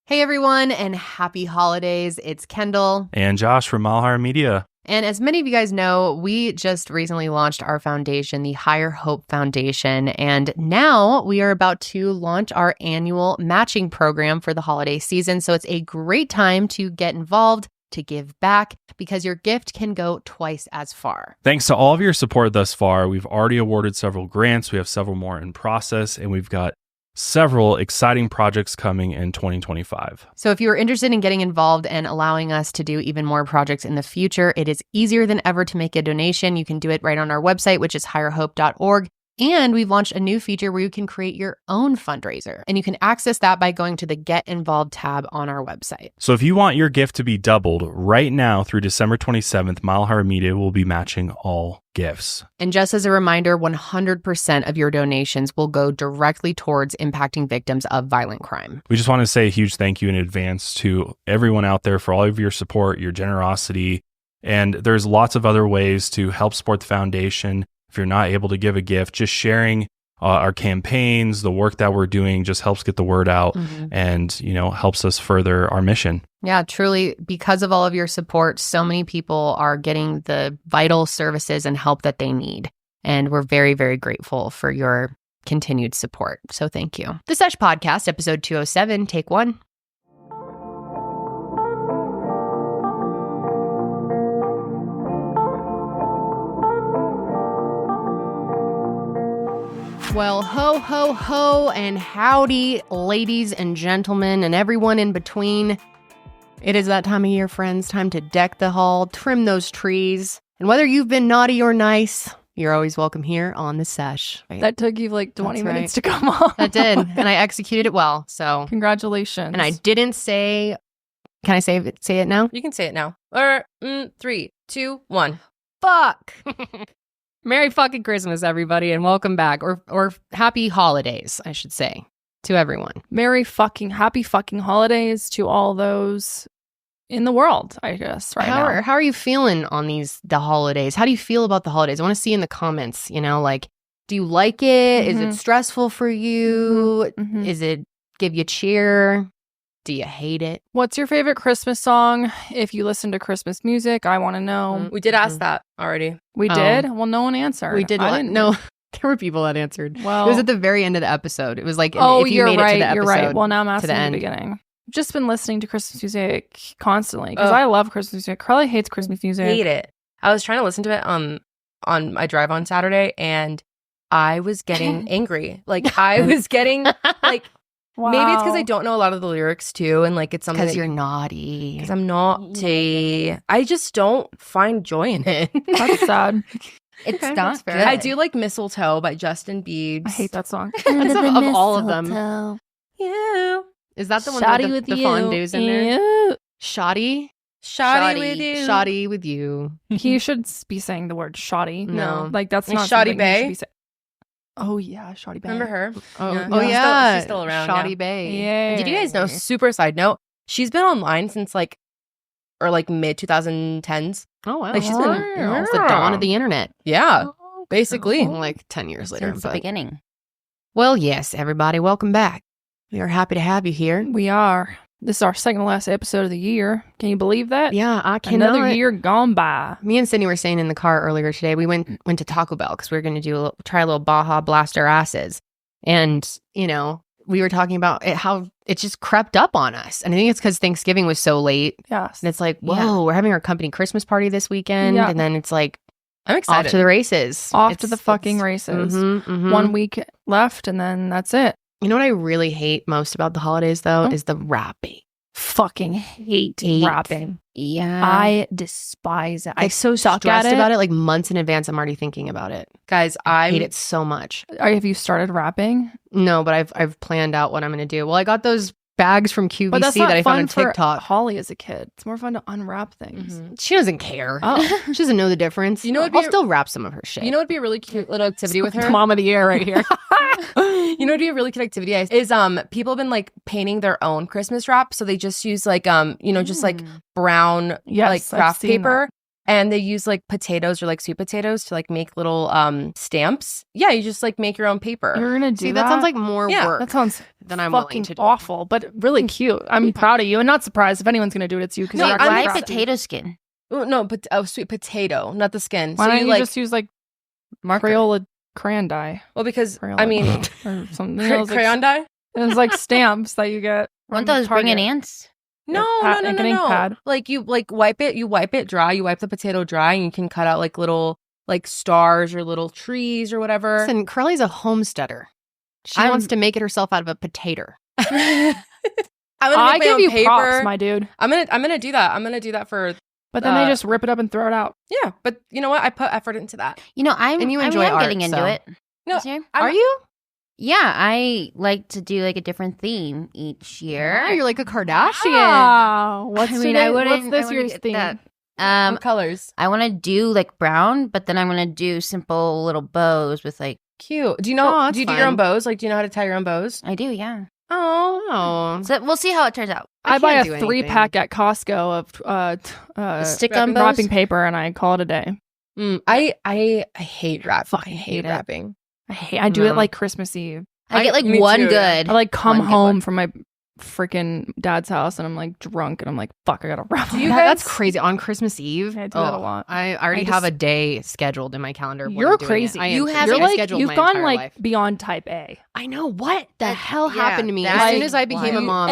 Hey everyone, and happy holidays. It's Kendall. And Josh from Malhar Media. And as many of you guys know, we just recently launched our foundation, the Higher Hope Foundation. And now we are about to launch our annual matching program for the holiday season. So it's a great time to get involved, to give back, because your gift can go twice as far. Thanks to all of your support thus far. We've already awarded several grants. We have several more in process, and we've got several exciting projects coming in 2025. So if you're interested in getting involved and allowing us to do even more projects in the future, it is easier than ever to make a donation. You can do it right on our website, which is higherhope.org. And we've launched a new feature where you can create your own fundraiser. And you can access that by going to the Get Involved tab on our website. So if you want your gift to be doubled, right now through December 27th, Malhar Media will be matching all gifts. And just as a reminder, 100% of your donations will go directly towards impacting victims of violent crime. We just want to say a huge thank you in advance to everyone out there for all of your support, your generosity. And there's lots of other ways to help support the foundation. If you're not able to give a gift, just sharing our campaigns, the work that we're doing just helps get the word out and, helps us further our mission. Yeah, truly, because of all of your support, so many people are getting the vital services and help that they need. And we're very, very grateful for your continued support. So thank you. The Sesh Podcast, episode 207, take one. Well, ho, ho, ho, and howdy, ladies and gentlemen, and everyone in between. It is that time of year, friends. Time to deck the hall, trim those trees. And whether you've been naughty or nice, you're always welcome here on the Sesh. Right? That took you like 20 minutes to come on. That did, and I executed it well, so. Congratulations. And I didn't say, can I say it now? You can say it now. Or 3, 2, 1. Fuck! Merry fucking Christmas, everybody, and welcome back. Or happy holidays, I should say, to everyone. Happy fucking holidays to all those in the world, I guess, right now. How are you feeling on the holidays? How do you feel about the holidays? I want to see in the comments, do you like it? Is it stressful for you? Is it give you cheer? Do you hate it? What's your favorite Christmas song? If you listen to Christmas music, I want to know. We did ask that already. We did? Well, no one answered. We did. I didn't know. There were people that answered. Well, it was at the very end of the episode. It was like, if you made it to the episode. You're right. Well, now I'm asking at the beginning. I've just been listening to Christmas music constantly because I love Christmas music. Karelly hates Christmas music. I hate it. I was trying to listen to it on my drive on Saturday, and I was getting angry. Like, I was getting, like... Wow. Maybe it's because I don't know a lot of the lyrics too, and like it's something because you're naughty. Because I'm naughty. I just don't find joy in it. That's sad. It's not good. I do like Mistletoe by Justin Bieber. I hate that song. of all of them. Yeah. Is that the one with the fondues in there? Shoddy? Shoddy with you. Shoddy with you. He should be saying the word shoddy. No. Like that's not Shoddy Bay. Oh yeah, Shoddy Bay. Remember her? Yeah. She's still around. Shoddy Bay. Yeah. Did you guys know? Super side note. She's been online since mid 2010s. Oh wow. Like she's been. It's the dawn of the internet. Yeah. Basically. Like 10 years later. Since the beginning. Well, yes, everybody, welcome back. We are happy to have you here. We are. This is our second to last episode of the year. Can you believe that? Yeah, I cannot. Another year gone by. Me and Sydney were saying in the car earlier today, we went to Taco Bell because we were going to try a little Baja Blast our asses. And, we were talking about how it just crept up on us. And I think it's because Thanksgiving was so late. Yes. And it's like, whoa, we're having our company Christmas party this weekend. Yeah. And then it's like, I'm excited. Off to the races. Off to the fucking races. 1 week left and then that's it. You know what I really hate most about the holidays, though, is the wrapping. Fucking hate wrapping. Yeah. I despise it. I'm so stressed about it. Like months in advance, I'm already thinking about it. Guys, I hate it so much. Have you started wrapping? No, but I've planned out what I'm going to do. Well, I got those bags from QVC that I found on TikTok. Holly as a kid, it's more fun to unwrap things. She doesn't care. She doesn't know the difference. I'll still wrap some of her shit. You know what'd be a really cute little activity with her? Mom of the year right here. You know what'd be a really cute activity is people have been like painting their own Christmas wrap, so they just use like just like brown like craft paper. and they use like potatoes or like sweet potatoes to like make little stamps. Yeah, you just like make your own paper. You're gonna do that? That sounds like more work. That sounds than I'm willing fucking to do. awful, but really cute. I'm proud of you, and not surprised if anyone's gonna do it. It's you because No, you're Why actually potato skin? No, but sweet potato, not the skin. Why so don't you like just use like Marker. Crayola crayon dye? well because Crayola I mean or something. Else, crayon dye. It's like stamps that you get. Weren't those bringing ants? No, Like an ink pad. Like you like wipe it dry. You wipe the potato dry, and you can cut out like little like stars or little trees or whatever. Listen, Karelly's a homesteader. She wants to make it herself out of a potato. I give you props, my dude. I'm gonna do that. I'm gonna do that for. But then they just rip it up and throw it out. Yeah, but you know what? I put effort into that. You know, I'm enjoy I'm art, getting into so. it. No, this year. Are you? Yeah, I like to do like a different theme each year. Yeah, you're like a Kardashian. Wow. What's I mean, I what's wouldn't- this I wouldn't year's get theme? that. What colors? I want to do like brown, but then I'm gonna do simple little bows with like. Cute. Do you know? Oh, that's do you do your own fun. bows? Like, do you know how to tie your own bows? I do, yeah. Oh. So we'll see how it turns out. I buy can't do a anything. 3-pack at Costco of Stick-on bows? wrapping paper, and I call it a day. I hate wrapping. Fucking I hate hate it. wrapping. I do it No. like Christmas Eve. I get like me one too, yeah. good. I like come One good home one. from my freaking dad's house, and I'm like drunk, and I'm like, fuck, I gotta wrap. Do you it. guys- That's crazy. On Christmas Eve? Yeah, I do that a Oh, lot. I already I have just- a day scheduled in my calendar. when You're I'm doing it. crazy. I am You crazy. have- You're I like scheduled you've my gone entire like life. beyond type A. I know what the That- hell yeah, happened to me. that As is soon as I became a wild. mom,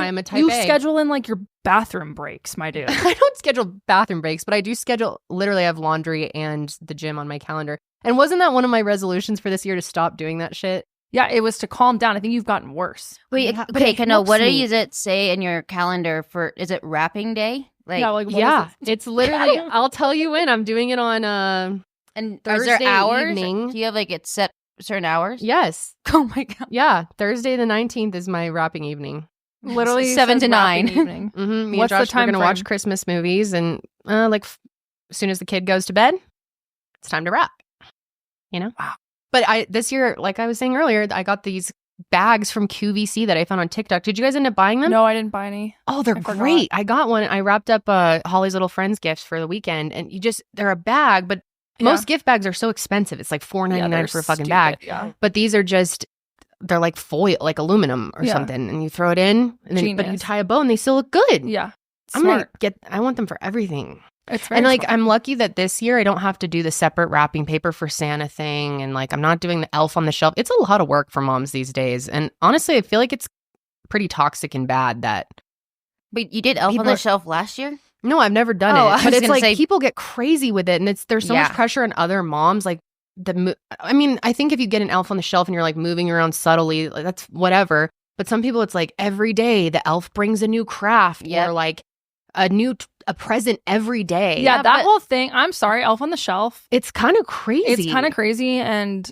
I'm a type you A. schedule in like your bathroom breaks, my dude. I don't schedule bathroom breaks, but I do schedule. Literally, I have laundry and the gym on my calendar. And wasn't that one of my resolutions for this year to stop doing that shit? Yeah, it was to calm down. I think you've gotten worse. Wait, Yeah, but okay, it Kendall, helps what me. does it say in your calendar for? Is it wrapping day? Like, yeah, like what Yeah, is it? it's literally. I'll tell you when. I'm doing it on. and Thursday are there hours? evening. Do you have like it set certain hours? Yes. Oh my god. Yeah, Thursday the 19th is my wrapping evening. Literally 7 to says 9. wrapping evening. Mm-hmm. Me What's the and Josh time are gonna watch frame? Christmas movies, and as soon as the kid goes to bed, it's time to wrap. You know. Wow. But this year, like I was saying earlier, I got these bags from QVC that I found on TikTok. Did you guys end up buying them? No, I didn't buy any. Oh, they're I forgot. great. I got one. I wrapped up Holly's Little Friends gifts for the weekend, and they're a bag, but most gift bags are so expensive. It's like $4.99 for a fucking bag. Yeah. But these are they're like foil, like aluminum or Yeah. something, and you throw it in, and then but you Genius. tie a bow, and they still look good. Yeah. I'm gonna Smart. I want them for everything. It's very And like, smart. I'm lucky that this year I don't have to do the separate wrapping paper for Santa thing. And like, I'm not doing the elf on the shelf. It's a lot of work for moms these days. And honestly, I feel like it's pretty toxic and bad that. Wait, you did Elf People on the are- Shelf last year? No, I've never done Oh, I it. was But it's gonna like say- people get crazy with it. And there's so much Yeah. pressure on other moms. Like, I mean, I think if you get an elf on the shelf and you're like moving around subtly, like, that's whatever. But some people, it's like every day the elf brings a new craft Yep. or like a present every day. yeah, that but- whole thing. I'm sorry, Elf on the Shelf. It's kind of crazy. It's kind of crazy and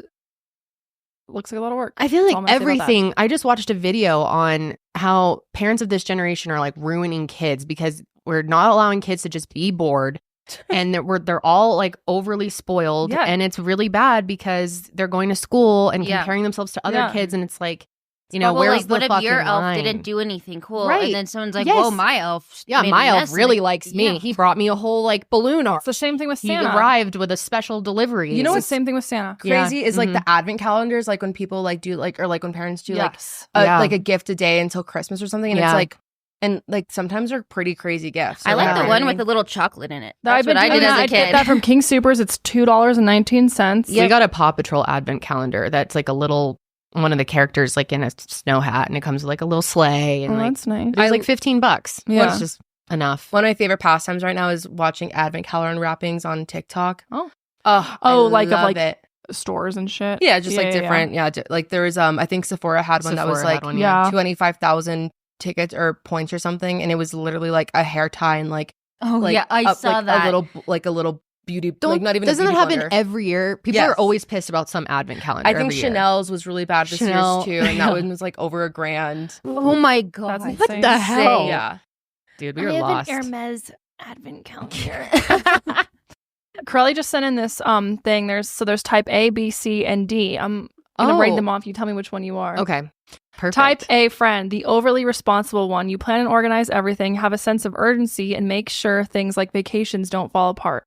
looks like a lot of work. I feel That's all I'm like gonna say about that. everything. I just watched a video on how parents of this generation are like ruining kids because we're not allowing kids to just be bored, and they're all like overly spoiled, Yeah. and it's really bad because they're going to school and Yeah. comparing themselves to other Yeah. kids, and it's like, you know, Well, where's like, the what if fucking your elf line? didn't do anything cool? Right. And then someone's like, Yes. whoa, my elf. Yeah, made a my elf mess," really like, likes me. yeah. He brought me a whole like balloon art. It's the same thing with He Santa. arrived with a special delivery. You know, It's it's the same thing with Santa. Yeah. Crazy is like Mhm. the advent calendars, like when people like do like, or like when parents do Yes. Yeah. like a gift a day until Christmas or something, and Yeah. it's like, and like sometimes they're pretty crazy gifts. I or like whatever. the one with the little chocolate in it. That That's what I did doing as that. a I get kid. that from King Supers. It's $2.19. We got a Paw Patrol advent calendar that's like a little one of the characters like in a snow hat, and it comes with like a little sleigh, and Oh, like that's nice. it was like $15. Yeah. Which is just enough. One of my favorite pastimes right now is watching advent calendar wrappings on TikTok. Oh. Oh, Oh, I like of, love like, it. Stores and shit. Yeah, just like different. Yeah, like there was I think Sephora had one that was Sephora had like one, yeah. 25,000 tickets or points or something, and it was literally like a hair tie and like Oh, like yeah, I up, saw like, that. a little beauty. Like not even Doesn't a it beauty happen blender. every year? People Yes. are always pissed about some advent calendar. I think every year. Chanel's was really bad this Chanel. year's too, and that one was like over $1,000. Oh my God. That's What insane. the hell? Yeah, Dude, we were lost. Hermes advent calendar. Karelly just sent in this thing. There's type A, B, C, and D. I'm gonna Oh. rate them off. You tell me which one you are. Okay. Perfect. Type A friend, the overly responsible one. You plan and organize everything, have a sense of urgency, and make sure things like vacations don't fall apart.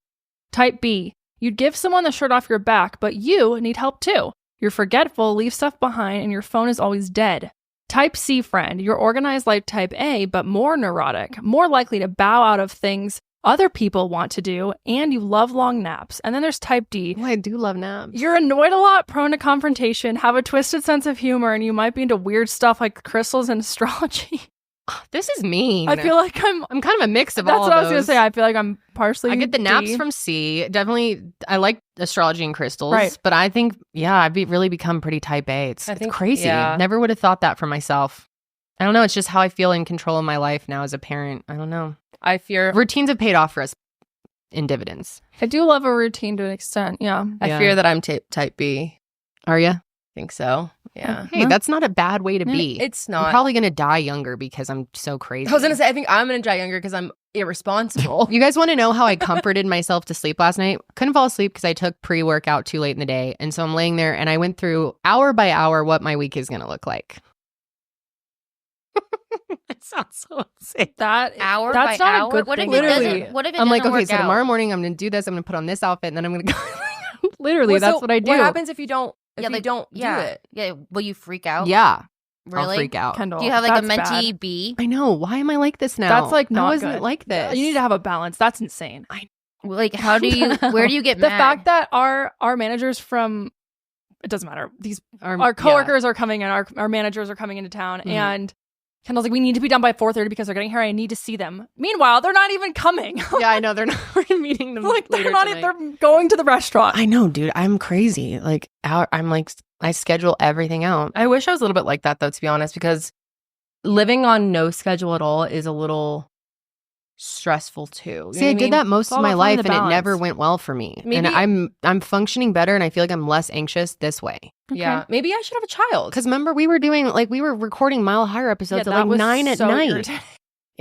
Type B, you'd give someone the shirt off your back, but you need help too. You're forgetful, leave stuff behind, and your phone is always dead. Type C friend, you're organized like type A, but more neurotic, more likely to bow out of things other people want to do, and you love long naps. And then there's type D. Oh, I do love naps. You're annoyed a lot, prone to confrontation, have a twisted sense of humor, and you might be into weird stuff like crystals and astrology. This is mean. I feel like I'm kind of a mix of that's all of what I was those. going to say. I feel like I'm partially I get the naps D. from C. Definitely, I like astrology and crystals. Right. But I think, I've really become pretty type A. It's crazy. yeah. Never would have thought that for myself. I don't know. It's just how I feel in control of my life now as a parent. I don't know. I fear Routines have paid off for us in dividends. I do love a routine to an extent. Yeah. I fear that I'm type B. Are you? Think so. Yeah. Hey, that's not a bad way to be. It's I'm not. probably going to die younger because I'm so crazy. I was gonna say I think I'm gonna die younger because I'm irresponsible. You guys want to know how I comforted myself to sleep last night? Couldn't fall asleep because I took pre-workout too late in the day. And so I'm laying there and I went through hour by hour what my week is going to look like. It sounds so insane. That Hour that's by not hour. A good What if thing. it Literally. doesn't? What if it I'm like, doesn't okay, work so out? tomorrow morning I'm going to do this. I'm going to put on this outfit and then I'm going to go. Literally, Well, that's so what I do. What happens if you don't? If Yeah, you like, don't do it? Yeah. Will you freak out? Yeah. Really? I'll freak out. Kendall, Do you have like a that's mentee bad. B? I know. Why am I like this now? That's like not I wasn't good. like this. You need to have a balance. That's insane. Like, how do you? Where do you get The mad? fact that our managers from it doesn't matter. These our coworkers are coming in. Our managers are coming into town, Mhm. and Kendall's like, we need to be done by 4:30 because they're getting here. I need to see them. Meanwhile, they're not even coming. Yeah, I know. They're not. We're meeting them Like later they're not. tonight. They're going to the restaurant. I know, dude. I'm crazy. Like, I'm like, I schedule everything out. I wish I was a little bit like that though, to be honest, because living on no schedule at all is a little stressful too. You know See, what I did that most It's of all my about life, finding and the it never balance. went well for me. Maybe- And I'm functioning better, and I feel like I'm less anxious this way. Yeah, maybe I should have a child. Because remember, we were recording Mile Higher episodes Yeah, at that like was 9 at so night. irritating.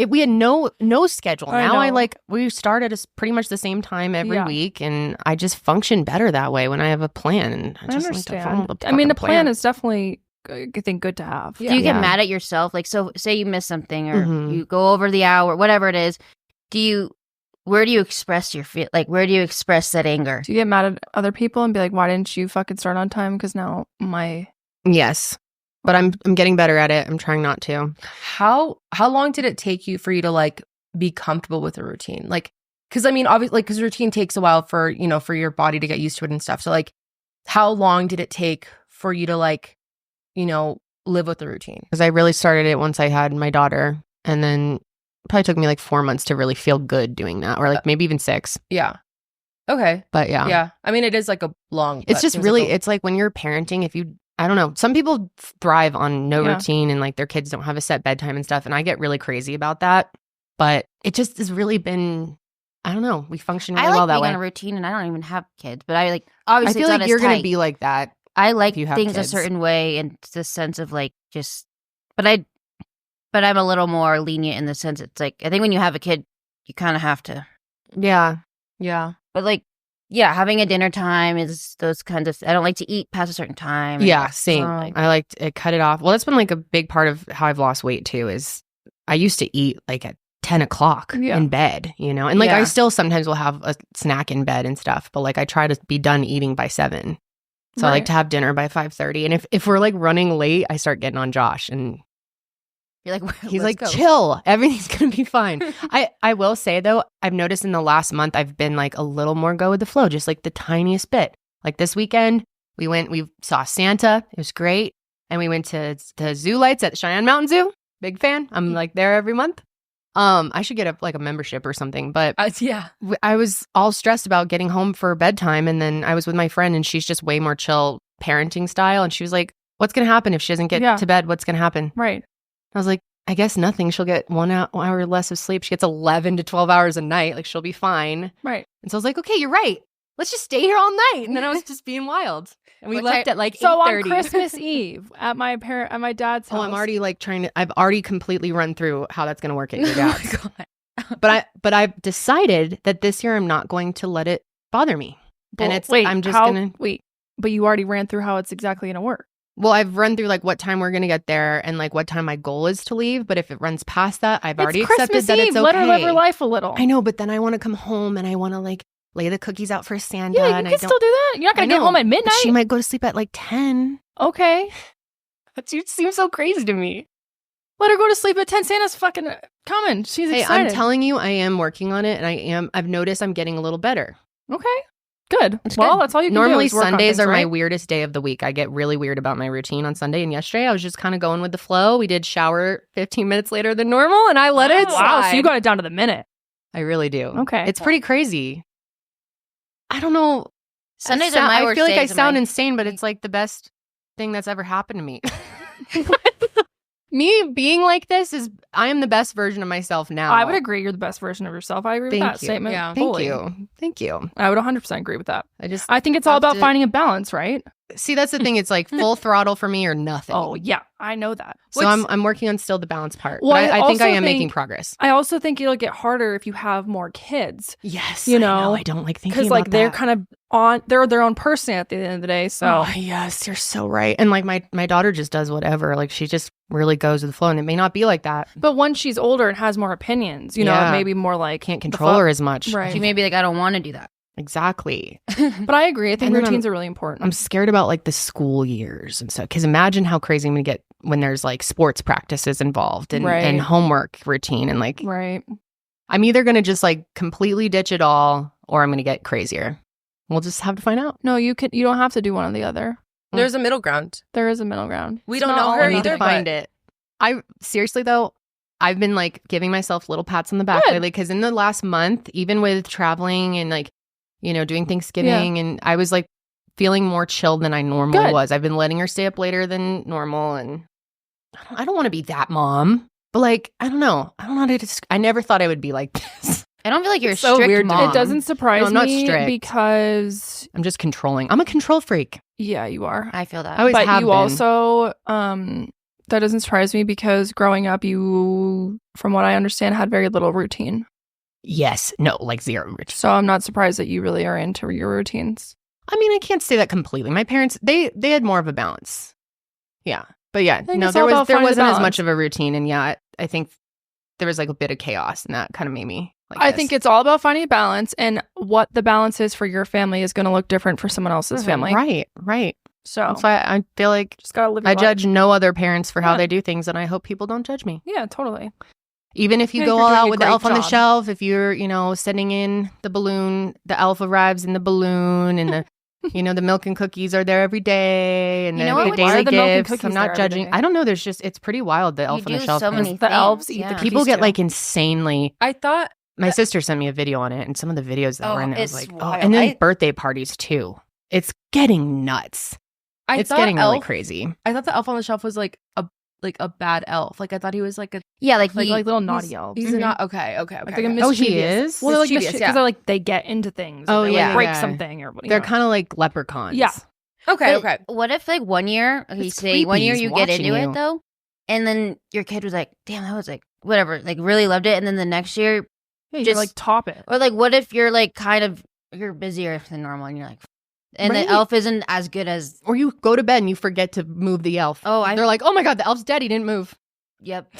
We had no schedule. I Now know. we start at pretty much the same time every Yeah. week, and I just function better that way when I have a plan. And I I just like to follow understand. the I mean, the fucking plan is definitely a good thing, good to have. Do you get Yeah. mad at yourself? Like, so say you miss something or Mhm. you go over the hour, whatever it is. Where do you express your feel? Like, where do you express that anger? Do you get mad at other people and be like, why didn't you fucking start on time? Because now my Yes, but I'm getting better at it. I'm trying not to. How long did it take you for you to like be comfortable with a routine? Like, because I mean, obviously, like, because routine takes a while for for your body to get used to it and stuff. So like, how long did it take for you to like, live with the routine? Because I really started it once I had my daughter, and then it probably took me like 4 months to really feel good doing that, or like maybe even 6. Yeah. Okay. But Yeah. I mean, it is like a long. It's that just seems really, like a- it's like when you're parenting, I don't know, some people thrive on no Yeah. routine and like their kids don't have a set bedtime and stuff. And I get really crazy about that. But it just has really been, I don't know, we function really I like well that being way. on a routine, and I don't even have kids, but I like I obviously feel it's not like as you're going to tight. be like that. I like if you have things kids. a certain way, and it's the sense of like just. But I'm a little more lenient in the sense it's like I think when you have a kid, you kind of have to. Yeah. Yeah. But like, yeah, having a dinner time is those kinds of. I don't like to eat past a certain time. Yeah, same. like- I like to cut it off. Well, that's been like a big part of how I've lost weight too, is I used to eat like at 10 o'clock Yeah. in bed, and like I Yeah. still sometimes will have a snack in bed and stuff, but like I try to be done eating by 7. So I like Right. to have dinner by 5:30. And if we're like running late, I start getting on Josh, and You're like he's let's like, go. chill, everyth's gonna be fine. I will say though, I've noticed in the last month I've been like a little more go with the flow, just like the tiniest bit. Like this weekend, we saw Santa. It was great. And we went to the zoo lights at Cheyenne Mountain Zoo. Big fan. I'm like there every month. I should get a membership or something, but Yeah. I was all stressed about getting home for bedtime, and then I was with my friend, and she's just way more chill parenting style, and she was like, what's gonna happen if she doesn't get Yeah. to bed? What's gonna happen? Right. I was like, I guess nothing. She'll get 1 hour less of sleep. She gets 11 to 12 hours a night. Like, she'll be fine. Right. And so I was like, okay, you're right. Let's just stay here all night. And then I was just being wild. And we Which left at like So on 8:30. Christmas Eve at my dad's house. Oh, I'm already like I've already completely run through how that's going to work at your Oh dad's. But I've decided that this year I'm not going to let it bother me. And Well, it's, wait, I'm just how- going to. wait. But you already ran through how it's exactly going to work. Well, I've run through like what time we're gonna get there and like what time my goal is to leave. But if it runs past that, I've already accepted Christmas that Eve. it's okay. Let her live her life a little. I know, but then I want to come home and I want to like lay the cookies out for Santa. Yeah, you and can still do that. You're not gonna get home at midnight. She might go to sleep at like 10. Okay. That seems so crazy to me. Let her go to sleep at 10. Santa's fucking coming. She's excited. I'm telling you, I am working on it, and I've noticed I'm getting a little better. Okay. Good. Well, that's all you can Normally, do. Normally, Sundays are my weirdest day of the week. I get really weird about my routine on Sunday. And yesterday, I was just kind of going with the flow. We did shower 15 minutes later than normal, and I let it slide. Wow, so you got it down to the minute. I really do. Okay. It's pretty crazy. I don't know. Sundays are my worst I feel like I days. sound insane, but it's like the best thing that's ever happened to me. Me being like this I am the best version of myself now. I would agree. You're the best version of yourself. I agree with that statement. Yeah. Thank you. I would 100% agree with that. I think it's all about finding a balance, right? See, that's the thing. It's like full throttle for me or nothing. Oh, yeah. I know that. So I'm working on still the balance part. Well, but I think I am also making progress. I also think it'll get harder if you have more kids. Yes. You know, I don't like thinking because about like they're that. kind of they're their own person at the end of the day. So yes, you're so right. And like my daughter just does whatever. Like she just really goes with the flow, and it may not be like that. But once she's older and has more opinions, you know, it may be more like can't control her as much. Right. She may be like, I don't want to do that. Exactly. But I agree. I think routines are really important. I'm scared about like the school years and stuff. Because imagine how crazy I'm gonna get when there's like sports practices involved and homework routine and like. Right. I'm either gonna just like completely ditch it all, or I'm gonna get crazier. We'll just have to find out. No, you don't have to do one or the other. There's a middle ground. There is a middle ground. We don't know her either. Find it. I seriously though. I've been like giving myself little pats on the back lately because in the last month, even with traveling and like, you know, doing Thanksgiving, and I was like feeling more chilled than I normally was. I've been letting her stay up later than normal, and I don't want to be that mom, but like I don't know how to. I never thought I would be like this. I don't feel like you're a so strict weird. mom. It doesn't surprise me. I'm not strict because I'm just controlling. I'm a control freak. Yeah, you are. I feel that. I always but have you been. Also, that doesn't surprise me because growing up, you, from what I understand, had very little routine. Yes. No, like zero routine. So I'm not surprised that you really are into your routines. I mean, I can't say that completely. My parents, they had more of a balance. Yeah. But yeah, no, there wasn't as much of a routine. And yeah, I think there was like a bit of chaos, and that kind of made me like I think it's all about finding a balance, and what the balance is for your family is going to look different for someone else's family. Right. So that's why I feel like just gotta live. I judge no other parents for how they do things, and I hope people don't judge me. Yeah, totally. Even if you go all out with the elf on the shelf, if you're, you know, sending in the balloon, the elf arrives in the balloon, and the, you know, the milk and cookies are there every day, and the daily gifts. I'm not judging. I don't know. It's pretty wild. The elf on the shelf. So many the elves eat the people get like insanely. I thought my sister sent me a video on it, and some of the videos that were in there was like, wild. and then birthday parties too. It's getting nuts. It's getting really crazy. I thought the elf on the shelf was like a bad elf. Like I thought he was like a like little naughty elf. He's not okay. Like a mischievous. He is. Well, like because like they get into things. Oh yeah, like break something or whatever. They're kind of like leprechauns. Yeah. Okay. What if like one year? Okay, say 1 year you get into it though, and then your kid was like, "Damn, that was like whatever." Like really loved it, and then the next year, just like top it. Or like, what if you're like you're busier than normal, and you're like. And the elf isn't as good as... Or you go to bed and you forget to move the elf. They're like, oh my God, the elf's dead. He didn't move. Yep.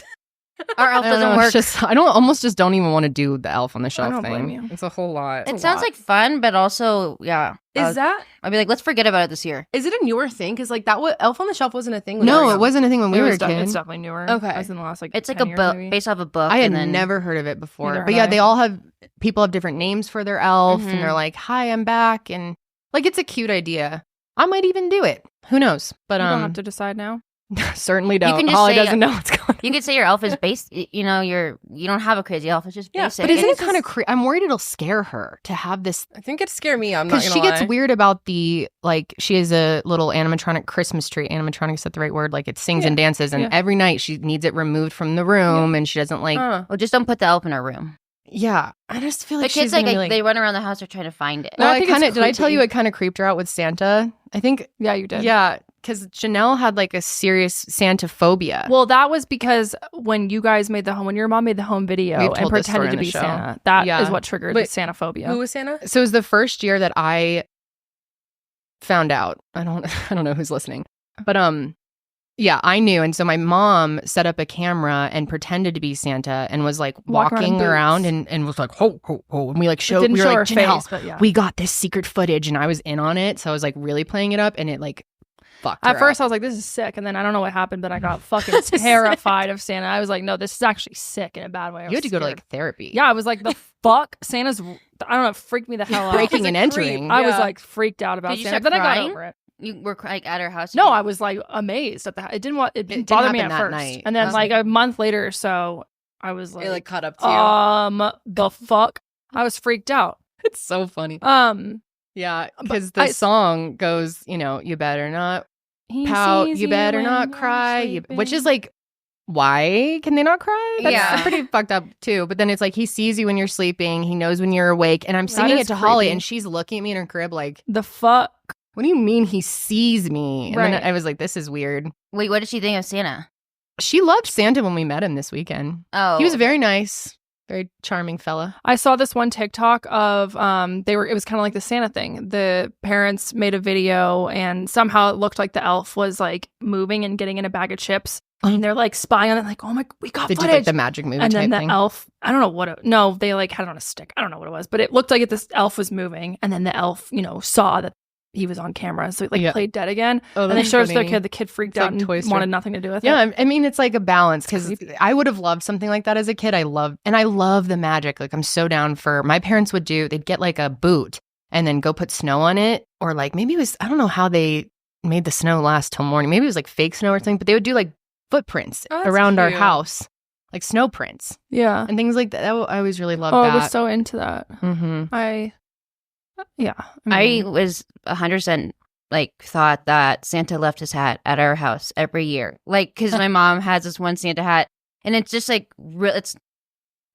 Our elf doesn't work. I almost don't even want to do the elf on the shelf thing. Blame you. It's a whole lot. It sounds like fun, but also, yeah. I'd be like, let's forget about it this year. Is it a newer thing? Because like elf on the shelf wasn't a thing. No, it wasn't a thing when we were a kid. It's definitely newer. Okay. As in the last it's like a book, based off a book. I had never heard of it before. But yeah, they all have, people have different names for their elf. And they're like, hi, I'm back. And like, it's a cute idea. I might even do it. Who knows? But you don't have to decide now. Certainly don't. You can just Holly doesn't know what's going on. You could say your elf is based. You know, you don't have a crazy elf. It's just basic. But isn't it kind of crazy? I'm worried it'll scare her to have this. I think it'd scare me. I'm not gonna because she gets weird about the she has a little animatronic Christmas tree. Animatronic is that the right word? Like it sings and dances, and every night she needs it removed from the room, and she doesn't like. Well, just don't put the elf in her room. Yeah, I just feel like the kids she's they run around the house. They're trying to find it. No, did I tell you it kind of creeped her out with Santa? I think. Yeah, you did. Yeah, because Janelle had like a serious Santa phobia. Well, that was because when you guys when your mom made the home video and pretended to be Santa, that is what triggered the Santa phobia. Who was Santa? So it was the first year that I found out. I don't know who's listening. But yeah, I knew. And so my mom set up a camera and pretended to be Santa and was like walking around and was like, ho, ho, ho. And we like showed, we were like, Janelle, but yeah. we got this secret footage and I was in on it. So I was like really playing it up and it like fucked her At first up. I was like, this is sick. And then I don't know what happened, but I got fucking terrified of Santa. I was like, no, this is actually sick in a bad way. You had to go to like therapy. Yeah, I was like, the fuck? Santa's, I don't know, it freaked me the hell out. Breaking and entering. I was like freaked out about Did you Santa. start Then I crying? got over it. You were like at her house? No, I was like amazed at the. It didn't bother me happen at that first, night. and then Was like it? a month later or so, I was like, It like caught up to you. the fuck? I was freaked out. It's so funny. Yeah, because the song goes, you know, you better not pout, you better not cry, which is like, why can they not cry? That's Yeah. pretty fucked up too. But then it's like he sees you when you're sleeping, he knows when you're awake, and I'm That singing is it to Holly, creepy. and she's looking at me in her crib like, The fuck? what do you mean he sees me? And Right. then I was like, this is weird. Wait, what did she think of Santa? She loved Santa when we met him this weekend. Oh, He was very nice, very charming fella. I saw this one TikTok of it was kind of like the Santa thing. The parents made a video and somehow it looked like the elf was like moving and getting in a bag of chips. And they're like spying on it, like, oh my, we got They did footage. like the magic movie And type then the thing. elf, I don't know what no, they like had it on a stick. I don't know what it was, but it looked like this elf was moving. And then the elf, you know, saw that he was on camera. So it like played dead again. Oh, And they that's showed us the funny. kid. The kid freaked It's out like and Toy Story. wanted nothing to do with it. Yeah, I mean, it's like a balance because creepy. I would have loved something like that as a kid. I love the magic. Like, I'm so down for, my parents they'd get like a boot and then go put snow on it. Or like, maybe it was, I don't know how they made the snow last till morning. Maybe it was like fake snow or something, but they would do like footprints Oh, that's around our cute. house, like snow prints Yeah. and things like that. I always really loved Oh, that. I was so into that. Mm-hmm. I was 100% like thought that Santa left his hat at our house every year. Like, because my mom has this one Santa hat and it's just like, it's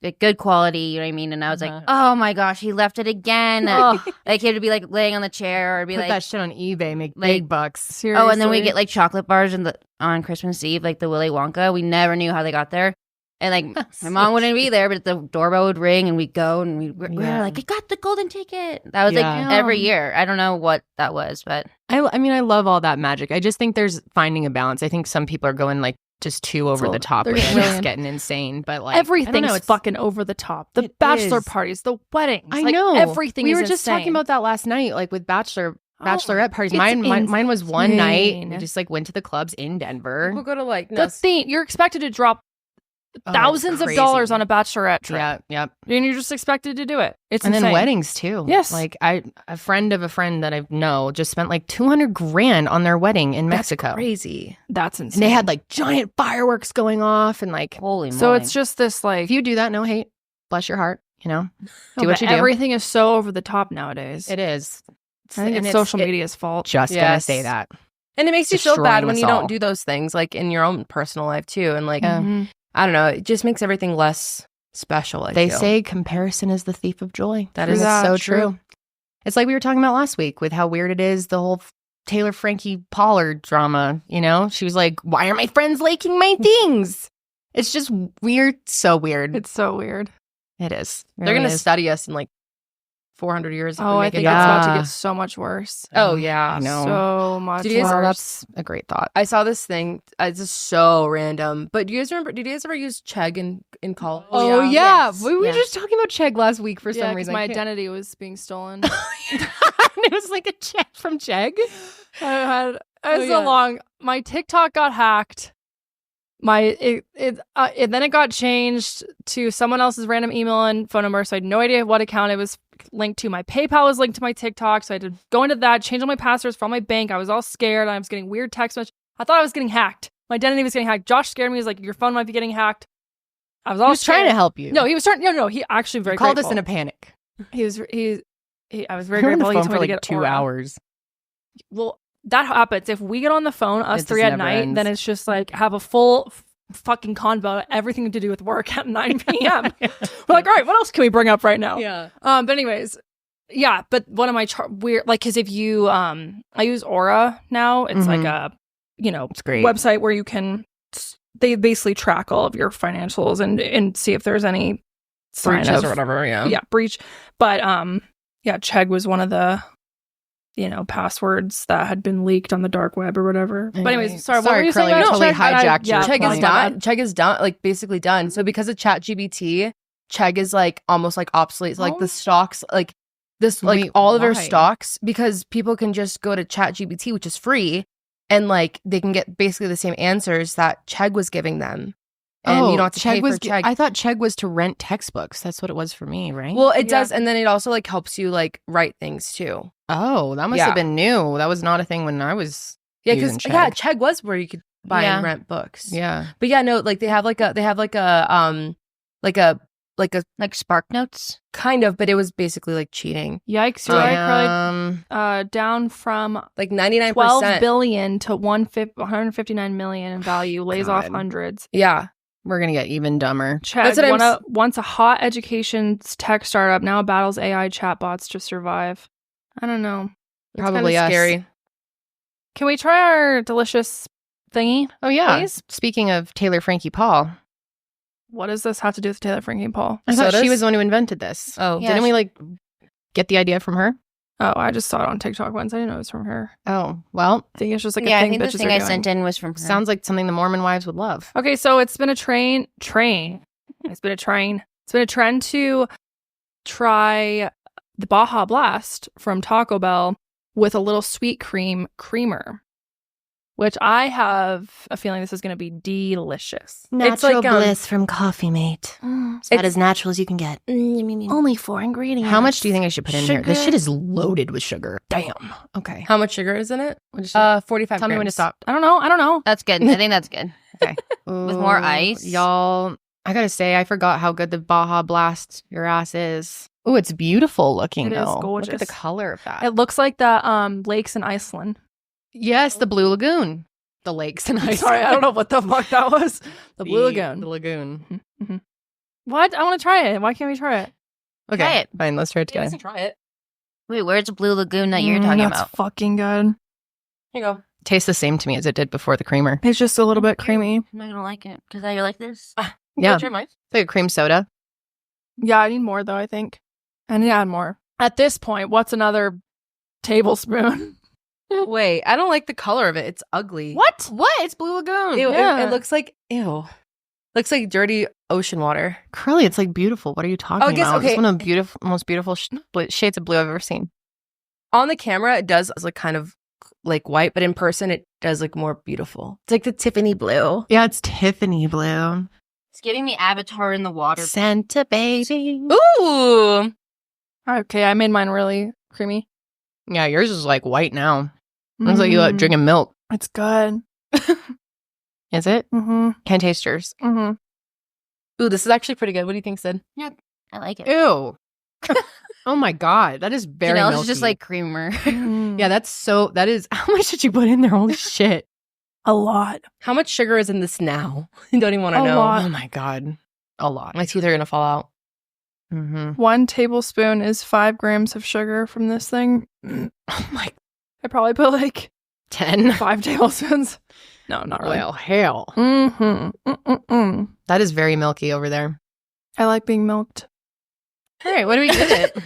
like good quality, you know what I mean? And I was like, oh my gosh, he left it again. Like, he would be like laying on the chair or be Put like, that shit on eBay, make like- big bucks. seriously. oh, and then we get like chocolate bars on Christmas Eve, like the Willy Wonka. We never knew how they got there. And like my mom wouldn't be there, but the doorbell would ring and we'd go and we were like, I got the golden ticket. That was like every year. I don't know what that was, but I mean, I love all that magic. I just think there's finding a balance. I think some people are going like just too over the top they're with it. getting It's really- getting insane. But like, I don't everything's know, it's fucking over the top. The It bachelor is. parties, the weddings. I like, know everything. We is were just insane. talking about that last night, like with bachelorette parties. it's Mine was one night. insane. We just like went to the clubs in Denver. We'll go to like The theme. You're expected to drop Oh, thousands of crazy. dollars on a bachelorette trip. Yeah, yep. And you're just expected to do it. It's And insane. then weddings too. Yes. Like a friend of a friend that I know just spent like $200,000 on their wedding in Mexico. crazy. That's insane. And they had like giant fireworks going off and like, holy moly. so it's just this like if you do that, no hate, bless your heart, you know, no, do what but you do. Everything is so over the top nowadays. It is. I think And it's social media's fault. Just gonna Yes. say that. And it makes you feel Destroying bad when us you all. don't do those things like in your own personal life too. And like, Yeah. Mhm. I don't know, it just makes everything less special. I They feel. say comparison is the thief of joy. That And is it's so true. true. It's like we were talking about last week with how weird it is, the whole Taylor Frankie Pollard drama, you know? She was like, why are my friends liking my things? It's just weird, so weird. It's so weird. It is. they're going to study us in like 400 years. if we Oh, I make it think good. it's about to Yeah. get so much worse. Oh, yeah. I know. So much Did you guys- worse. Well, that's a great thought. I saw this thing. It's just so random. But do you guys remember? Did you guys ever use Chegg in college? Oh, yeah. Yes. We were Yeah. just talking about Chegg last week for Yeah, some 'cause reason. my I can't- identity was being stolen. it was like a check from Chegg. It was yeah. so long. My TikTok got hacked. Then it got changed to someone else's random email and phone number. So I had no idea what account it was linked to. My PayPal was linked to my TikTok. So I had to go into that, change all my passwords for all my bank. I was all scared. I was getting weird text messages. I thought I was getting hacked. My identity was getting hacked. Josh scared me. He was like, your phone might be getting hacked. I was all He was trying scared. to help you. No, he was trying. No, he actually very called grateful. us in a panic. He was. I was very We were on grateful. the He phone told for me to like get 2 Aura. hours. Well, that happens. If we get on the phone, us It three just at never night, ends. then it's just like have a full fucking convo, everything to do with work at 9 p.m. We're like, all right, what else can we bring up right now? Yeah. But anyways, yeah. But one of my weird, like, because if you, I use Aura now. It's like a, It's great. website where you can. They basically track all of your financials and see if there's any sign Breaches of or whatever. Yeah. breach. But yeah, Chegg was one of the passwords that had been leaked on the dark web or whatever. Anyway, But anyways, sorry, what sorry, were you saying? Karelly, we about totally Chegg? hijacked your Chegg point. is done. Chegg is done, like basically done. So because of ChatGPT, Chegg is like almost like obsolete. So, like the stocks, like this, like Wait, all of their why? stocks, because people can just go to ChatGPT, which is free, and like they can get basically the same answers that Chegg was giving them, and you don't have to pay for Chegg. I thought Chegg was to rent textbooks. That's what it was for me, right? Well, it Yeah. does, and then it also like helps you like write things too. Oh, that must Yeah. have been new. That was not a thing when I was Yeah, using because yeah, Chegg. Chegg was where you could buy and rent books. Yeah. But yeah, no, like they have like a Like Spark Notes. kind of, but it was basically like cheating. Yikes! You're right, Karelly. Down from Like 99%. 12 billion to 159 million in value, lays off God. hundreds. Yeah. We're going to get even dumber. Chegg, what I'm once a hot education tech startup, now battles AI chatbots to survive. I don't know. It's Probably kinda us. scary. Can we try our delicious thingy? Oh, yeah. Please? Speaking of Taylor Frankie Paul, What does this have to do with Taylor Frankie Paul? I thought she Sodas? was the one who invented this. Oh. Yeah. Didn't we like get the idea from her? Oh, I just saw it on TikTok once. I didn't know it was from her. Oh, well, I think it's just like a Yeah, I thing think the bitches thing are I doing. sent in was from her. sounds like something the Mormon wives would love. Okay, so it's been a train. It's been a trend to try the Baja Blast from Taco Bell with a little sweet cream creamer, which I have a feeling this is going to be delicious. Natural bliss from Coffee Mate. It's about It's- as natural as you can get. Only 4 ingredients. How much do you think I should put in here? This Sugar. shit is loaded with sugar. Damn. Okay. How much sugar is in it? What is it? 45 Tell me when to grams. stop. I don't know. That's good. I think that's good. With more ice? Y'all, I gotta say, I forgot how good the Baja Blast your ass is. Oh, it's beautiful looking It is though. Look gorgeous. at the color of that. It looks like the lakes in Iceland. Yes, the Blue Lagoon. The lakes and ice. Sorry, I don't know what the fuck that was. The Blue Lagoon. The lagoon. What? I want to try it. Why can't we try it? Okay, Try it. fine. Let's try it together. Try it. Wait, where's the Blue Lagoon that you're talking that's about? fucking good. Here you go. Tastes the same to me as it did before the creamer. It's just a little bit creamy. I'm not gonna like it because I like this. Yeah, Try mine. it's like a cream soda. Yeah, I need more though, I think. I need to add more. At this point, what's another tablespoon? Wait, I don't like the color of it. It's ugly. What? What? It's Blue Lagoon. Ew, Yeah. it looks like, ew. Looks like dirty ocean water. Curly, it's like beautiful. What are you talking I guess- about? okay. It's one of the most beautiful shades of blue I've ever seen. On the camera, it does look kind of like white, but in person, it does look more beautiful. It's like the Tiffany blue. Yeah, it's Tiffany blue. It's giving me Avatar in the water. Santa baby. Ooh. Okay, I made mine really creamy. Yeah, yours is like white now. Looks like you like drinking milk. It's good. Is it? Mm-hmm. Can't taste yours. Mm-hmm. Ooh, this is actually pretty good. What do you think, Sid? I like it. Ew. Oh my God. That is very Janelle's milky. is just like creamer. Yeah, that is, how much did you put in there? Holy shit. a lot. How much sugar is in this now? I don't even want to A know. lot. Oh my God. A lot. My teeth are going to fall out. Mm-hmm. 1 tablespoon is 5 grams of sugar from this thing. Oh my, I probably put like 10. 5 tablespoons. No, not really. Well, hell. Mm-hmm. Mm-mm-mm. That is very milky over there. I like being milked. All right, what do we give it?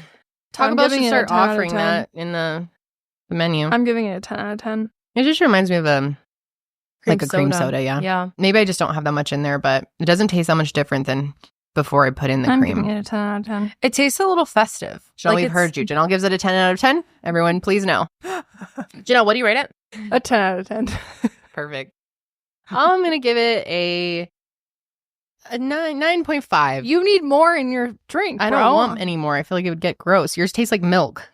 Taco I'm Bell giving should it a start 10 out of offering 10. that in the menu. I'm giving it a 10 out of 10. It just reminds me of like a cream soda. soda, yeah. Yeah. Maybe I just don't have that much in there, but it doesn't taste that much different than before I put in the I'm cream. giving it a 10 out of 10. It tastes a little festive. Janelle, we've it's- heard you. Janelle gives it a 10 out of 10. Everyone, please know. Janelle, what do you rate it? A 10 out of 10. Perfect. I'm going to give it a 9.5. You need more in your drink, I bro. don't want any more. I feel like it would get gross. Yours tastes like milk.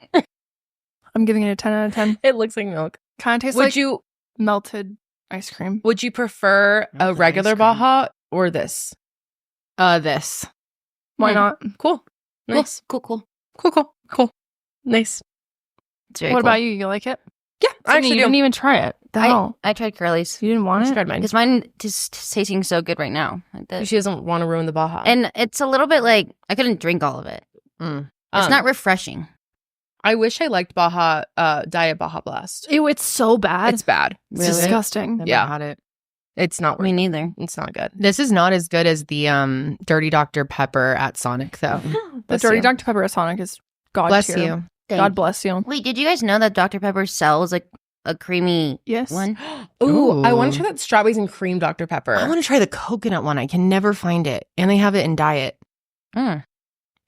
I'm giving it a 10 out of 10. It looks like milk. Kind of tastes Would like you melted ice cream. prefer a Melted regular ice cream. Baja or this? This. Why Hmm. not? Cool. Nice. Cool. Cool. Nice. It's very What cool. about you? You like it? Yeah, I Sydney, actually you do. didn't even try it. The hell? I tried Karelly's You didn't want I it? tried mine. because mine just tasting so good right now. Like this. She doesn't want to ruin the Baja. And it's a little bit like I couldn't drink all of it. Mm. It's not refreshing. I wish I liked Baja, Diet Baja Blast. Ew, it's so bad. It's bad. It's Really? disgusting. Never Yeah. had it. It's not. Me neither. It's not good. This is not as good as the Dirty Dr. Pepper at Sonic, though. The Bless Dirty you. Dr. Pepper at Sonic is god Bless tier. you. God bless you. Wait, did you guys know that Dr. Pepper sells like a creamy one? Ooh, I want to try that strawberries and cream Dr. Pepper. I want to try the coconut one. I can never find it. And they have it in diet. Mm.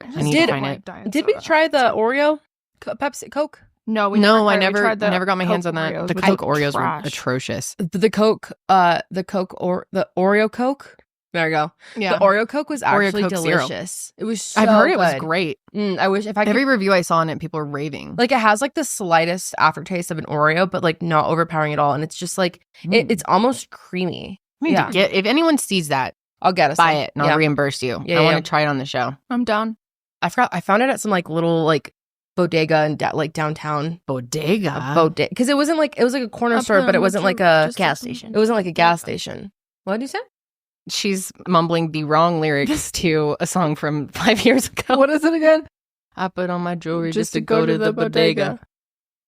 I need to find it. Did we try the Oreo Pepsi Coke? No, I never got my hands on that. Oreos, The which Coke is Oreos were trash. atrocious. The Oreo Coke. There we go. Yeah. The Oreo Coke was Oreo actually Coke Zero. delicious. It was so I've heard it was good. great. I wish if I could. Every review I saw on it, people were raving. Like, it has like the slightest aftertaste of an Oreo, but like not overpowering at all. And it's just like, it's almost creamy. I mean, yeah. if anyone sees that, I'll get us buy some. it and I'll reimburse you. Yeah, I want yeah. to try it on the show. I'm down. I found it at some like little like bodega in like downtown. Bodega? Because it was like a corner store, but it wasn't like a gas station. It wasn't like a gas station. What did you say? She's mumbling the wrong lyrics to a song from 5 years ago. What is it again? I put on my jewelry just to go to the bodega.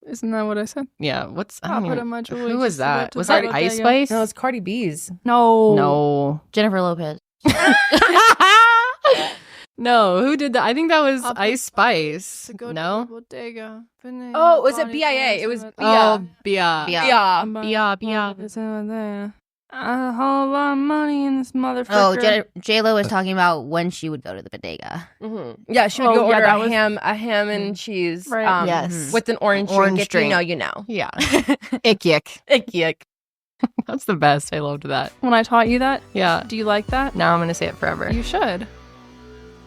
Isn't that what I said? Yeah, I don't put on even, my jewelry who was just to go that? to Was the that bodega. Ice Spice? No, it's Cardi B's. No. No. Jennifer Lopez. No, who did that? I think that was I'll put- Ice Spice. To go to No? the bodega. Oh, was it BIA? It was Oh, Bia. Yeah. Bia. A whole lot of money in this motherfucker. Oh, J-Lo was talking about when she would go to the bodega. Mm-hmm. Yeah, she would go order a ham and cheese. Right. Yes. With an orange drink. If you know, you know. Yeah. Ick yick. Yuck. That's the best. I loved that. When I taught you that, Yeah. do you like that? Now I'm going to say it forever. You should.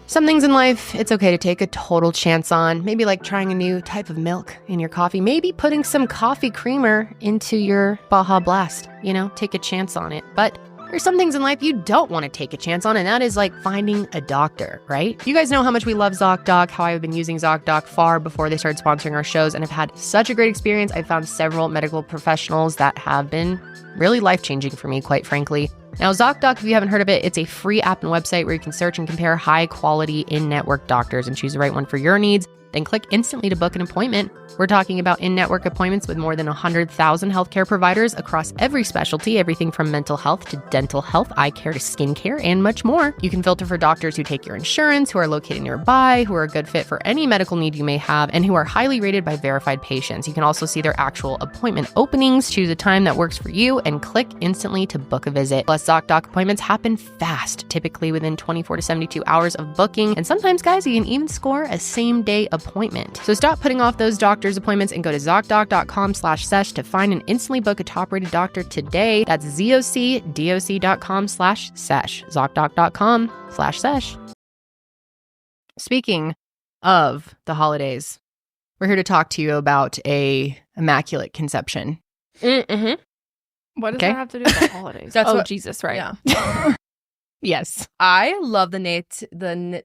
Some things in life, it's okay to take a total chance on. Maybe like trying a new type of milk in your coffee. Maybe putting some coffee creamer into your Baja Blast. You know, take a chance on it. But there's some things in life you don't want to take a chance on, and that is like finding a doctor, right? You guys know how much we love ZocDoc, how I've been using ZocDoc far before they started sponsoring our shows, and I've had such a great experience. I've found several medical professionals that have been really life-changing for me, quite frankly. Now, ZocDoc, if you haven't heard of it, it's a free app and website where you can search and compare high-quality in-network doctors and choose the right one for your needs. Then click instantly to book an appointment. We're talking about in-network appointments with more than 100,000 healthcare providers across every specialty, everything from mental health to dental health, eye care to skincare, and much more. You can filter for doctors who take your insurance, who are located nearby, who are a good fit for any medical need you may have, and who are highly rated by verified patients. You can also see their actual appointment openings, choose a time that works for you, and click instantly to book a visit. Plus, ZocDoc appointments happen fast, typically within 24 to 72 hours of booking. And sometimes, guys, you can even score a same-day appointment. So stop putting off those doctor's appointments and go to ZocDoc.com/sesh to find and instantly book a top-rated doctor today. That's ZocDoc.com/sesh. ZocDoc.com/sesh. Speaking of the holidays, we're here to talk to you about a immaculate conception. Mm-hmm. What does Okay. that have to do with the holidays? That's oh, what- Jesus, right. Yeah. Yes. I love the nativity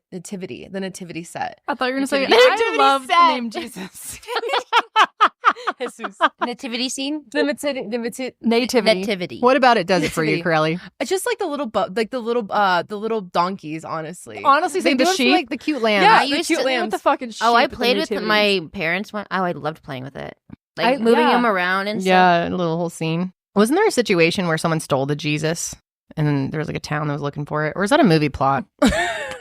set. I thought you were going to say, Nativity I love set. the name Jesus. Jesus. Nativity scene? Nativity. What about it does it for you, Nativity. Karelly? It's just like the little donkeys, honestly. Honestly, They the do it for, sheep. like the cute lamb. Yeah, I the used cute to- lambs. With the fucking sheep Oh, I at the played with nativities. my parents one. Oh, I loved playing with it. Like moving yeah. them around and stuff. Yeah, a little whole scene. Wasn't there a situation where someone stole the Jesus and then there was like a town that was looking for it? Or is that a movie plot?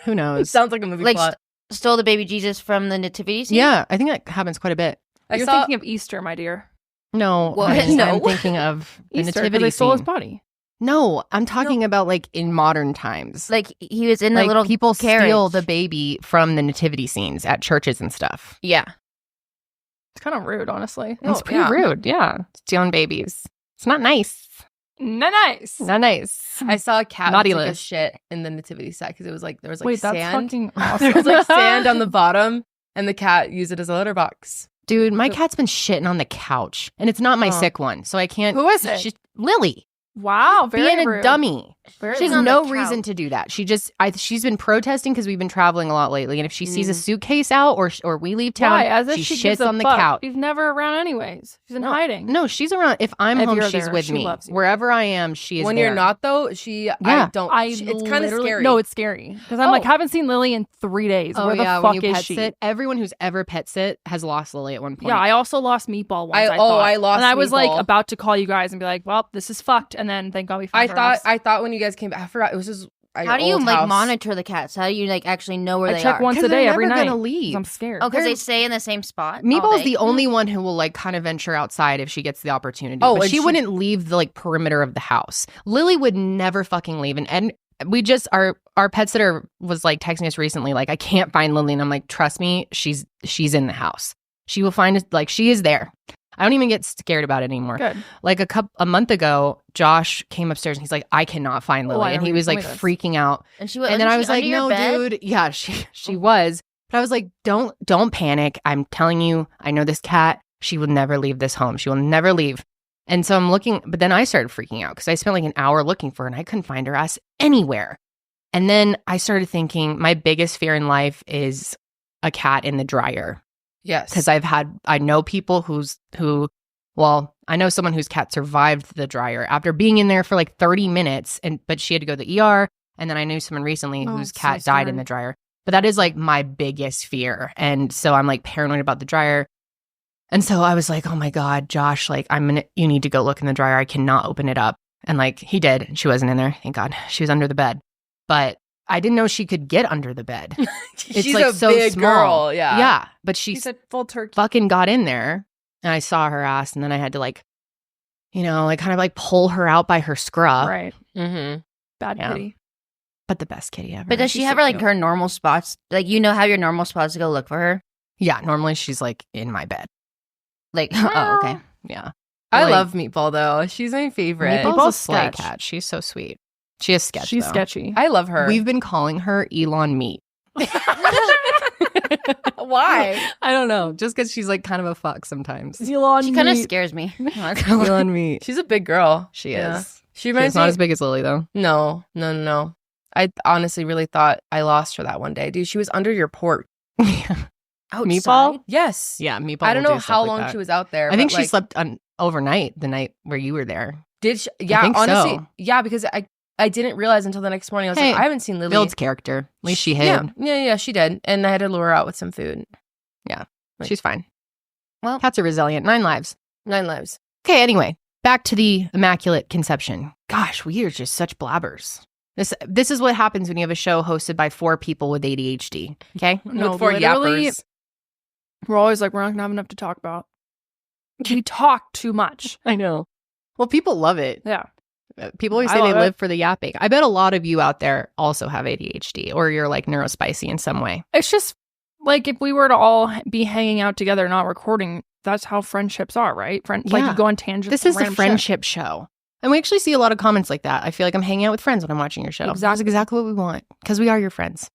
Who It knows? sounds like a movie Like plot. stole the baby Jesus from the nativity scene? Yeah, I think that happens quite a bit. You're thinking of Easter, my dear. No, What? I'm No. thinking of the Easter, because nativity they stole his scene. body. No, I'm talking about like in modern times. Like he was in the Like little people carriage. steal the baby from the nativity scenes at churches and stuff. Yeah. It's kind of rude, honestly. It's pretty rude. Yeah, stealing babies. It's not nice. Nice. Not nice. I saw a cat Naughty take a list. shit in the nativity set because it was like there was like Wait, that's sand. fucking There awesome. was like sand on the bottom, and the cat used it as a litter box. Dude, my cat's been shitting on the couch, and it's not my Oh. sick one, so I can't. Who is it? She's Lily. Wow, very Being rude. a dummy. Very She has She's on no the reason couch. to do that. She's been protesting because we've been traveling a lot lately, and if she sees a Mm. suitcase out or we leave town, Why? As if she she gives shits a on the fuck. couch. She's never around anyways. She's in No. hiding. No, she's around. If I'm If home, you're she's there, with she me. loves you. Wherever I am, she is When there. you're not though, Yeah. it's kind of scary. No, it's scary. Because I'm like, haven't seen Lily in 3 days. Oh Where the yeah, fuck when you is pet she? sit, everyone who's ever pet sit has lost Lily at one point. Yeah, I also lost Meatball once. I thought. lost And I was like Meatball. about to call you guys and be like, well, this is fucked. And then thank God we found her I thought when you guys came back, I forgot it was just How do you old like house. monitor the cats? How do you like actually know where I they check are? once a 'Cause day they're every never night. gonna leave. 'Cause I'm scared. Oh, because they stay in the same spot. all Meatball's day? the only one who will like kind of venture outside if she gets the opportunity. Oh, but and she she- wouldn't leave the like perimeter of the house. Lily would never fucking leave. And we just our pet sitter was like texting us recently, like, I can't find Lily. And I'm like, trust me, she's in the house. She will find us, like, she is there. I don't even get scared about it anymore. Good. Like a month ago, Josh came upstairs and he's like, I cannot find Lily. I and he remember was you like told me this. freaking out. And she And then I was like, under your no, bed? dude. Yeah, she was. But I was like, don't panic. I'm telling you, I know this cat. She will never leave this home. She will never leave. And so I'm looking, but then I started freaking out because I spent like an hour looking for her and I couldn't find her ass anywhere. And then I started thinking my biggest fear in life is a cat in the dryer. Yes. Because I know people I know someone whose cat survived the dryer after being in there for like 30 minutes, but she had to go to the ER. And then I knew someone recently Oh, whose it's so cat died in scary. the dryer. But that is like my biggest fear. And so I'm like paranoid about the dryer. And so I was like, oh my God, Josh, like you need to go look in the dryer. I cannot open it up. And like he did. She wasn't in there. Thank God. She was under the bed. But I didn't know she could get under the bed. She's like a so big small. girl. Yeah. Yeah. But she She's a full turkey. fucking got in there and I saw her ass and then I had to like, like kind of like pull her out by her scruff. Right. Mm-hmm. Bad Yeah. kitty. But the best kitty ever. But does she She's have so like cute. her normal spots? Like, how your normal spots to go look for her? Yeah. Normally she's like in my bed. Like, oh, okay. Yeah. I Like- love Meatball though. She's my favorite. Meatball's a Meatball's slay sketch. cat. She's so sweet. She is sketch. She's though. sketchy. I love her. We've been calling her Elon Meat. Why? I don't know. Just because she's like kind of a fuck sometimes. Elon She kind of meat. scares me. Elon Meat. She's a big girl. She Yeah. is. She She's reminds not me. as big as Lily though. No. I honestly really thought I lost her that one day, dude. She was under your porch. Yeah. Outside? Meatball? Yes. Yeah. Meatball. I don't will know do stuff how like long that. she was out there. I think but, she like, slept overnight the night where you were there. Did she? Yeah. think honestly. so. Yeah. Because I didn't realize until the next morning. I was Hey, like, I haven't seen Lily. Builds character. At least she hid. Yeah. She did, and I had to lure her out with some food. She's fine. Well- Cats are resilient. 9 lives. 9 lives. Okay, anyway, back to the Immaculate Conception. Gosh, we are just such blabbers. This is what happens when you have a show hosted by 4 people with ADHD. Okay? No, With 4 literally, yappers. we're always like, we're not gonna have enough to talk about. We talk too much. I know. Well, people love it. Yeah. People always I say they love it. live for the yapping. I bet a lot of you out there also have ADHD or you're like neurospicy in some way. It's just like if we were to all be hanging out together, not recording, that's how friendships are, right? Like Yeah. you go on tangents. This and is a random shit. friendship show. And we actually see a lot of comments like that. I feel like I'm hanging out with friends when I'm watching your show. That's exactly what we want because we are your friends.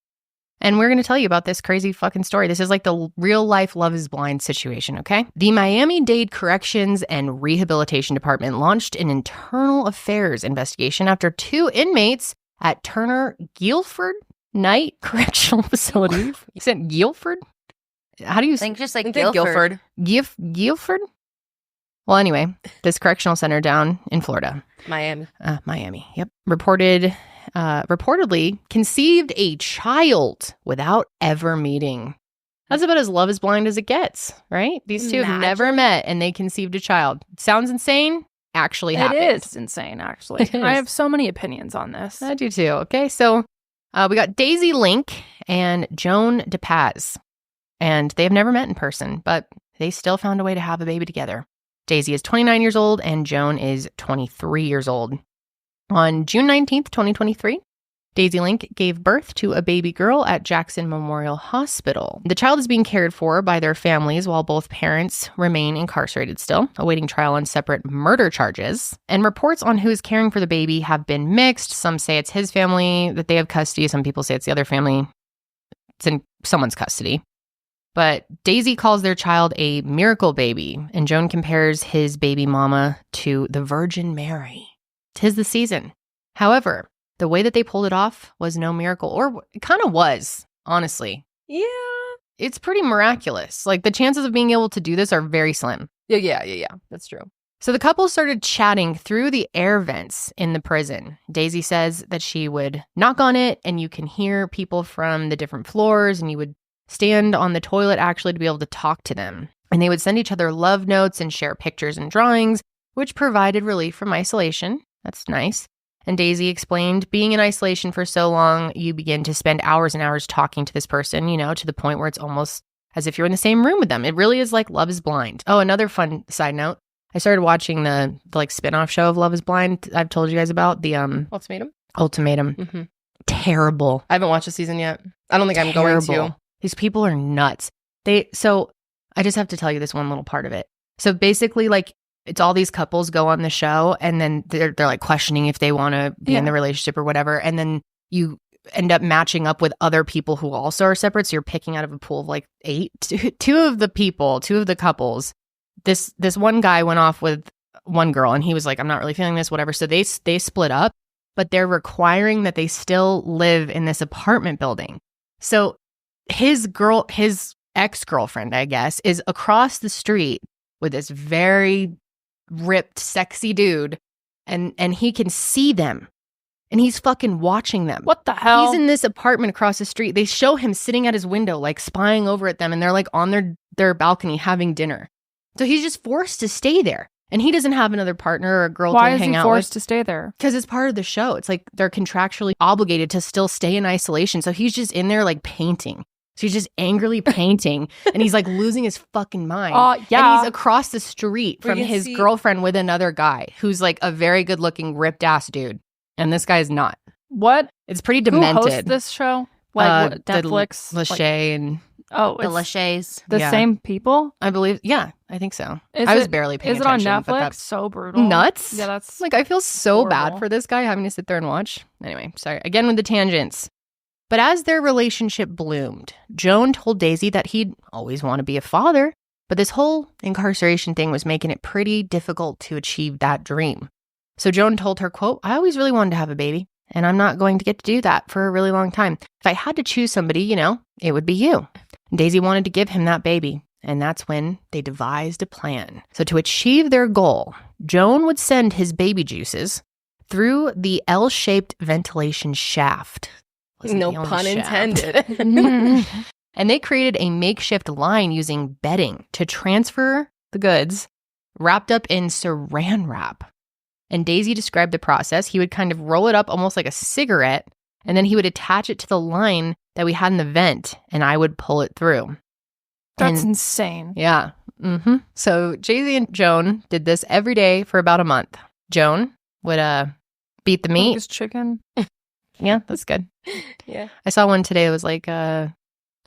And we're going to tell you about this crazy fucking story. This is like the real life Love is Blind situation, okay? The Miami-Dade Corrections and Rehabilitation Department launched an internal affairs investigation after 2 inmates at Turner Guilford Night Correctional Facility. You said Guilford? How do you I think just like I think Guilford. Guilford? Well, anyway, this correctional center down in Florida. Miami. Miami. Yep. Reportedly conceived a child without ever meeting. That's about as Love is Blind as it gets, right? These two have never met and they conceived a child. Sounds insane. Actually happened. It is insane, actually. It is. I have so many opinions on this. I do too. Okay. So we got Daisy Link and Joan DePaz. And they have never met in person, but they still found a way to have a baby together. Daisy is 29 years old and Joan is 23 years old. On June 19th, 2023, Daisy Link gave birth to a baby girl at Jackson Memorial Hospital. The child is being cared for by their families while both parents remain incarcerated still, awaiting trial on separate murder charges. And reports on who is caring for the baby have been mixed. Some say it's his family that they have custody. Some people say it's the other family. It's in someone's custody. But Daisy calls their child a miracle baby, and Joan compares his baby mama to the Virgin Mary. 'Tis the season. However, the way that they pulled it off was no miracle, or it kind of was, honestly. Yeah. It's pretty miraculous. Like, the chances of being able to do this are very slim. Yeah. That's true. So the couple started chatting through the air vents in the prison. Daisy says that she would knock on it, and you can hear people from the different floors, and you would stand on the toilet actually to be able to talk to them. And they would send each other love notes and share pictures and drawings, which provided relief from isolation. That's nice. And Daisy explained, being in isolation for so long, you begin to spend hours and hours talking to this person, to the point where it's almost as if you're in the same room with them. It really is like Love is Blind. Oh, another fun side note. I started watching the like spinoff show of Love is Blind I've told you guys about, the Ultimatum. Mm-hmm. Terrible. I haven't watched a season yet. I don't think I'm going to. These people are nuts. So I just have to tell you this one little part of it. So basically, like, it's all these couples go on the show and then they're like questioning if they want to be in the relationship or whatever. And then you end up matching up with other people who also are separate. So you're picking out of a pool of like 8. Two of the couples. This one guy went off with one girl and he was like, I'm not really feeling this, whatever. So they split up, but they're requiring that they still live in this apartment building. So his ex-girlfriend, I guess, is across the street with this very ripped, sexy dude, and he can see them, and he's fucking watching them. What the hell? He's in this apartment across the street. They show him sitting at his window, like spying over at them, and they're like on their balcony having dinner. So he's just forced to stay there, and he doesn't have another partner or a girl to hang out with. Why is he forced to stay there? Because it's part of the show. It's like they're contractually obligated to still stay in isolation. So he's just in there like painting. So he's just angrily painting and he's like losing his fucking mind. Yeah. And he's across the street from his girlfriend with another guy who's like a very good looking ripped ass dude. And this guy is not. What? It's pretty demented. Who hosts this show? Like what, Netflix? Lachey and... Oh, the Lachays. The same people? I believe. Yeah, I think so. I was barely paying attention. Is it on Netflix? That's so brutal. Nuts? Yeah, that's like, I feel so horrible. bad for this guy having to sit there and watch. Anyway, sorry. Again with the tangents. But as their relationship bloomed, Joan told Daisy that he'd always want to be a father, but this whole incarceration thing was making it pretty difficult to achieve that dream. So Joan told her, quote, I always really wanted to have a baby, and I'm not going to get to do that for a really long time. If I had to choose somebody, it would be you. And Daisy wanted to give him that baby, and that's when they devised a plan. So to achieve their goal, Joan would send his baby juices through the L-shaped ventilation shaft. No pun intended. And they created a makeshift line using bedding to transfer the goods wrapped up in saran wrap. And Daisy described the process. He would kind of roll it up almost like a cigarette, and then he would attach it to the line that we had in the vent, and I would pull it through. That's insane. Yeah. Mm-hmm. So Jay Z and Joan did this every day for about a month. Joan would beat the meat. His chicken. Yeah, that's good. Yeah. I saw one today that was like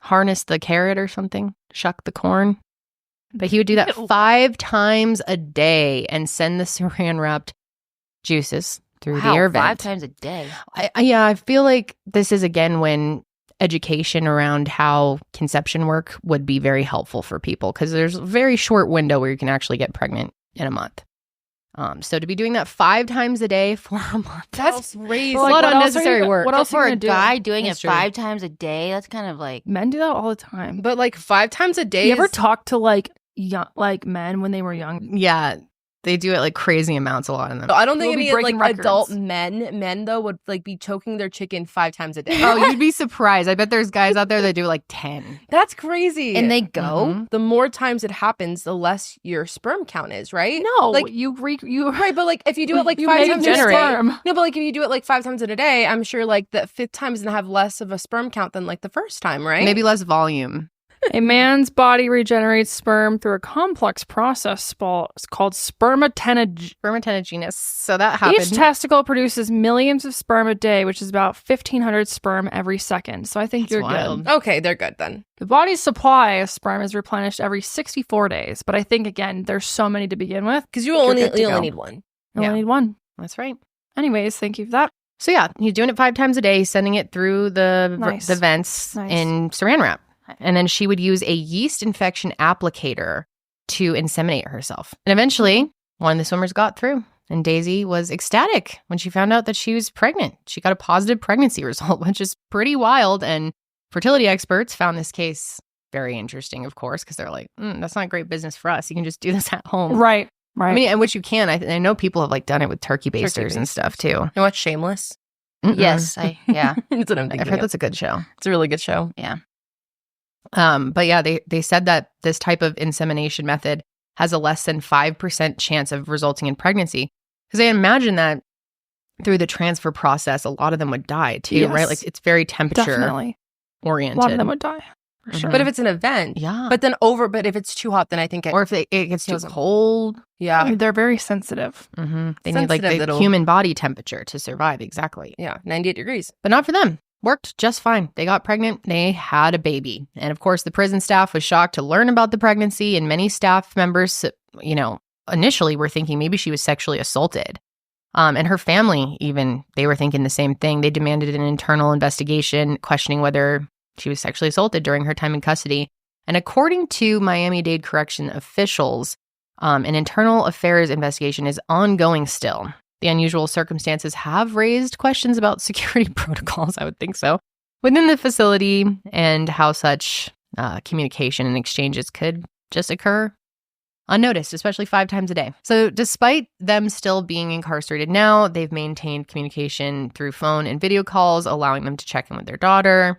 harness the carrot or something, shuck the corn. But he would do that 5 times a day and send the saran wrapped juices through the air vent. 5 times a day. I feel like this is again when education around how conception work would be very helpful for people, because there's a very short window where you can actually get pregnant in a month. So to be doing that 5 times a day for a month, that's crazy. a lot of unnecessary work. What else for a do? guy doing That's it true. 5 times a day? That's kind of like Men do that all the time. But like 5 times a day. You ever talk to like young, like men when they were young? Yeah, they do it like crazy amounts, a lot of them. I don't think We'll be any like breaking records. adult men though would like be choking their chicken 5 times a day. Oh, you'd be surprised. I bet there's guys out there that do like 10. That's crazy. and they go. Mhm. The more times it happens, the less your sperm count is, right? No, like you right. But like if you do it like You 5 make times a generate. day, Sperm. no, but like if you do it like 5 times in a day, I'm sure like the 5th time is gonna have less of a sperm count than like the first time, right? Maybe less volume. A man's body regenerates sperm through a complex process called spermatogenesis. So that happened. Each testicle produces millions of sperm a day, which is about 1,500 sperm every second. So I think That's you're wild. good. Okay, they're good then. The body's supply of sperm is replenished every 64 days. But I think, again, there's so many to begin with. Because you You're only good to go. need one. You Yeah. only need one. That's right. Anyways, thank you for that. So yeah, he's doing it 5 times a day, sending it through the Nice. vents Nice. in saran wrap. And then she would use a yeast infection applicator to inseminate herself. And eventually, one of the swimmers got through. And Daisy was ecstatic when she found out that she was pregnant. She got a positive pregnancy result, which is pretty wild. And fertility experts found this case very interesting, of course, because they're like, that's not great business for us. You can just do this at home. Right. I mean, and which you can. I know people have like done it with turkey basters and based. stuff too. You watch Shameless? Yes, yeah. That's what I'm I've thinking. heard that's a good show. It's a really good show. But yeah, they said that this type of insemination method has a less than 5% chance of resulting in pregnancy. Because I imagine that through the transfer process, a lot of them would die too, Yes. right? Like it's very temperature Definitely. oriented. A lot of them would die. For sure. But if it's an event, Yeah. but if it's too hot, then I think Or if it gets too kills 'em. cold. yeah, They're very sensitive. They need like the Sensitive little- human body temperature to survive. Exactly. 98 degrees. But not for them. Worked just fine. They got pregnant. They had a baby. And of course, the prison staff was shocked to learn about the pregnancy. And many staff members, initially were thinking maybe she was sexually assaulted. And her family, even, they were thinking the same thing. They demanded an internal investigation, questioning whether she was sexually assaulted during her time in custody. And according to Miami-Dade correction officials, an internal affairs investigation is ongoing still. The unusual circumstances have raised questions about security protocols, I would think so, within the facility and how such communication and exchanges could just occur unnoticed, especially 5 times a day. So despite them still being incarcerated now, they've maintained communication through phone and video calls, allowing them to check in with their daughter.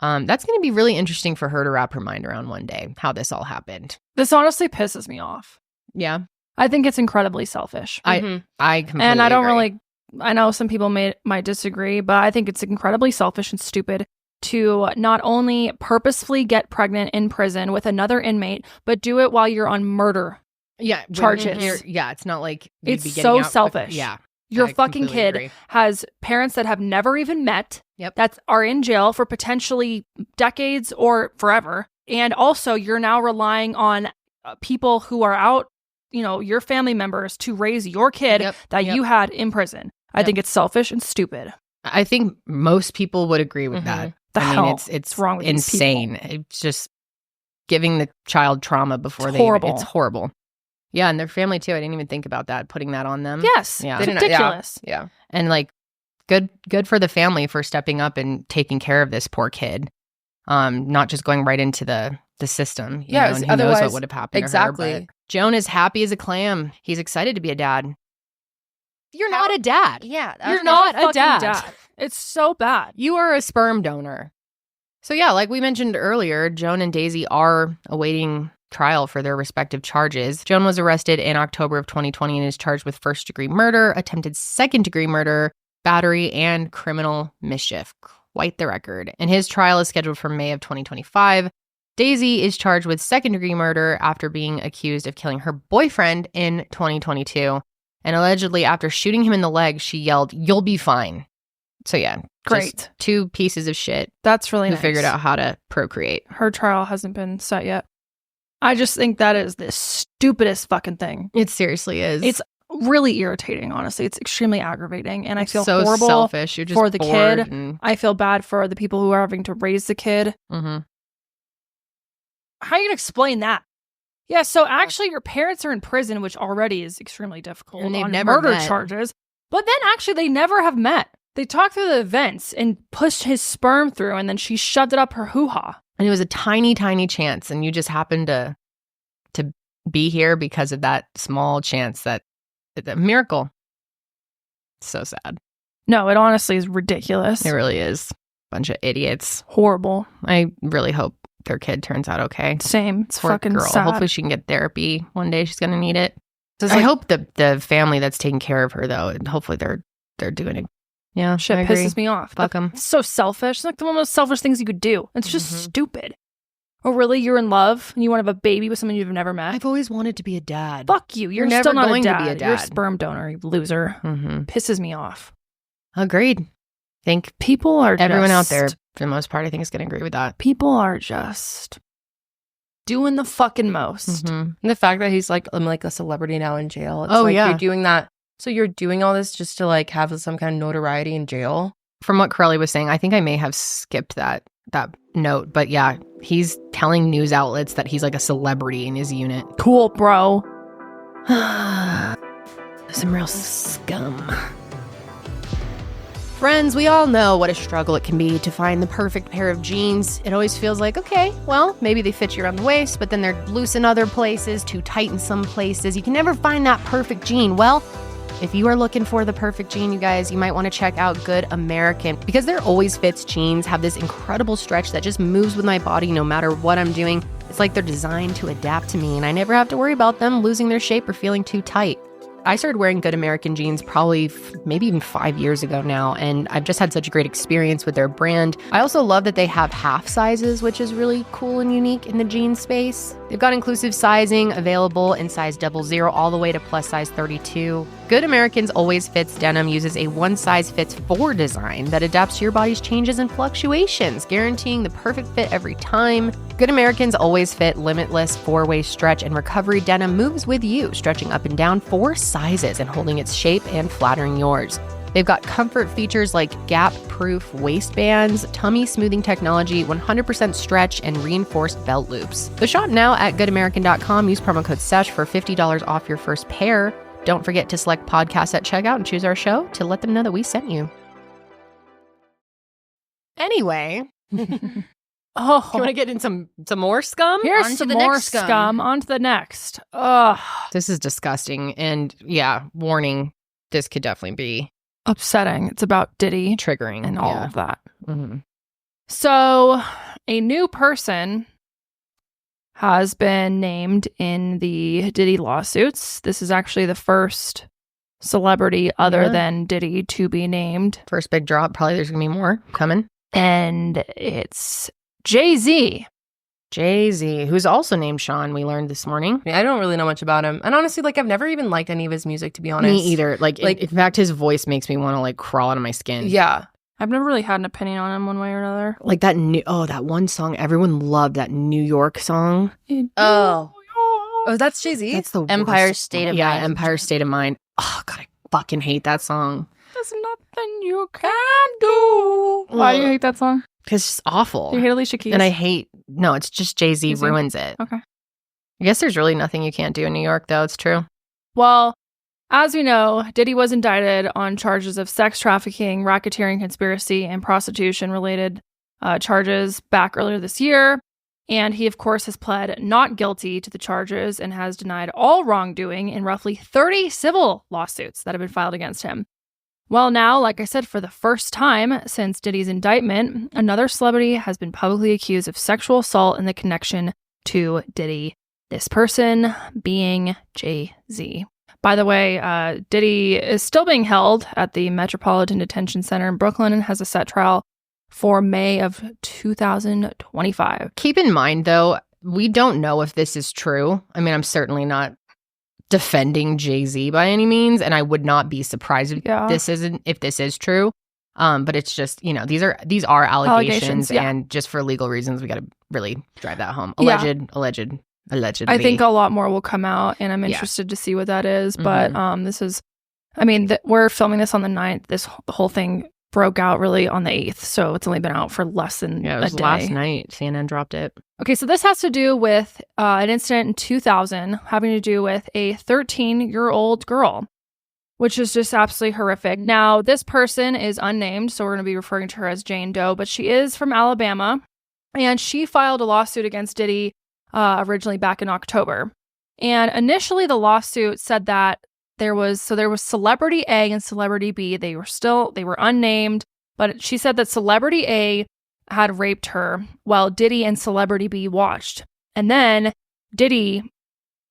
That's going to be really interesting for her to wrap her mind around one day, how this all happened. This honestly pisses me off. Yeah, I think it's incredibly selfish. I completely And I don't agree. I know some people might disagree, but I think it's incredibly selfish and stupid to not only purposefully get pregnant in prison with another inmate, but do it while you're on murder. charges. It's not like you'd It's be getting so out, selfish. Yeah. Your I fucking completely kid agree. has parents that have never even met, Yep. that are in jail for potentially decades or forever. And also, you're now relying on people who are out, your family members to raise your kid that you had in prison. I think it's selfish and stupid. I think most people would agree with that. The I hell mean, it's wrong with these people? insane. It's just giving the child trauma before It's they. horrible. It's horrible. Yeah, and their family too. I didn't even think about that. Putting that on them. Yes. Yeah. It's They didn't- ridiculous. Yeah. And like, good for the family for stepping up and taking care of this poor kid. Not just going right into the system. You Yeah, know, and who knows otherwise- what would have happened. exactly. To her, but Joan is happy as a clam. He's excited to be a dad. You're not a dad. Yeah. You're not a Fucking dad. It's so bad. You are a sperm donor. So yeah, like we mentioned earlier, Joan and Daisy are awaiting trial for their respective charges. Joan was arrested in October of 2020 and is charged with first-degree murder, attempted second-degree murder, battery, and criminal mischief. Quite the record. And his trial is scheduled for May of 2025. Daisy is charged with second-degree murder after being accused of killing her boyfriend in 2022. And allegedly, after shooting him in the leg, she yelled, "You'll be fine." So yeah, Great. just 2 pieces of shit That's really who nice. figured out how to procreate. Her trial hasn't been set yet. I just think that is the stupidest fucking thing. It seriously is. It's really irritating, honestly. It's extremely aggravating. And I feel so horrible selfish. You're just for the bored kid. and- I feel bad for the people who are having to raise the kid. Mhm. How are you going to explain that? Yeah, so actually your parents are in prison, which already is extremely difficult And they've on never murder met. charges. But then actually they never have met. They talked through the events and pushed his sperm through, and then she shoved it up her hoo-ha. And it was a tiny, tiny chance, and you just happened to be here because of that small chance. That a miracle. So sad. No, it honestly is ridiculous. It really is. Bunch of idiots. Horrible. I really hope their kid turns out okay. Same. It's Poor fucking girl. sad. Hopefully she can get therapy one day. She's gonna need it. I hope the family that's taking care of her though, and hopefully they're doing it. Yeah, Shit I agree. pisses me off. Fuck 'em. It's so selfish. It's like one of the most selfish things you could do. It's just Mhm. stupid. Oh, really? You're in love and you want to have a baby with someone you've never met? I've always wanted to be a dad. Fuck you. You're You're still never not going a to dad. be a You're a dad. sperm donor, you loser. Mm-hmm. Pisses me off. Agreed. Think People are everyone out just- there, for the most part, I think is going to agree with that. People are just doing the fucking most. Mhm. And the fact that he's like, I'm like a celebrity now in jail. It's Oh, like yeah. you're doing that. So you're doing all this just to like have some kind of notoriety in jail. From what Karelly was saying, I think I may have skipped that note, but yeah, he's telling news outlets that he's like a celebrity in his unit. Cool, bro. Some real scum. Friends, we all know what a struggle it can be to find the perfect pair of jeans. It always feels like, okay, well, maybe they fit you around the waist, but then they're loose in other places, too tight in some places. You can never find that perfect jean. Well, if you are looking for the perfect jean, you guys, you might want to check out Good American because their Always Fits jeans have this incredible stretch that just moves with my body no matter what I'm doing. It's like they're designed to adapt to me, and I never have to worry about them losing their shape or feeling too tight. I started wearing Good American jeans probably maybe even 5 years ago now, and I've just had such a great experience with their brand. I also love that they have half sizes, which is really cool and unique in the jeans space. They've got inclusive sizing available in size 00 all the way to plus size 32. Good American's Always Fits denim uses a one-size-fits-4 design that adapts to your body's changes and fluctuations, guaranteeing the perfect fit every time. Good American's Always Fit limitless 4-way stretch and recovery denim moves with you, stretching up and down 4 sizes and holding its shape and flattering yours. They've got comfort features like gap-proof waistbands, tummy smoothing technology, 100% stretch, and reinforced belt loops. So shop now at goodamerican.com. Use promo code SESH for $50 off your first pair. Don't forget to select podcast at checkout and choose our show to let them know that we sent you. Anyway. Oh, You want to get in some more scum? here's On to some the more next scum. scum. On to the next. Ugh. This is disgusting. And yeah, warning, this could definitely be Upsetting. It's about Diddy triggering. and all of that. Mm-hmm. So, a new person has been named in the Diddy lawsuits. This is actually the first celebrity other Yeah. than Diddy to be named. First big drop. Probably there's going to be more coming. And it's Jay Z. Jay Z, who's also named Sean, we learned this morning. I don't really know much about him. And honestly, like, I've never even liked any of his music, to be honest. Me either. Like, Like- in fact, his voice makes me want to like crawl out of my skin. Yeah. I've never really had an opinion on him one way or another. Like that that one song. Everyone loved that New York song. Oh, that's Jay Z? That's the Empire worst State song. of Yeah, Mind. Empire State of Mind. Oh God, I fucking hate that song. There's nothing you can do. Why do you hate that song? Because it's awful. You hate Alicia Keys? And no, it's just Jay Z Jay-Z? ruins it. Okay. I guess there's really nothing you can't do in New York, though. It's true. Well, as we know, Diddy was indicted on charges of sex trafficking, racketeering, conspiracy, and prostitution-related charges back earlier this year. And he, of course, has pled not guilty to the charges and has denied all wrongdoing in roughly 30 civil lawsuits that have been filed against him. Well, now, like I said, for the first time since Diddy's indictment, another celebrity has been publicly accused of sexual assault in the connection to Diddy. This person being Jay Z. By the way, Diddy is still being held at the Metropolitan Detention Center in Brooklyn and has a set trial for May of 2025. Keep in mind, though, we don't know if this is true. I mean, I'm certainly not defending Jay Z by any means, and I would not be surprised if this is true. But it's just, these are allegations, yeah. and just for legal reasons, we got to really drive that home. Yeah. Allegedly. I think a lot more will come out, and I'm interested to see what that is. But we're filming this on the 9th. The whole thing broke out really on the 8th, so it's only been out for less than it a was day. last night. CNN dropped it. Okay, so this has to do with an incident in 2000 having to do with a 13-year-old girl, which is just absolutely horrific. Now, this person is unnamed, so we're going to be referring to her as Jane Doe, but she is from Alabama, and she filed a lawsuit against Diddy originally back in October. And initially, the lawsuit said that there was Celebrity A and Celebrity B. They were unnamed, but she said that Celebrity A had raped her while Diddy and Celebrity B watched. And then Diddy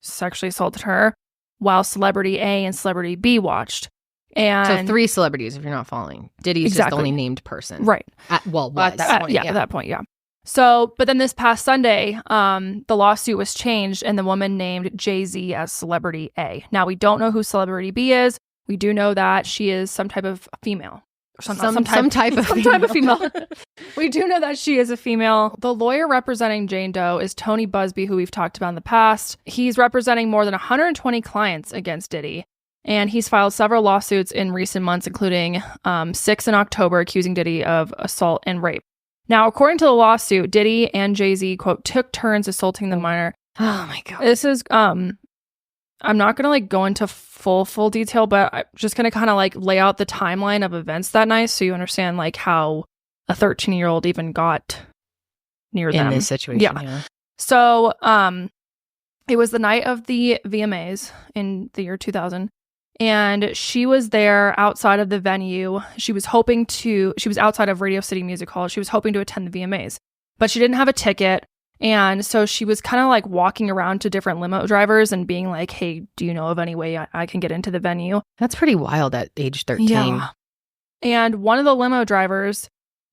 sexually assaulted her while Celebrity A and Celebrity B watched. And So 3 celebrities, if you're not following. Diddy's just the only named person. right. At that point, At that point, yeah. So, but then this past Sunday, the lawsuit was changed and the woman named Jay Z as Celebrity A. Now, we don't know who Celebrity B is. We do know that she is some type of female. Some type of female. We do know that she is a female. The lawyer representing Jane Doe is Tony Buzbee, who we've talked about in the past. He's representing more than 120 clients against Diddy. And he's filed several lawsuits in recent months, including 6 in October, accusing Diddy of assault and rape. Now, according to the lawsuit, Diddy and Jay Z, quote, took turns assaulting the minor. Oh my God. This is, I'm not going to go into full detail, but I'm just going to kind of lay out the timeline of events that night so you understand how a 13-year-old even got near them. In this situation, yeah. So, it was the night of the VMAs in the year 2000. And she was there outside of the venue. She was outside of Radio City Music Hall. She was hoping to attend the VMAs, but she didn't have a ticket. And so she was kind of like walking around to different limo drivers and being like, hey, do you know of any way I can get into the venue? That's pretty wild at age 13. Yeah. And one of the limo drivers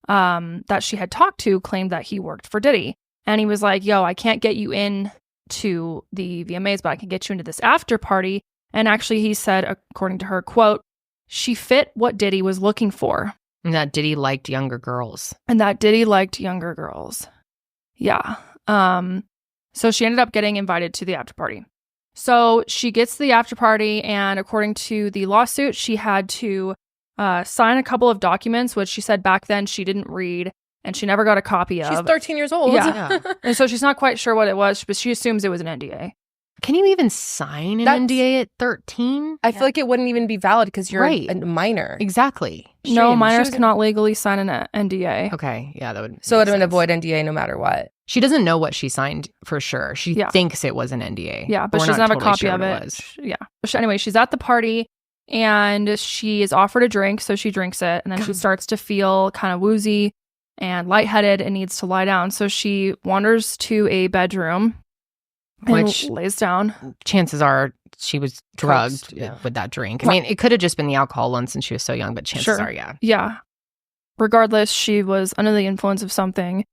that she had talked to claimed that he worked for Diddy. And he was like, yo, I can't get you in to the VMAs, but I can get you into this after party. And actually, he said, according to her, quote, she fit what Diddy was looking for. And that Diddy liked younger girls. Yeah. So she ended up getting invited to the after party. So she gets to the after party, and according to the lawsuit, she had to sign a couple of documents, which she said back then she didn't read, and she never got a copy of. She's 13 years old. Yeah. And so she's not quite sure what it was, but she assumes it was an NDA. Can you even sign an NDA at 13? I feel like it wouldn't even be valid because you're a minor. Exactly. No, minors cannot legally sign an NDA. Okay. Yeah, that would. So it would avoid NDA no matter what. She doesn't know what she signed for sure. She thinks it was an NDA. Yeah, but she doesn't have a copy of it. Yeah. Anyway, she's at the party and she is offered a drink. So she drinks it, and then she starts to feel kind of woozy and lightheaded and needs to lie down. So she wanders to a bedroom. Which lays down. Chances are she was drugged with that drink. I mean, it could have just been the alcohol alone since she was so young, but chances are, yeah. Yeah. Regardless, she was under the influence of something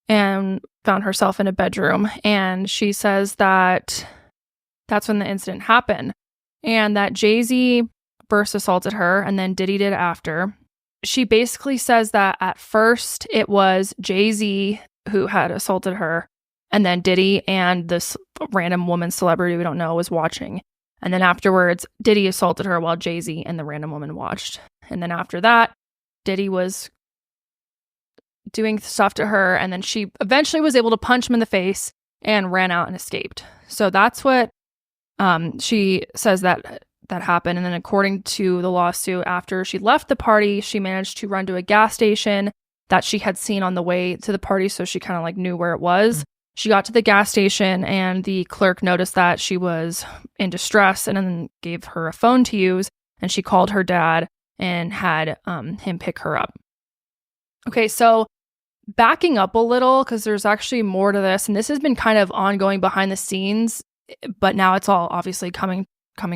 and found herself in a bedroom. And she says that that's when the incident happened. And that Jay Z first assaulted her and then Diddy did after. She basically says that at first it was Jay Z who had assaulted her. And then Diddy and this random woman celebrity we don't know was watching. And then afterwards, Diddy assaulted her while Jay Z and the random woman watched. And then after that, Diddy was doing stuff to her. And then she eventually was able to punch him in the face and ran out and escaped. So that's what she says that happened. And then according to the lawsuit, after she left the party, she managed to run to a gas station that she had seen on the way to the party. So she kind of like knew where it was. Mm-hmm. She got to the gas station and the clerk noticed that she was in distress and then gave her a phone to use. And she called her dad and had him pick her up. Okay, so backing up a little, because there's actually more to this. And this has been kind of ongoing behind the scenes, but now it's all obviously coming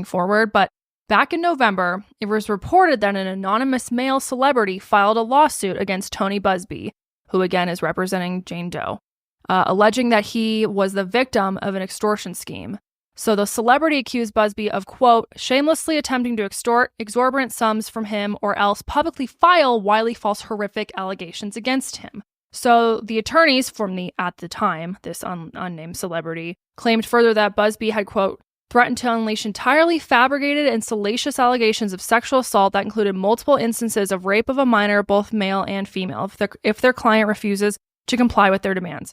forward. But back in November, it was reported that an anonymous male celebrity filed a lawsuit against Tony Buzbee, who again is representing Jane Doe. Alleging that he was the victim of an extortion scheme. So the celebrity accused Buzbee of, quote, shamelessly attempting to extort exorbitant sums from him or else publicly file wildly false horrific allegations against him. So the attorneys from at the time, this unnamed celebrity, claimed further that Buzbee had, quote, threatened to unleash entirely fabricated and salacious allegations of sexual assault that included multiple instances of rape of a minor, both male and female, if their client refuses to comply with their demands.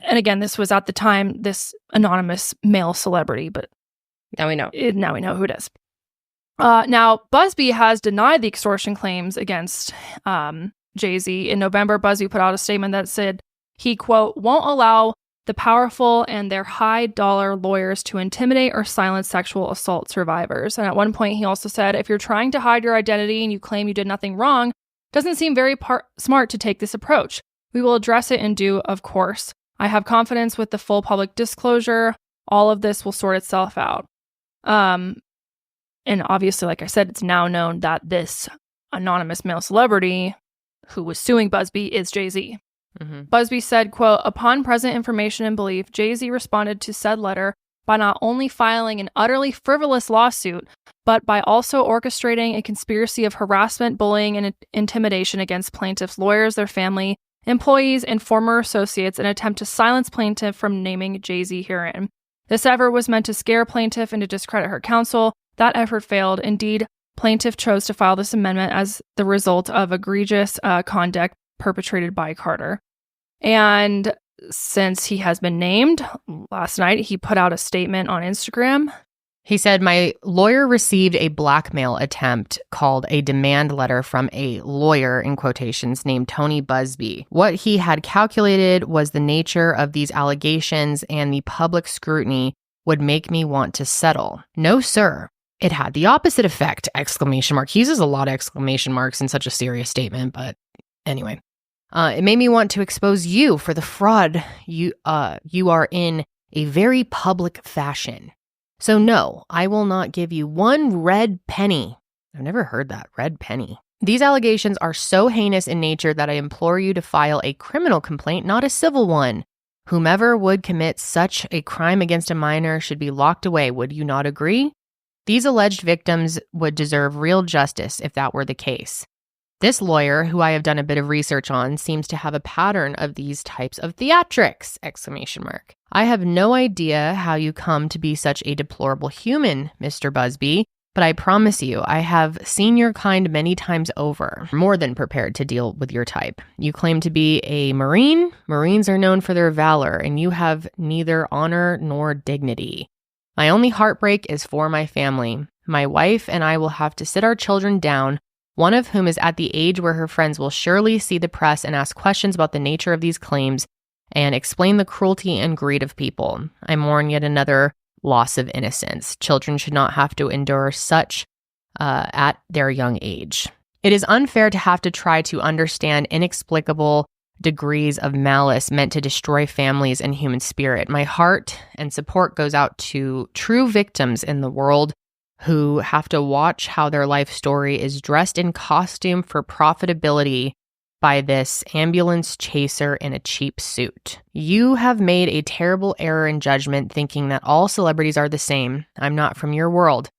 And again, this was at the time this anonymous male celebrity, but now we know. Now we know who it is. Now, Buzbee has denied the extortion claims against Jay Z. In November, Buzbee put out a statement that said he, quote, won't allow the powerful and their high-dollar lawyers to intimidate or silence sexual assault survivors. And at one point, he also said, if you're trying to hide your identity and you claim you did nothing wrong, it doesn't seem very smart to take this approach. We will address it in due, of course. I have confidence with the full public disclosure. All of this will sort itself out. And obviously, like I said, it's now known that this anonymous male celebrity who was suing Buzbee is Jay Z. Mm-hmm. Buzbee said, quote, upon present information and belief, Jay Z responded to said letter by not only filing an utterly frivolous lawsuit, but by also orchestrating a conspiracy of harassment, bullying, and intimidation against plaintiffs' lawyers, their family, employees, and former associates in an attempt to silence plaintiff from naming Jay Z herein. This effort was meant to scare plaintiff and to discredit her counsel. That effort failed. Indeed, plaintiff chose to file this amendment as the result of egregious conduct perpetrated by Carter. And since he has been named, last night he put out a statement on Instagram. He said, my lawyer received a blackmail attempt called a demand letter from a lawyer, in quotations, named Tony Buzbee. What he had calculated was the nature of these allegations and the public scrutiny would make me want to settle. No, sir. It had the opposite effect, exclamation mark. He uses a lot of exclamation marks in such a serious statement, but anyway. It made me want to expose you for the fraud you are in a very public fashion. So no, I will not give you one red penny. I've never heard that, red penny. These allegations are so heinous in nature that I implore you to file a criminal complaint, not a civil one. Whomever would commit such a crime against a minor should be locked away. Would you not agree? These alleged victims would deserve real justice if that were the case. This lawyer, who I have done a bit of research on, seems to have a pattern of these types of theatrics! ! I have no idea how you come to be such a deplorable human, Mr. Buzbee, but I promise you, I have seen your kind many times over, more than prepared to deal with your type. You claim to be a Marine. Marines are known for their valor, and you have neither honor nor dignity. My only heartbreak is for my family. My wife and I will have to sit our children down, one of whom is at the age where her friends will surely see the press and ask questions about the nature of these claims and explain the cruelty and greed of people. I mourn yet another loss of innocence. Children should not have to endure such at their young age. It is unfair to have to try to understand inexplicable degrees of malice meant to destroy families and human spirit. My heart and support goes out to true victims in the world who have to watch how their life story is dressed in costume for profitability by this ambulance chaser in a cheap suit. You have made a terrible error in judgment thinking that all celebrities are the same. I'm not from your world.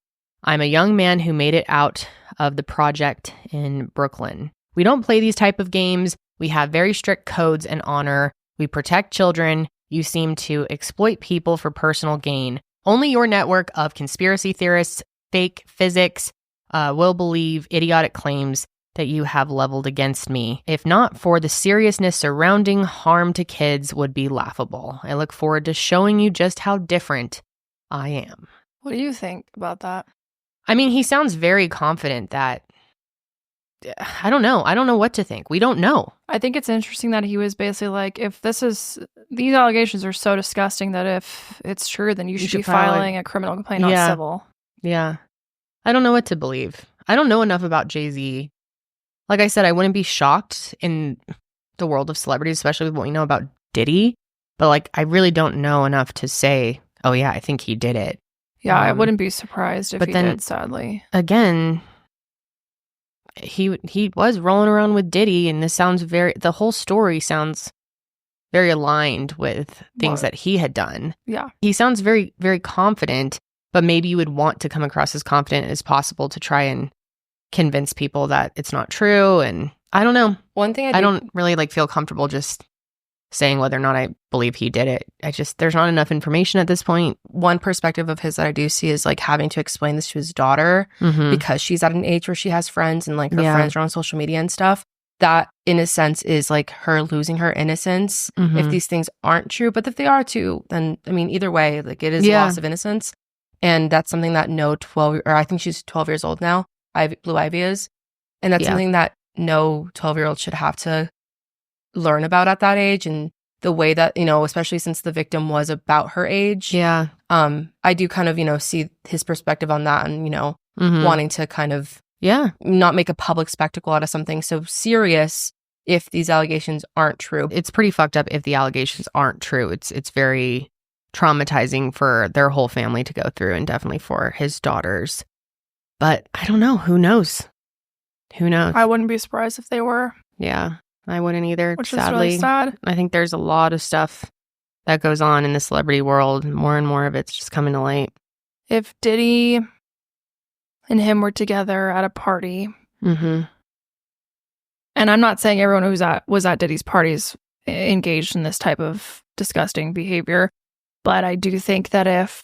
I'm a young man who made it out of the project in Brooklyn. We don't play these type of games. We have very strict codes and honor. We protect children. You seem to exploit people for personal gain. Only your network of conspiracy theorists, fake physics, will believe idiotic claims that you have leveled against me. If not for the seriousness surrounding harm to kids would be laughable. I look forward to showing you just how different I am. What do you think about that? I mean, he sounds very confident that, I don't know. I don't know what to think. We don't know. I think it's interesting that he was basically like, if these allegations are so disgusting that if it's true, then you should be filing a criminal complaint, not civil. Yeah. I don't know what to believe. I don't know enough about Jay Z. Like I said, I wouldn't be shocked in the world of celebrities, especially with what we know about Diddy. But like, I really don't know enough to say, oh yeah, I think he did it. Yeah, I wouldn't be surprised if he did, sadly. Again, he was rolling around with Diddy, and the whole story sounds very aligned with things that he had done. Yeah. He sounds very, very confident, but maybe you would want to come across as confident as possible to try and convince people that it's not true. And I don't know. One thing I don't really feel comfortable just saying whether or not I believe he did it. There's not enough information at this point. One perspective of his that I do see is like having to explain this to his daughter because she's at an age where she has friends and like her friends are on social media and stuff. That in a sense is like her losing her innocence if these things aren't true. But if they are too, then I mean, either way, like it is loss of innocence. And that's something that I think she's 12 years old now. Blue Ivy is. And that's something that no 12-year-old should have to learn about at that age. And the way that, especially since the victim was about her age. Yeah. I do kind of, see his perspective on that and, wanting to kind of not make a public spectacle out of something so serious if these allegations aren't true. It's pretty fucked up if the allegations aren't true. It's very traumatizing for their whole family to go through and definitely for his daughters. But I don't know. Who knows? Who knows? I wouldn't be surprised if they were. Yeah, I wouldn't either. Which sadly. is really sad. I think there's a lot of stuff that goes on in the celebrity world. More and more of it's just coming to light. If Diddy and him were together at a party, and I'm not saying everyone who was at Diddy's parties engaged in this type of disgusting behavior, but I do think that if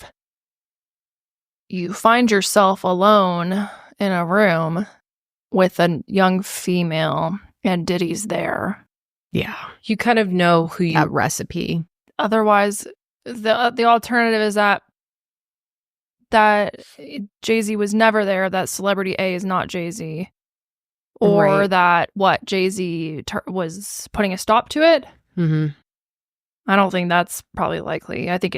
you find yourself alone in a room with a young female and Diddy's there. Yeah. You kind of know who that recipe. Otherwise, the alternative is that Jay Z was never there, that celebrity A is not Jay Z. Or that Jay Z was putting a stop to it. I don't think that's probably likely. I think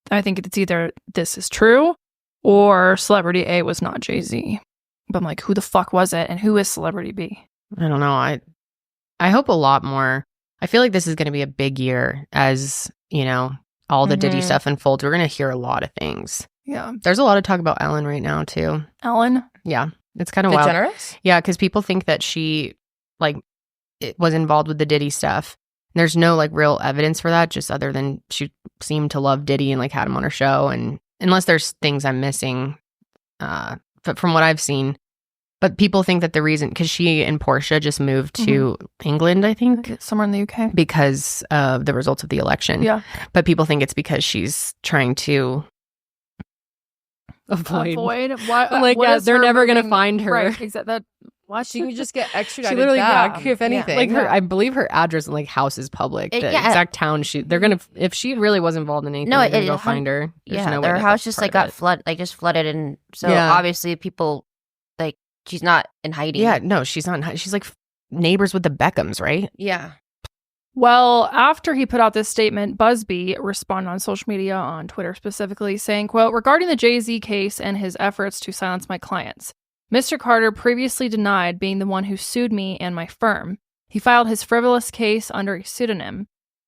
it's either this is true or celebrity A was not Jay Z. But I'm like, who the fuck was it? And who is celebrity B? I don't know. I hope a lot more. I feel like this is going to be a big year as, all the Diddy stuff unfolds. We're going to hear a lot of things. Yeah. There's a lot of talk about Ellen right now, too. Ellen? Yeah. It's kind of wild. DeGeneres? Yeah, because people think that she, it was involved with the Diddy stuff. There's no, real evidence for that, just other than she seemed to love Diddy and, had him on her show. And unless there's things I'm missing, but from what I've seen. But people think that the reason, because she and Portia just moved to England, I think. Somewhere in the UK. Because of the results of the election. Yeah. But people think it's because she's trying to avoid. What they're never going to find her. Right, exactly. She can just get extradited literally, back, if anything. I believe her address and house is public. The exact town they're gonna, if she really was involved in anything, they're gonna go find her. There's no way their house just got flooded, and so obviously people she's not in hiding. Yeah, no, she's not in hiding. She's neighbors with the Beckhams, right? Yeah. Well, after he put out this statement, Buzbee responded on social media, on Twitter specifically, saying, quote, regarding the Jay Z case and his efforts to silence my clients, Mr. Carter previously denied being the one who sued me and my firm. He filed his frivolous case under a pseudonym.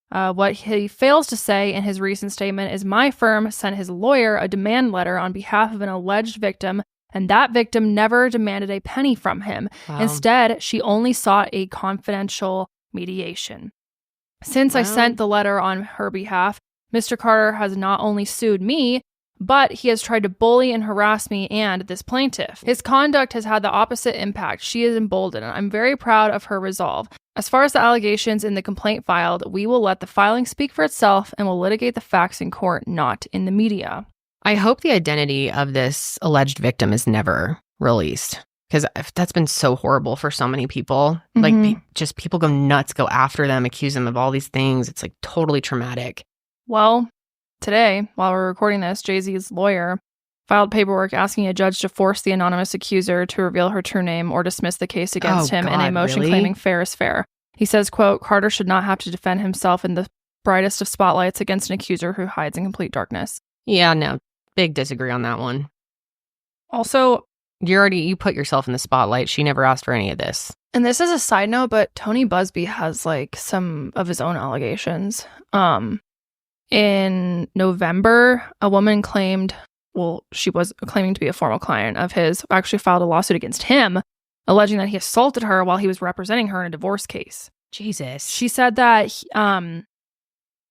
What he fails to say in his recent statement is my firm sent his lawyer a demand letter on behalf of an alleged victim, and that victim never demanded a penny from him. Wow. Instead, she only sought a confidential mediation. Since I sent the letter on her behalf, Mr. Carter has not only sued me, but he has tried to bully and harass me and this plaintiff. His conduct has had the opposite impact. She is emboldened, and I'm very proud of her resolve. As far as the allegations in the complaint filed, we will let the filing speak for itself and will litigate the facts in court, not in the media. I hope the identity of this alleged victim is never released, because that's been so horrible for so many people. Just people go nuts, go after them, accuse them of all these things. It's totally traumatic. Well, today, while we're recording this, Jay Z's lawyer filed paperwork asking a judge to force the anonymous accuser to reveal her true name or dismiss the case against him in a motion claiming fair is fair. He says, quote, Carter should not have to defend himself in the brightest of spotlights against an accuser who hides in complete darkness. Yeah, no. Big disagree on that one. Also, you put yourself in the spotlight. She never asked for any of this. And this is a side note, but Tony Buzbee has some of his own allegations. In November, a woman she was claiming to be a former client of his, actually filed a lawsuit against him, alleging that he assaulted her while he was representing her in a divorce case. Jesus. She said that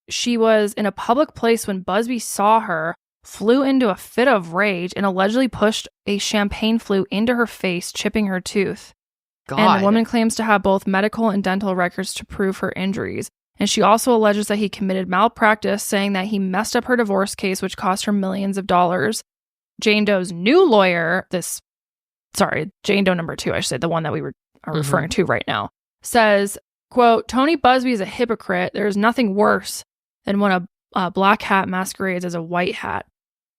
she was in a public place when Buzbee saw her, flew into a fit of rage, and allegedly pushed a champagne flute into her face, chipping her tooth. God. And the woman claims to have both medical and dental records to prove her injuries. And she also alleges that he committed malpractice, saying that he messed up her divorce case, which cost her millions of dollars. Jane Doe's new lawyer, Jane Doe number 2, I should say, the one that we are referring to right now, says, quote, Tony Buzbee is a hypocrite. There is nothing worse than when a black hat masquerades as a white hat.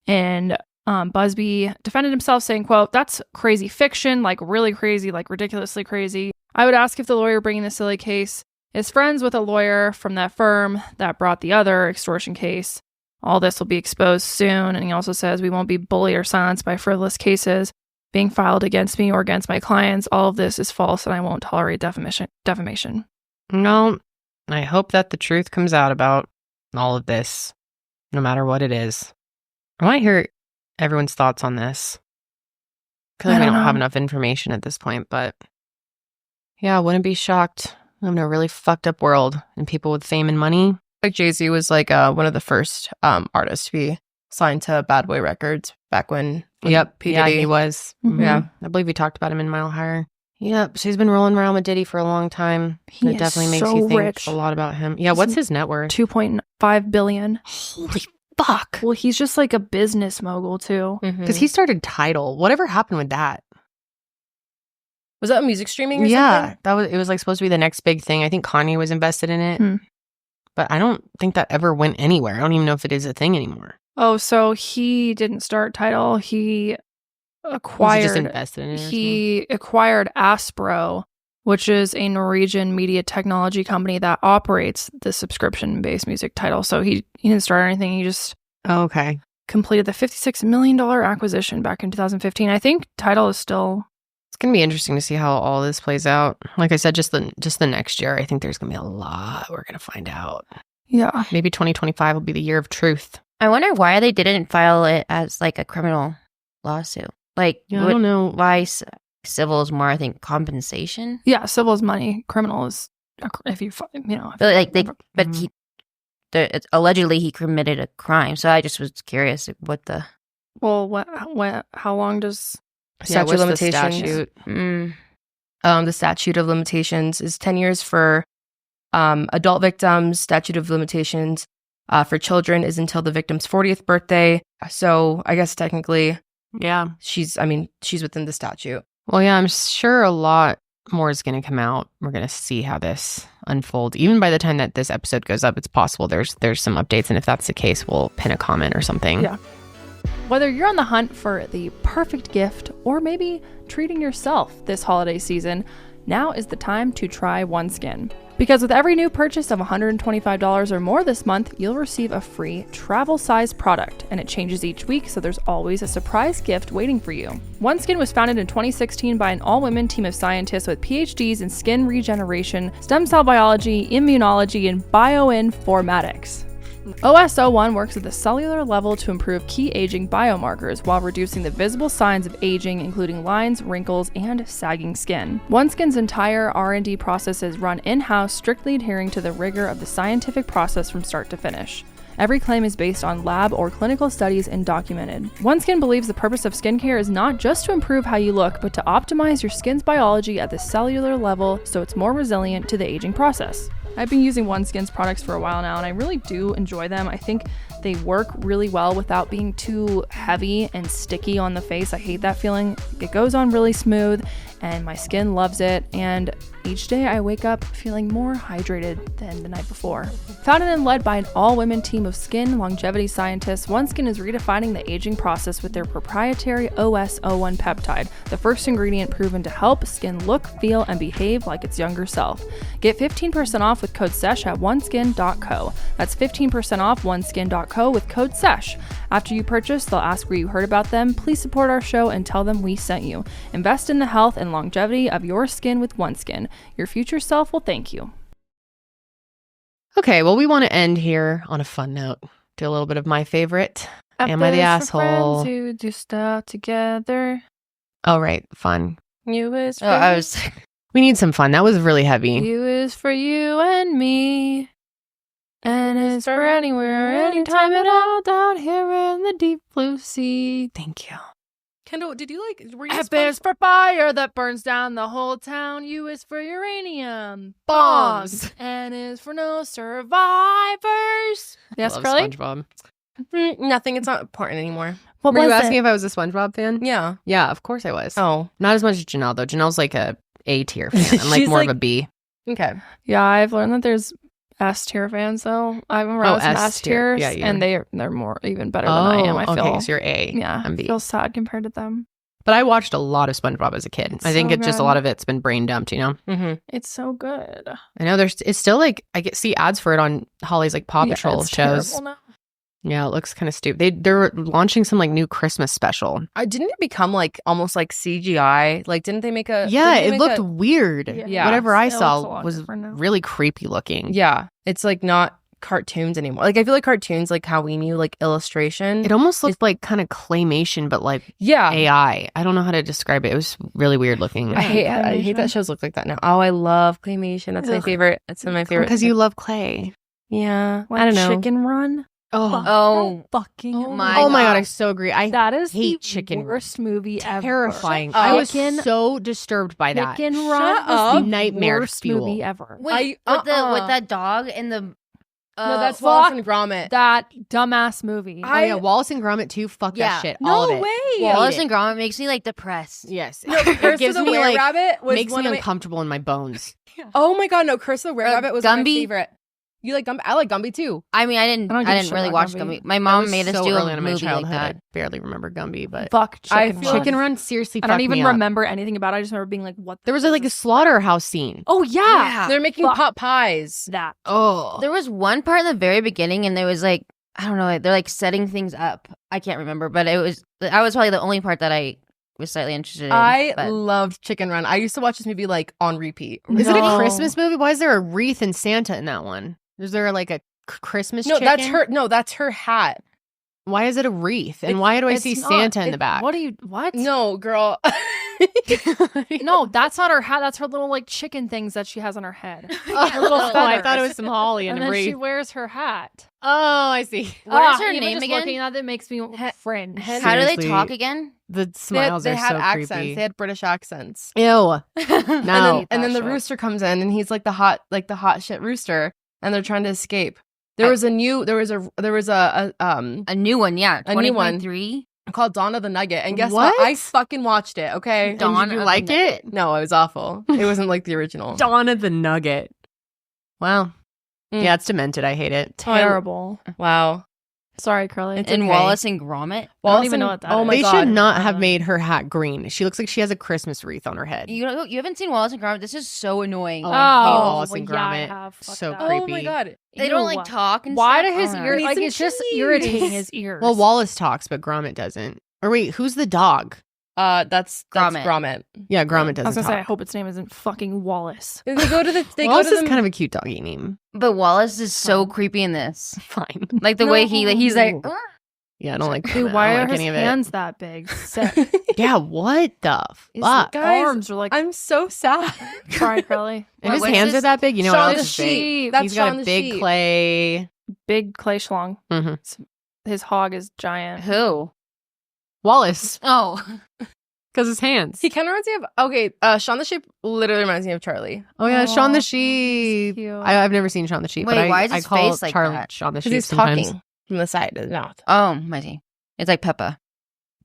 And Buzbee defended himself, saying, quote, that's crazy fiction, really crazy, ridiculously crazy. I would ask if the lawyer bringing the silly case is friends with a lawyer from that firm that brought the other extortion case. All this will be exposed soon. And he also says, we won't be bullied or silenced by frivolous cases being filed against me or against my clients. All of this is false, and I won't tolerate defamation. No, I hope that the truth comes out about all of this, no matter what it is. I want to hear everyone's thoughts on this. Because we don't have enough information at this point, but yeah, I wouldn't be shocked. We live in a really fucked up world, and people with fame and money. Jay Z was one of the first artists to be signed to Bad Boy Records back when P. Yeah, Diddy he was. Mm-hmm. Yeah, I believe we talked about him in Mile Higher. Yep, she's been rolling around with Diddy for a long time. It definitely makes you think a lot about him. Yeah, what's his net worth? $2.5 billion. Holy fuck. Well, he's just a business mogul too. Because he started Tidal. Whatever happened with that? Was that music streaming or something? something? It was supposed to be the next big thing. I think Kanye was invested in it. But I don't think that ever went anywhere. I don't even know if it is a thing anymore. Oh, so he didn't start Tidal. He acquired. Was he just invested in it? He acquired Aspro, which is a Norwegian media technology company that operates the subscription-based music Tidal. So he didn't start anything. He just completed the $56 million acquisition back in 2015. I think Tidal is still going to be interesting to see how all this plays out. Like I said, just the next year, I think there's going to be a lot we're going to find out. Yeah. Maybe 2025 will be the year of truth. I wonder why they didn't file it as like a criminal lawsuit. Like, Yeah, I don't know. Why civil is more, I think, compensation? Yeah, civil is money. Criminal is, if you, But like allegedly he committed a crime. So I just was curious what the... Well, how long does... Statute of what's the limitations. statute? The statute of limitations is 10 years for adult victims. Statute of limitations for children is until the victim's 40th birthday. So I guess technically, Yeah. she's within the statute. Well, yeah, I'm sure a lot more is going to come out. We're going to see how this unfolds. Even by the time that this episode goes up, it's possible there's some updates. And if that's the case, we'll pin a comment or something. Yeah. Whether you're on the hunt for the perfect gift or maybe treating yourself this holiday season, now is the time to try OneSkin. Because with every new purchase of $125 or more this month, you'll receive a free travel-size product, and it changes each week, so there's always a surprise gift waiting for you. OneSkin was founded in 2016 by an all-women team of scientists with PhDs in skin regeneration, stem cell biology, immunology, and bioinformatics. OS01 works at the cellular level to improve key aging biomarkers while reducing the visible signs of aging, including lines, wrinkles, and sagging skin. OneSkin's entire R&D process is run in-house, strictly adhering to the rigor of the scientific process from start to finish. Every claim is based on lab or clinical studies and documented. OneSkin believes the purpose of skincare is not just to improve how you look, but to optimize your skin's biology at the cellular level so it's more resilient to the aging process. I've been using OneSkin's products for a while now, and I really do enjoy them. I think they work really well without being too heavy and sticky on the face. I hate that feeling. It goes on really smooth, and my skin loves it, and each day I wake up feeling more hydrated than the night before. Founded and led by an all-women team of skin longevity scientists, OneSkin is redefining the aging process with their proprietary OS01 peptide, the first ingredient proven to help skin look, feel, and behave like its younger self. Get 15% off with code SESH at oneskin.co. That's 15% off oneskin.co with code SESH. After you purchase, they'll ask where you heard about them. Please support our show and tell them we sent you. Invest in the health and longevity of your skin with OneSkin. Your future self will thank you. Okay, well, we want to end here on a fun note. Do a little bit of my favorite. Am I the asshole? Who do stuff together. Oh, right. Fun. You is for I was... We need some fun. That was really heavy. you is for you and me. And it's for anywhere, anytime at all, down here in the deep blue sea. Thank you. Kendall, did you were you F is for fire that burns down the whole town. U is for uranium bombs. N is for no survivors. Yes, Love Karelly? SpongeBob. Nothing. It's not important anymore. What Were you was asking it? if I was a SpongeBob fan? Yeah. Yeah, of course I was. Oh. Not as much as Janelle, though. Janelle's like a A tier fan. I'm like She's more like- of a B. Okay. Yeah, I've learned that there's S tier fans though. I'm around some S S-tier. tiers, Yeah, and they're more even better than I am. I feel okay, so you're A. yeah, I'm I B. feel sad compared to them. But I watched a lot of SpongeBob as a kid. It's I think so it's just a good. lot of it's been brain dumped, you know? Mm-hmm. It's so good. I know it's still like, see ads for it on Holly's like Paw Yeah, Patrol it's shows. terrible now. Yeah, it looks kind of stupid. They're launching some like new Christmas special. Didn't it become like almost like CGI? Like, didn't they make a? Yeah, didn't they it make looked a- weird. Yeah. Whatever I It looks a saw lot was different now. really creepy looking. Yeah, it's like not cartoons anymore. Like I feel like cartoons, like how we knew like illustration. It almost looked like kind of claymation, but like Yeah. AI. I don't know how to describe it. It was really weird looking. I hate Claymation. that shows look like that now. Oh, I love claymation. That's my Ugh. favorite. That's my favorite. Because you love clay. Yeah. Like I don't know. Chicken Run. Oh, Fucking my Oh my God. god, I so agree. I that is hate the Chicken Run. worst movie ever. terrifying. Shut I was Chicken- so disturbed by that. Chicken Shut Run was up. the Nightmare worst fuel. movie ever. wait, I- with that dog and the... No, that's fuck Wallace and Gromit. That dumbass movie. Oh yeah, Wallace and Gromit too. Fuck Yeah. that shit. All of No it. way. Wallace it. and Gromit makes me like depressed. Yes. No, it Curse gives of the me Were like Rabbit was makes one me of my. uncomfortable in my bones. Oh my god, no! Curse of the Were Rabbit was one of my Gumby? favorite. You like Gumby? I like Gumby too. I mean, I didn't I don't give a shit really about watch Gumby. Gumby. My That mom was made us so do early a in my movie like childhood. that. I barely remember Gumby, but Fuck I Chicken feel Run. Chicken Run seriously. I don't fucked even me up. remember anything about it. I just remember being like, what? There was like a slaughterhouse scene. Oh, yeah. They're making Fuck. pot pies. That. Oh, There was one part in the very beginning, and there was like, I don't know, they're like setting things up. I can't remember, but I was probably the only part that I was slightly interested in. I but loved Chicken Run. I used to watch this movie like on repeat. Is it a No. Christmas movie? Why is there a wreath and Santa in that one? Is there like a Christmas No, chicken? that's her. No, that's her hat. Why is it a wreath? And It's- why do I it's see not. Santa in the back? What? No, girl. No, that's not her hat. That's her little like chicken things that she has on her head. Oh, little I thought it feathers. was some holly and And a then she wreath. wears her hat. Oh, I see. What is her even name just again? Looking at it makes me cringe. How do they Seriously. talk again? The smiles they are had so accents. creepy. They had British accents. Ew. No. And then the rooster comes in, and he's like the hot shit rooster, and they're trying to escape. There was a new A new one, yeah. A new one. 2023. called Dawn of the Nugget, and guess what? What? I fucking watched it. Okay, And Dawn did you of like the it? no, it was awful. It wasn't like the original. Dawn of the Nugget. Wow. Mm. Yeah, it's demented. I hate it. Terrible. Wow. Sorry, Curly. It's And okay. Wallace and Gromit. I don't even know what that Oh is. my They god, should not have made her hat green. She looks like she has a Christmas wreath on her head. You haven't seen Wallace and Gromit? This is so annoying. Oh, Oh, Wallace and well, yeah, I Gromit. have. Fuck So that. creepy. Oh my god. They don't Ew. like talk and Why stuff. do his I don't ears know. like some it's just cheese. irritating his ears? Well, Wallace talks, but Gromit doesn't. Or wait, who's the dog? That's Gromit. Gromit. Yeah, Gromit I was doesn't gonna say, I talk. hope its name isn't fucking Wallace. They go to the. They Wallace go to is the. kind of a cute doggy name. But Wallace is so Fine. creepy in this. Fine. Like the way he's like, No. Yeah, I don't like. Dude, Gromit. why I are don't like his any of it. hands that big? Sick. Yeah, what the His fuck? Guys, arms are like. I'm so sad. Sorry, Curly. If his what's hands his- are that big, you know Shaun what the else is big? Sheep. That's He's got Shaun a the big Sheep. clay. Big clay schlong. Mm-hmm. His hog is giant. who? Wallace, Oh, because his hands. He kind of reminds me of Shaun the Sheep. Literally reminds me of Charlie Oh yeah, Shaun the Aw, Sheep. he's cute. I've never seen Shaun the Sheep, Wait, but why is I his call face like Charlie that? Shaun the because Sheep he's sometimes. talking from the side of his mouth. mighty. It's like Peppa.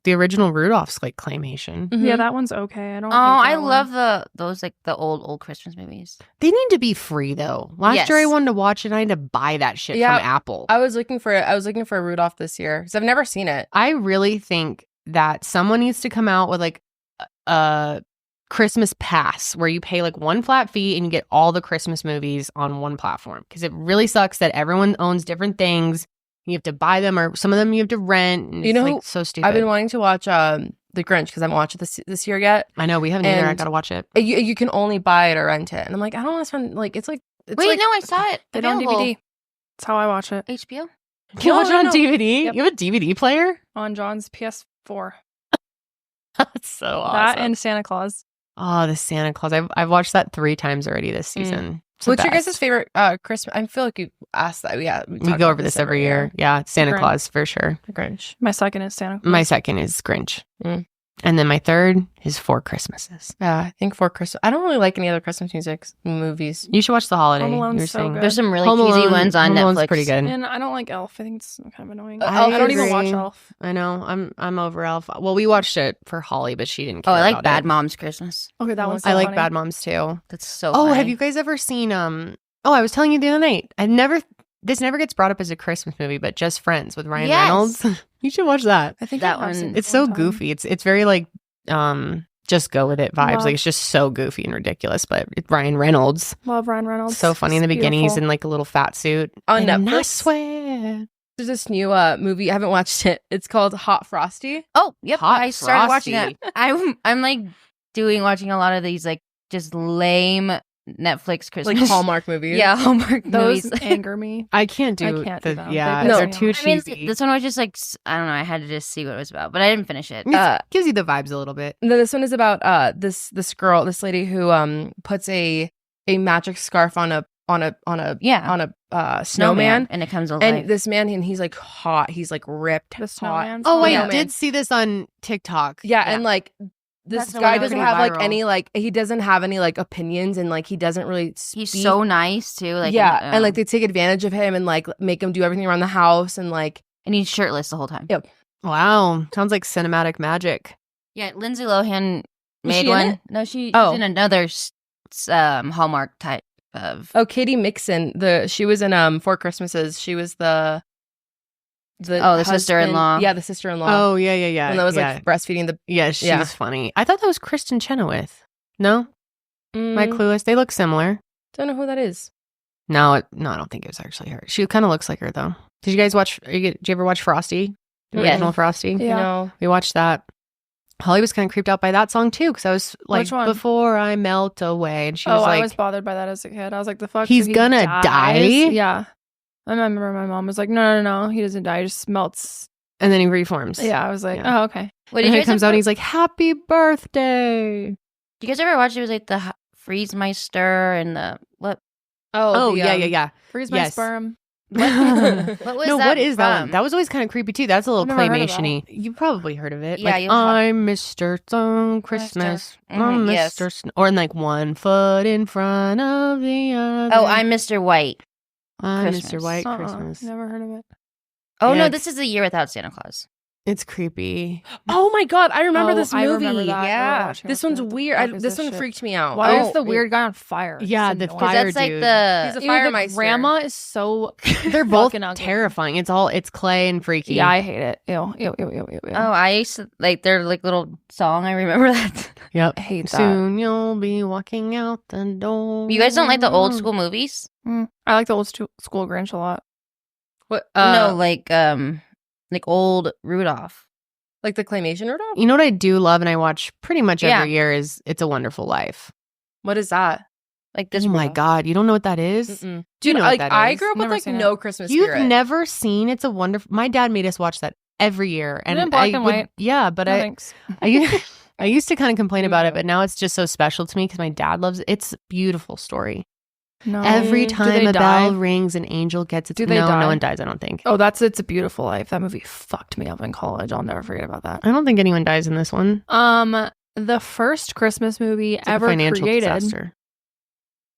The original Rudolph's like claymation. Yeah, that one's okay. I don't. Oh, hate I that one. love those like the old Christmas movies. They need to be free though. Last Yes. year I wanted to watch it. I had to buy that shit Yeah, from Apple. I was looking for a Rudolph this year because I've never seen it. I really think that someone needs to come out with like a Christmas pass where you pay like one flat fee and you get all the Christmas movies on one platform, because it really sucks that everyone owns different things. You have to buy them, or some of them you have to rent. And You it's, know like who- so stupid. I've been wanting to watch The Grinch because I haven't watched it this year yet. I know we haven't either. I and- gotta watch it. You can only buy it or rent it, and I'm like, I don't want to spend it's Wait, like, no, I saw it. It on Available. DVD. That's how I watch it HBO. Can you watch it on DVD? Yep. You have a DVD player? on John's PS4. That's so awesome. That and Santa Claus. Oh, the Santa Claus. I've watched that 3 times already this season. It's the What's your best. guys' favorite Christmas? I feel like you asked that. Yeah, We talk go about over this every year. Yeah, Santa Grinch. Claus for sure. The Grinch. My second is Santa Claus. My second is Grinch. Mm. And then my third is Four Christmases. Yeah, I think for Christmas. I don't really like any other Christmas movies. You should watch The Holiday. Home Alone's you were so saying. good. There's some really Home cheesy Alone- ones on Home Alone's Netflix. pretty good. And I don't like Elf. I think it's kind of annoying. I I don't even watch agree. Elf. I know. I'm over Elf. Well, we watched it for Holly, but she didn't Oh, care I like about Bad it. Moms Christmas. Okay, that Oh, one's I so like funny. Bad Moms too. That's so. Oh, funny. have you guys ever seen I was telling you the other night. This never gets brought up as a Christmas movie, but Just Friends with Ryan Yes. Reynolds. You should watch that. I think That I have one- seen It's it so one time. goofy. It's very like just go with it vibes. Love. Like it's just so goofy and ridiculous. But it's Ryan Reynolds, Love Ryan Reynolds. so funny in the It's beginning. He's beautiful. in like a little fat suit On And I Netflix? swear. There's this new movie. I haven't watched it. It's called Hot Frosty. Oh, yep. Hot I started watching Frosty. that. I'm like watching a lot of these like just lame Netflix Christmas Like Hallmark movies. Yeah, Hallmark Those movies. anger me. I can't do. I can't do them. Yeah, They they're piss too me I mean, cheesy. this one was just like I don't know. I had to just see what it was about, but I didn't finish it. It gives you the vibes a little bit. No, this one is about this lady who puts a magic scarf on a snowman. And it comes alive. And this man, and he's like hot. He's like ripped. The hot. snowman. Oh, I Yeah. did see this on TikTok. Yeah, and like this That's the guy one that doesn't went have like viral. any like he doesn't have any like opinions, and like he doesn't really He's speak. so nice too. Like and like they take advantage of him and like make him do everything around the house and like and he's shirtless the whole time. Yep. Wow, sounds like cinematic magic. Yeah, Lindsay Lohan Is made she in one. it? No, she's Oh. in another Hallmark type of. oh, Katie Mixon, she was in Four Christmases. She was the husband- sister-in-law. Yeah, the sister-in-law. Oh yeah. and that was yeah. like breastfeeding the Yeah, she's Yeah. funny. I thought that was Kristen Chenoweth. No, my clueless. They look similar. Don't know who that is. No, I don't think it was actually her. She kind of looks like her though. Did you guys watch? Did you ever watch Frosty? The Yeah. original Frosty. Yeah. No. We watched that. Holly was kind of creeped out by that song too, because I was like, Which one? Before I Melt Away. And she was like, I was bothered by that as a kid. I was like, the fuck? He's So he gonna dies? die? Yeah. I remember my mom was like, no, he doesn't die. He just melts. and then he reforms. Yeah, I was like, Yeah. oh, okay. What And did he you comes guys out and ever, he's like, Happy birthday. do you guys ever watch it? It was like the Freeze Meister and the what? Oh, yeah. Freeze my Yes. sperm. What was No, that what is that one? from? That was always kind of creepy too. That's a little I've never heard of claymation-y. You probably heard of it. Yeah, like, you'll have- I'm Mr. Stone Christmas. I'm yes. Mr. Snow. Or in like one foot in front of the other. Oh, I'm Mr. White. I'm Christmas. Mr. White Uh-uh, Christmas. Never heard of it. Oh Yeah, no, it's- this is a year without Santa Claus. It's creepy. Oh my god, I remember this movie. I remember that. Yeah, Watching this it. one's What the weird. fuck is This one shit? freaked me out. Why Oh, is the weird guy on fire? Yeah, It's the annoying. fire That's like dude. the He's a Ew, fire the meister. grandma is so They're both fucking ugly. terrifying. It's clay and freaky. Yeah, I hate it. Ew. Oh, I used to like their like little song. I remember that. Yep. I hate that. Soon you'll be walking out the door. You guys don't like the old school movies? I like the old school Grinch a lot. What? No, like old Rudolph. Like the claymation Rudolph? You know what I do love and I watch pretty much Yeah. every year is It's a Wonderful Life. What is that? Like this. Oh my Rudolph. God. You don't know what that is? Mm-mm. Do you know like what that I is? grew up with Never like seen no Christmas You've spirit. never seen It's a Wonderful... My dad made us watch that every year. Is it in black and white? Yeah, but No, thanks. I used to kind of complain about it, but now it's just so special to me because my dad loves it. It's a beautiful story. No. Every Do time they a die? bell rings, an angel gets its... Do they No, die? no one dies, I don't think. Oh, It's a Beautiful Life. That movie fucked me up in college. I'll never forget about that. I don't think anyone dies in this one. The first Christmas movie It's like ever a financial created. disaster.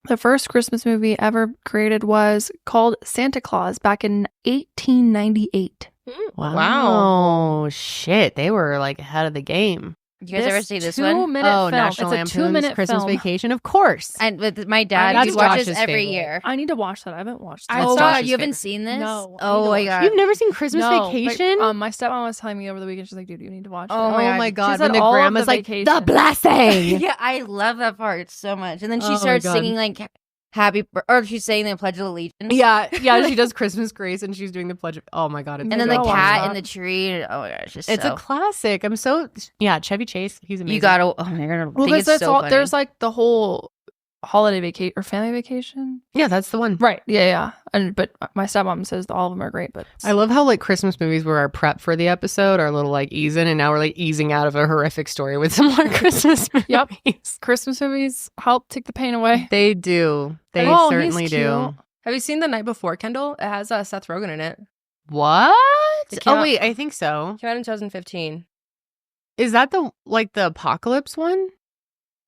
The first Christmas movie ever created was called Santa Claus back in 1898. Wow. Shit. They were like ahead of the game. You guys ever see this one? 2-minute Oh, film. National It's a Lampoon's 2-minute Christmas film. Vacation. Of course. And with my dad, That's he watches Josh's every favorite. year. I need to watch that. I haven't watched that. That's Oh, Josh's you haven't favorite. seen this? No, I Oh need my to god. You've never seen Christmas No, Vacation? But, my stepmom was telling me over the weekend. She's like, "Dude, you need to watch Oh it." my my God. God. She When said the all of grandma's the like, the vacation. blessing. Yeah, I love that part so much. And then Oh she my starts God. singing like or she's saying the Pledge of Allegiance. Yeah, she does Christmas Grace and she's doing the pledge of, oh my God. It's And then Maybe the I'll watch cat that. in the tree. And, oh my gosh, just It's so. a classic. I'm so, Chevy Chase. He's amazing. You gotta. Oh my god. Well, Because because so funny. there's like the whole holiday vacation or family vacation. Yeah, that's the one. Right. Yeah. But my stepmom says all of them are great. But I love how like Christmas movies were our prep for the episode, our little like easing, and now we're like easing out of a horrific story with some more Christmas movies. Yep. Christmas movies help take the pain away. They do. They Oh, he's certainly cute. do. Have you seen The Night Before, Kendall? It has Seth Rogen in it. What? It came Oh out- wait, I think so. Came out in 2015. Is that the apocalypse one?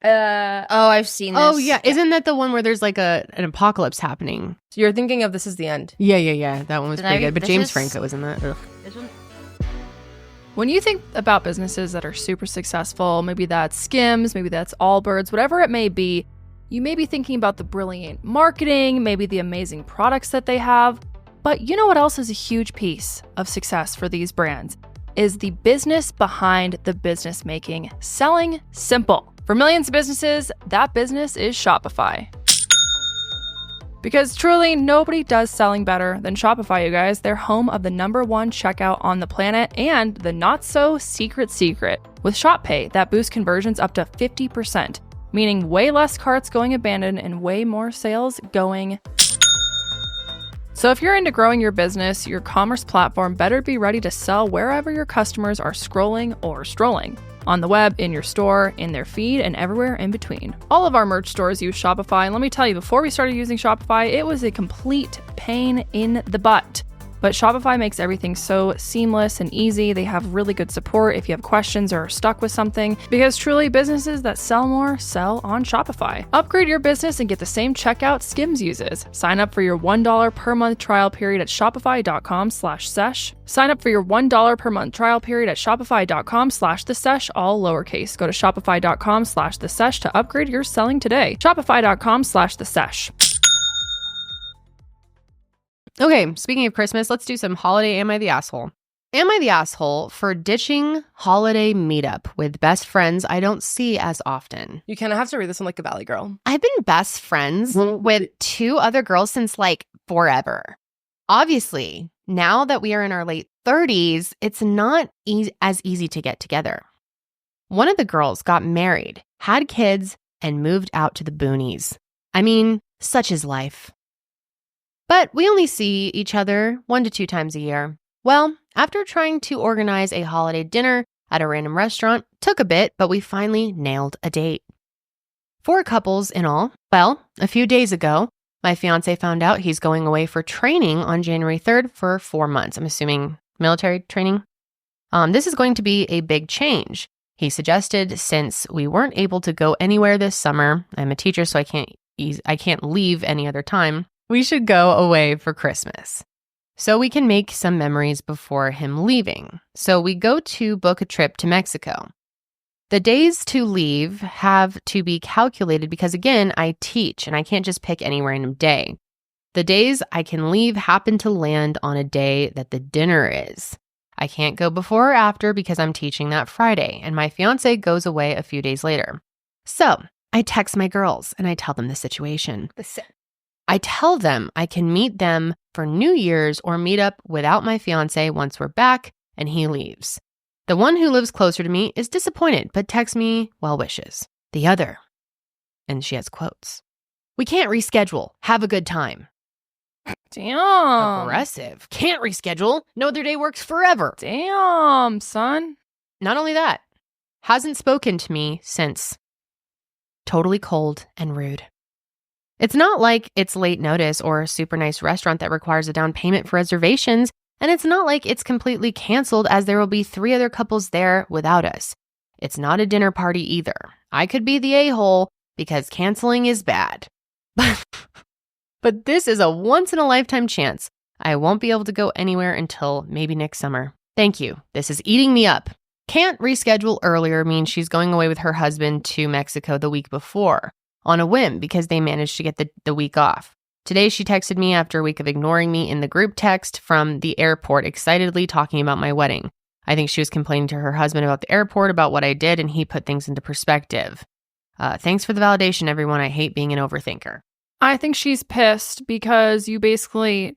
Oh, I've seen this. Oh yeah, isn't that the one where there's like an apocalypse happening? So you're thinking of This Is the End. Yeah. That one was Did pretty I- good. But this James is- Franco was in that. Ugh. This one? When you think about businesses that are super successful, maybe that's Skims, maybe that's Allbirds, whatever it may be, you may be thinking about the brilliant marketing, maybe the amazing products that they have. But you know what else is a huge piece of success for these brands? Is the business behind the business making. Selling simple. For millions of businesses, that business is Shopify. Because truly, nobody does selling better than Shopify, you guys. They're home of the #1 checkout on the planet and the not-so-secret secret. With Shop Pay, that boosts conversions up to 50%, meaning way less carts going abandoned and way more sales going. So if you're into growing your business, your commerce platform better be ready to sell wherever your customers are scrolling or strolling. On the web, in your store, in their feed, and everywhere in between. All of our merch stores use Shopify, and let me tell you, before we started using Shopify, it was a complete pain in the butt. But Shopify makes everything so seamless and easy. They have really good support if you have questions or are stuck with something. Because truly, businesses that sell more sell on Shopify. Upgrade your business and get the same checkout Skims uses. Sign up for your $1 per month trial period at shopify.com/sesh. Sign up for your $1 per month trial period at shopify.com/thesesh, all lowercase. Go to shopify.com/thesesh to upgrade your selling today. Shopify.com/thesesh. Okay, speaking of Christmas, let's do some holiday Am I the Asshole? Am I the asshole for ditching holiday meetup with best friends I don't see as often? You kind of have to read this one like a Valley Girl. I've been best friends with 2 other girls since like forever. Obviously, now that we are in our late 30s, it's not as easy to get together. One of the girls got married, had kids, and moved out to the boonies. I mean, such is life. But we only see each other 1 to 2 times a year. Well, after trying to organize a holiday dinner at a random restaurant, took a bit, but we finally nailed a date. 4 couples in all. Well, a few days ago, my fiance found out he's going away for training on January 3rd for 4 months. I'm assuming military training. This is going to be a big change. He suggested since we weren't able to go anywhere this summer, I'm a teacher, so I can't leave any other time, we should go away for Christmas. So we can make some memories before him leaving. So we go to book a trip to Mexico. The days to leave have to be calculated because, again, I teach and I can't just pick any random day. The days I can leave happen to land on a day that the dinner is. I can't go before or after because I'm teaching that Friday, and my fiance goes away a few days later. So I text my girls and I tell them the situation. I tell them I can meet them for New Year's or meet up without my fiance once we're back and he leaves. The one who lives closer to me is disappointed, but texts me well wishes. The other, and she has quotes, "We can't reschedule. Have a good time." Damn. Aggressive. Can't reschedule. No other day works forever. Damn, son. Not only that, hasn't spoken to me since. Totally cold and rude. It's not like it's late notice or a super nice restaurant that requires a down payment for reservations, and it's not like it's completely canceled as there will be 3 other couples there without us. It's not a dinner party either. I could be the a-hole because canceling is bad. But this is a once-in-a-lifetime chance. I won't be able to go anywhere until maybe next summer. Thank you. This is eating me up. Can't reschedule earlier means she's going away with her husband to Mexico the week before on a whim because they managed to get the week off. Today, she texted me after a week of ignoring me in the group text from the airport, excitedly talking about my wedding. I think she was complaining to her husband about the airport, about what I did, and he put things into perspective. Thanks for the validation, everyone. I hate being an overthinker. I think she's pissed because you basically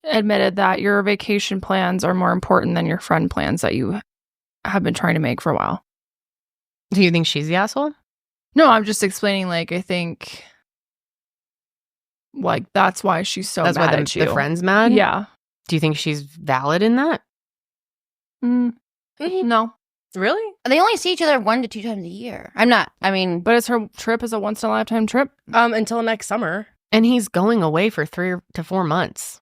admitted that your vacation plans are more important than your friend plans that you have been trying to make for a while. Do you think she's the asshole? No, I'm just explaining, like, I think, like, that's why she's so mad at you. The friend's mad? Yeah. Do you think she's valid in that? No. Really? They only see each other 1 to 2 times a year. But it's her trip is a once-in-a-lifetime trip? Until next summer. And he's going away for 3 to 4 months.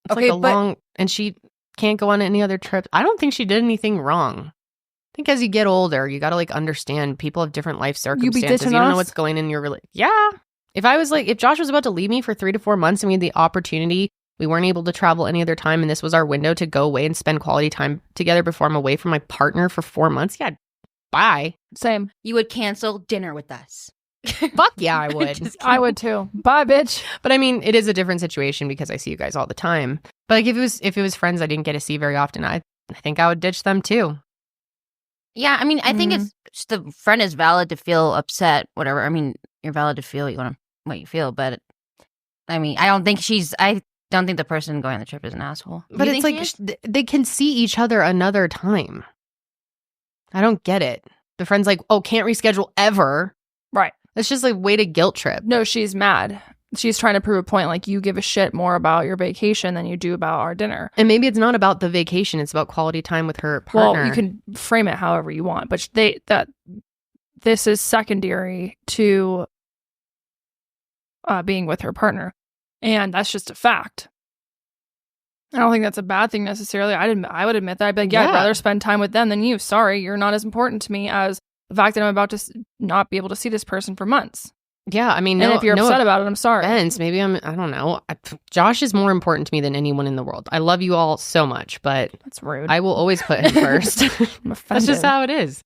It's Okay, like long, and she can't go on any other trip. I don't think she did anything wrong. I think as you get older, you got to, like, understand people have different life circumstances. You don't know what's going in your relationship. Yeah. If Josh was about to leave me for 3 to 4 months and we had the opportunity, we weren't able to travel any other time, and this was our window to go away and spend quality time together before I'm away from my partner for 4 months. Yeah, bye. Same. You would cancel dinner with us. Fuck yeah, I would. I would too. Bye, bitch. But I mean, it is a different situation because I see you guys all the time. But like, if it was friends I didn't get to see very often, I think I would ditch them too. Yeah, I mean, I think it's just the friend is valid to feel upset, whatever. I mean, you're valid to feel what you feel, but I mean, I don't think the person going on the trip is an asshole. But it's like they can see each other another time. I don't get it. The friend's like, oh, can't reschedule ever. Right. It's just like way to guilt trip. No, she's mad. She's trying to prove a point. Like, you give a shit more about your vacation than you do about our dinner. And maybe it's not about the vacation. It's about quality time with her partner. Well, you can frame it however you want. But this is secondary to being with her partner. And that's just a fact. I don't think that's a bad thing necessarily. I would admit that. I'd be like, yeah, I'd rather spend time with them than you. Sorry, you're not as important to me as the fact that I'm about to not be able to see this person for months. Yeah, I mean, and if you're upset about it, I'm sorry. Maybe I don't know. Josh is more important to me than anyone in the world. I love you all so much, but that's rude. I will always put him first. That's just how it is.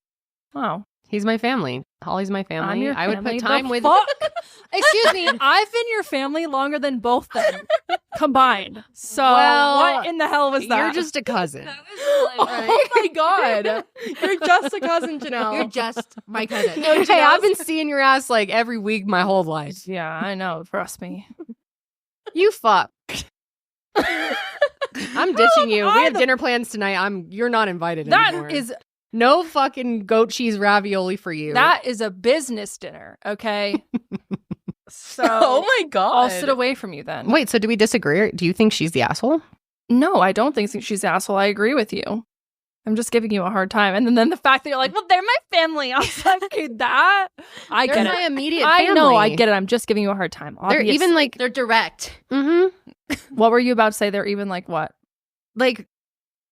Wow. He's my family. Holly's my family. I would put time with. Excuse me. I've been your family longer than both them combined. So what in the hell was that? You're just a cousin. Oh my god. You're just a cousin, Janelle. You're just my cousin. No, hey, I've been seeing your ass like every week my whole life. Yeah, I know. Trust me. You fuck. I'm ditching you. We have dinner plans tonight. You're not invited anymore. That is No fucking goat cheese ravioli for you. That is a business dinner, okay? So Oh my God. I'll sit away from you then. Wait, so do we disagree? Do you think she's the asshole? No, I don't think she's an asshole. I agree with you. I'm just giving you a hard time. And then the fact that you're like, well, they're my family. I was like, okay, that. I They're get my it. immediate I family. know, I get it. I'm just giving you a hard time. They're even like, They're direct. What were you about to say? They're even like what? like,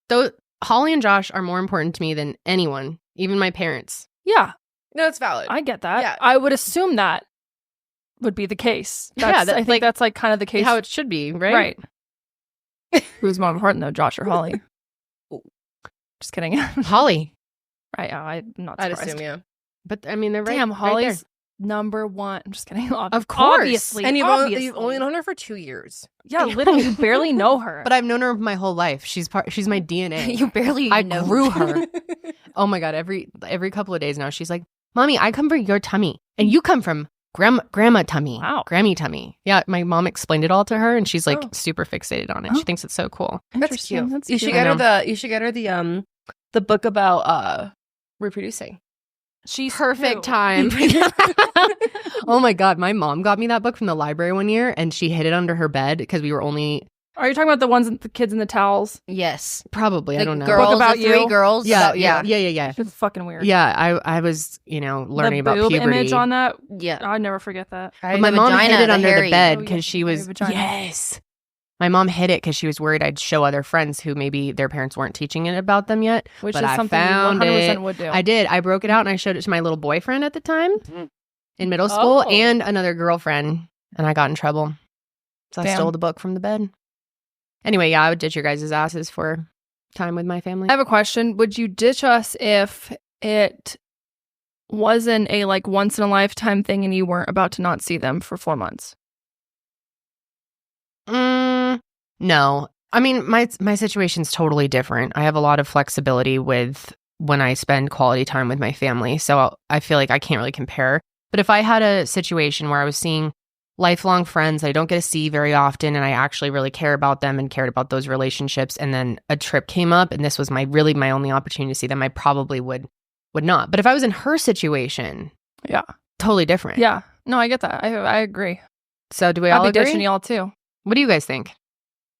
though Holly and Josh are more important to me than anyone, even my parents. Yeah, No, it's valid. I get that. Yeah. I would assume that would be the case. That's, I think that's like kind of the case. How it should be, right? Right. Who's more important though, Josh or Holly? Just kidding. Holly. Right. I'm not I'd surprised. assume, yeah. But I mean, they're right. Damn, right Holly's there. number one. I'm just kidding. Of course. Obviously. And obviously. you've only known her for 2 years. Yeah, literally, you barely know her. But I've known her my whole life. She's my DNA. You barely I know. grew her. Oh my God. Every couple of days now, she's like, Mommy, I come from your tummy. And you come from grandma tummy. Wow. Grammy tummy. Yeah. My mom explained it all to her and she's like Oh. super fixated on it. She thinks it's so cool. That's cute. That's You cute. should get her the book about reproducing. She's Perfect who? time. Oh my God. My mom got me that book from the library one year and she hid it under her bed because we were only Are you talking about the ones with the kids in the towels? Yes. probably, I The don't know. girls, Book about the three you? girls. Yeah, yeah. yeah. It's fucking weird. Yeah, I was, learning the about boob puberty. image on that. Yeah. I'd never forget that. But my The mom vagina, hid it the under hairy. the bed Oh, because yeah, she the was vagina. yes. My mom hid it because she was worried I'd show other friends who maybe their parents weren't teaching it about them yet. Which But is I something you found 100% it. would do. I did. I broke it out and I showed it to my little boyfriend at the time in middle school Oh. and another girlfriend, and I got in trouble. So I Damn. stole the book from the bed. Anyway, yeah, I would ditch your guys' asses for time with my family. I have a question. Would you ditch us if it wasn't a like once in a lifetime thing and you weren't about to not see them for 4 months? No. I mean, my situation's totally different. I have a lot of flexibility with when I spend quality time with my family. So I feel like I can't really compare. But if I had a situation where I was seeing lifelong friends I don't get to see very often and I actually really care about them and cared about those relationships, and then a trip came up and this was my only opportunity to see them, I probably would not. But if I was in her situation, Yeah. totally different. Yeah. No, I get that. I agree. So do we I'd all be agree? ditching y'all too. What do you guys think?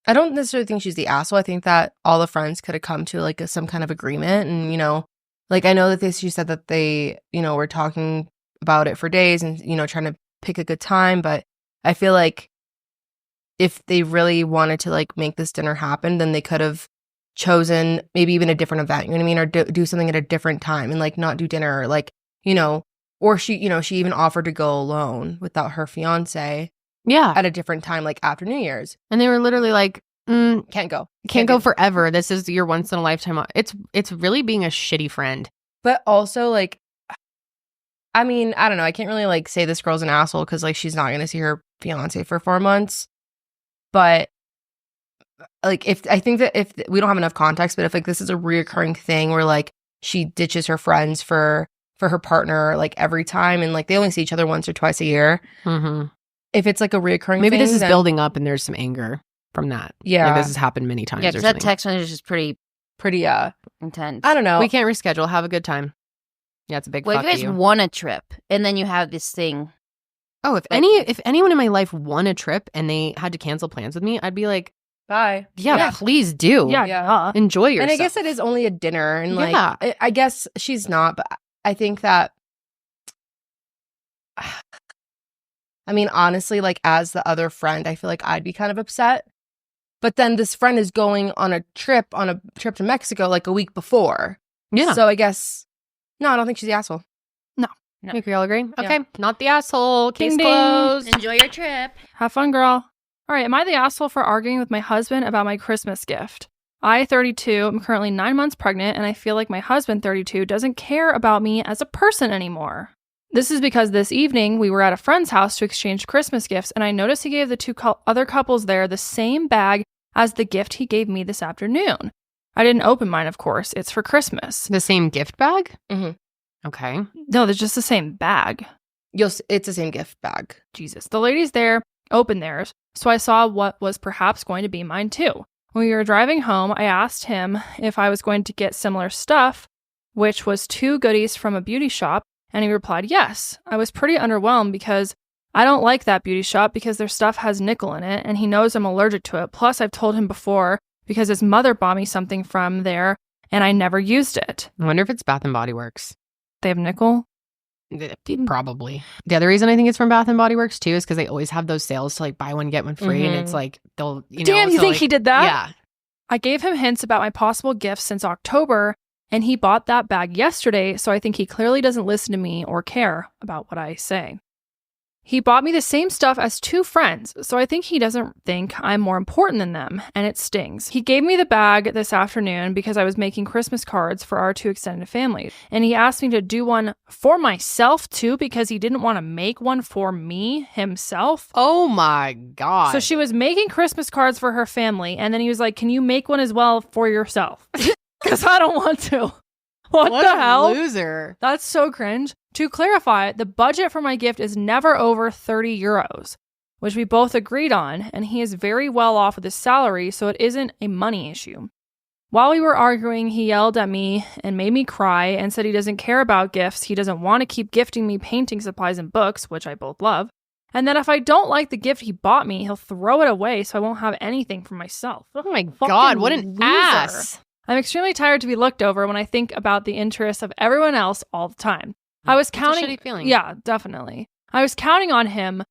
I don't necessarily think she's the asshole. I think that all the friends could have come to like some kind of agreement, and like I know that she said that they were talking about it for days and trying to pick a good time, but I feel like if they really wanted to like make this dinner happen, then they could have chosen maybe even a different event, you know what I mean, or do something at a different time and like not do dinner, or like or she even offered to go alone without her fiance Yeah. at a different time, like after New Year's. And they were literally like, Can't go. can't go do- forever. This is your once in a lifetime. It's really being a shitty friend. But also, like, I mean, I don't know. I can't really, like, say this girl's an asshole because, like, she's not going to see her fiance for 4 months. But, like, I think that if we don't have enough context, but if, like, this is a reoccurring thing where, like, she ditches her friends for her partner, like, every time, and, like, they only see each other once or twice a year. Mm-hmm. If it's, like, a reoccurring Maybe thing, this is then- building up and there's some anger from that. Yeah. Like this has happened many times. Yeah, or because that something. text message is pretty pretty, intense. I don't know. We can't reschedule. Have a good time. Yeah, it's a big Well, if fuck you guys you. want a trip and then you have this thing. Oh, if anyone in my life won a trip and they had to cancel plans with me, I'd be like, Bye. yeah. Please do. Yeah. Yeah. Enjoy yourself. And I guess it is only a dinner, and like Yeah. I guess she's not, but I think that I mean, honestly, like as the other friend, I feel like I'd be kind of upset. But then this friend is going on a trip to Mexico like a week before. Yeah. So I guess no, I don't think she's the asshole. No. I think we all agree. Yeah. Okay. Not the asshole. Case Ding, ding. closed. Enjoy your trip. Have fun, girl. All right. Am I the asshole for arguing with my husband about my Christmas gift? I, 32, am currently 9 months pregnant, and I feel like my husband, 32, doesn't care about me as a person anymore. This is because this evening we were at a friend's house to exchange Christmas gifts, and I noticed he gave the two other couples there the same bag as the gift he gave me this afternoon. I didn't open mine, of course. It's for Christmas. The same gift bag? Mhm. Okay. No, they're just the same bag. It's the same gift bag. Jesus. The ladies there opened theirs, so I saw what was perhaps going to be mine too. When we were driving home, I asked him if I was going to get similar stuff which was 2 goodies from a beauty shop, and he replied, yes. I was pretty underwhelmed because I don't like that beauty shop because their stuff has nickel in it, and he knows I'm allergic to it. Plus, I've told him before because his mother bought me something from there, and I never used it. I wonder if it's Bath & Body Works. They have nickel? Probably. The other reason I think it's from Bath & Body Works too is because they always have those sales to like buy one, get one free. And it's like, they'll, Damn, you think he did that? Yeah. I gave him hints about my possible gifts since October, and he bought that bag yesterday, so I think he clearly doesn't listen to me or care about what I say. He bought me the same stuff as 2 friends, so I think he doesn't think I'm more important than them, and it stings. He gave me the bag this afternoon because I was making Christmas cards for our 2 extended families, and he asked me to do one for myself too because he didn't want to make one for me himself. Oh my God. So she was making Christmas cards for her family, and then he was like, can you make one as well for yourself? Because I don't want to. What the hell? Loser. That's so cringe. To clarify, the budget for my gift is never over 30 euros, which we both agreed on, and he is very well off with his salary, so it isn't a money issue. While we were arguing, he yelled at me and made me cry and said he doesn't care about gifts, he doesn't want to keep gifting me painting supplies and books, which I both love, and that if I don't like the gift he bought me, he'll throw it away so I won't have anything for myself. Oh my God, what an loser. ass. I'm extremely tired to be looked over when I think about the interests of everyone else all the time. I was counting. It's a shitty feeling. Yeah, definitely. I was counting on him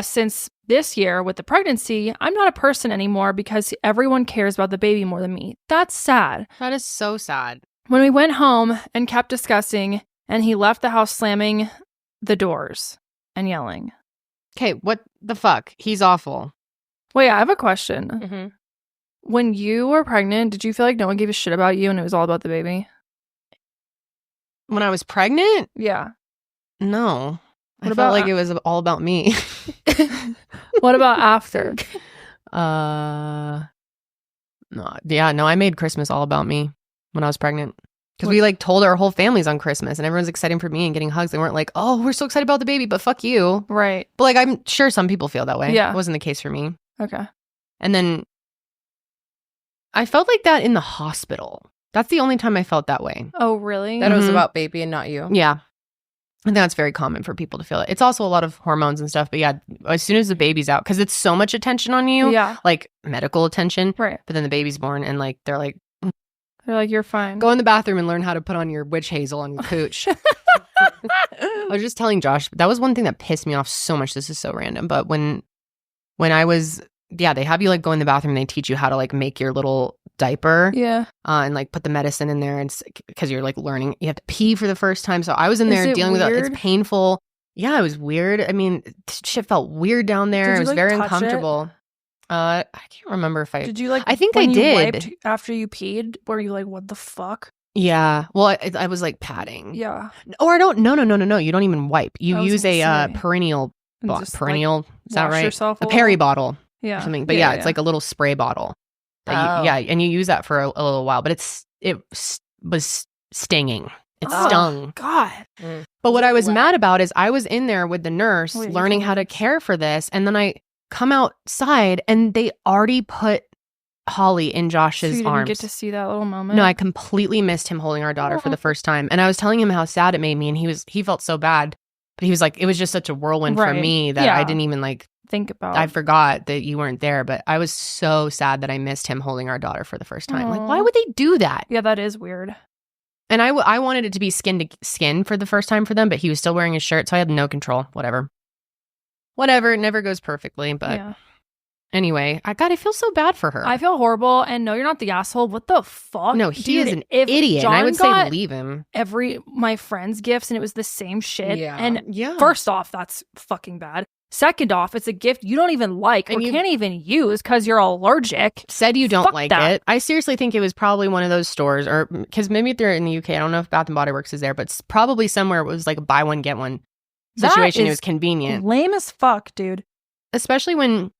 since this year with the pregnancy. I'm not a person anymore because everyone cares about the baby more than me. That's sad. That is so sad. When we went home and kept discussing, and he left the house slamming the doors and yelling. Okay, what the fuck? He's awful. Wait, I have a question. Mm-hmm. When you were pregnant, did you feel like no one gave a shit about you and it was all about the baby? When I was pregnant? Yeah. No. I What felt about like it was all about me. What about after? No, I made Christmas all about me when I was pregnant. Because we like told our whole families on Christmas and everyone's excited for me and getting hugs. They weren't like, oh, we're so excited about the baby, but fuck you. Right. But like, I'm sure some people feel that way. Yeah. It wasn't the case for me. Okay. And then I felt like that in the hospital. That's the only time I felt that way. Oh, really? That it was Mhm. about baby and not you. Yeah. I think that's very common for people to feel it. It's also a lot of hormones and stuff. But yeah, as soon as the baby's out, because it's so much attention on you, Yeah. like medical attention. Right. But then the baby's born and like they're like, They're like, you're fine. go in the bathroom and learn how to put on your witch hazel on your cooch. I was just telling Josh, that was one thing that pissed me off so much. This is so random. But when I was, they have you like go in the bathroom and they teach you how to like make your little diaper. Yeah. And like put the medicine in there, and because you're like learning, you have to pee for the first time. So I was in Is there it dealing with it. weird? It's painful. Yeah, it was weird. I mean, shit felt weird down there. Did It you, was like, very touch it? uncomfortable. I can't remember if I. Did you like? I think when I you did. wiped after you peed. Were you like, what the fuck? Yeah. Well, I was like patting. Yeah. Or I don't. No. You don't even wipe. You I was use a gonna say. perennial. And just, like, Perennial. Is that wash right? yourself a a peri little? bottle. Yeah. Or something. But yeah, it's like a little spray bottle. Oh. And you use that for a little while, but it was stinging. It Oh, stung. God. But what I was mad about is I was in there with the nurse Wait, learning how to care for this, and then I come outside and they already put Holly in So Josh's you didn't arms. get to see that little moment. No, I completely missed him holding our daughter for the first time, and I was telling him how sad it made me, and he felt so bad, but he was like, it was just such a whirlwind for Right. me that Yeah. I didn't even like. think about. I forgot that you weren't there, but I was so sad that I missed him holding our daughter for the first time. Like, Aw. why would they do that? Yeah, that is weird. And I wanted it to be skin to skin for the first time for them, but he was still wearing his shirt, so I had no control. Whatever, it never goes perfectly. But Yeah. anyway, I feel so bad for her. I feel horrible, and no, you're not the asshole. What the fuck? no, he Dude, is an if idiot. And I John would say got leave him. my friends' gifts, and it was the same shit. Yeah. And Yeah. first off, that's fucking bad. Second off, it's a gift you don't even like or And you- can't even use because you're allergic. Said you don't Fuck like that. it. I seriously think it was probably one of those stores, or because maybe if they're in the UK, I don't know if Bath and Body Works is there, but it's probably somewhere it was like a buy one get one That situation. It is was convenient. Lame as fuck, dude. Especially when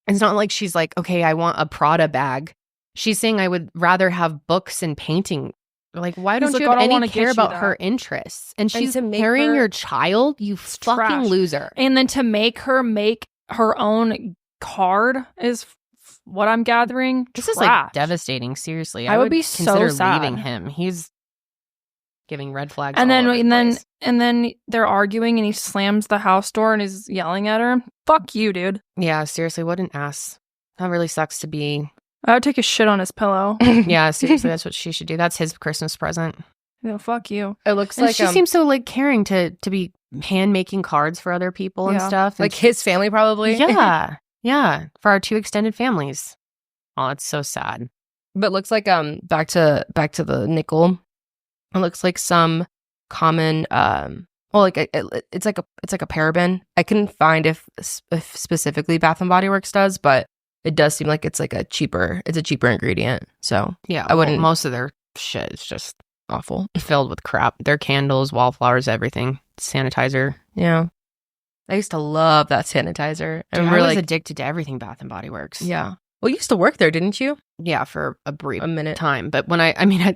it's not like she's like, okay, I want a Prada bag. She's saying I would rather have books and painting. Like, why He's don't like, you "I have don't wanna any care get you about that." her interests? And she's to make carrying her- your child, you fucking trash. loser. And then to make her own card is what I'm gathering. This is trash. like devastating. Seriously, I would be so consider sad. leaving him. He's giving red flags. And all then over the and then place. and then they're arguing, and he slams the house door and is yelling at her. Fuck you, dude. Yeah, seriously, what an ass. That really sucks to be. I would take a shit on his pillow. Yeah, seriously, that's what she should do. That's his Christmas present. Yeah, fuck you. It looks And like she seems so like caring to be hand making cards for other people and Yeah. stuff. like his family probably. Yeah, yeah, for our 2 extended families. Oh, it's so sad. But looks like back to the nickel. It looks like some common it's like a paraben. I couldn't find if specifically Bath and Body Works does, but it does seem like it's a cheaper ingredient. So Yeah, I wouldn't- Most of their shit is just awful. filled with crap. Their candles, wallflowers, everything, sanitizer. Yeah. I used to love that sanitizer. I Dude, remember I was addicted to everything Bath and Body Works. yeah. Well, you used to work there, didn't you? Yeah, for a brief A minute. time. But when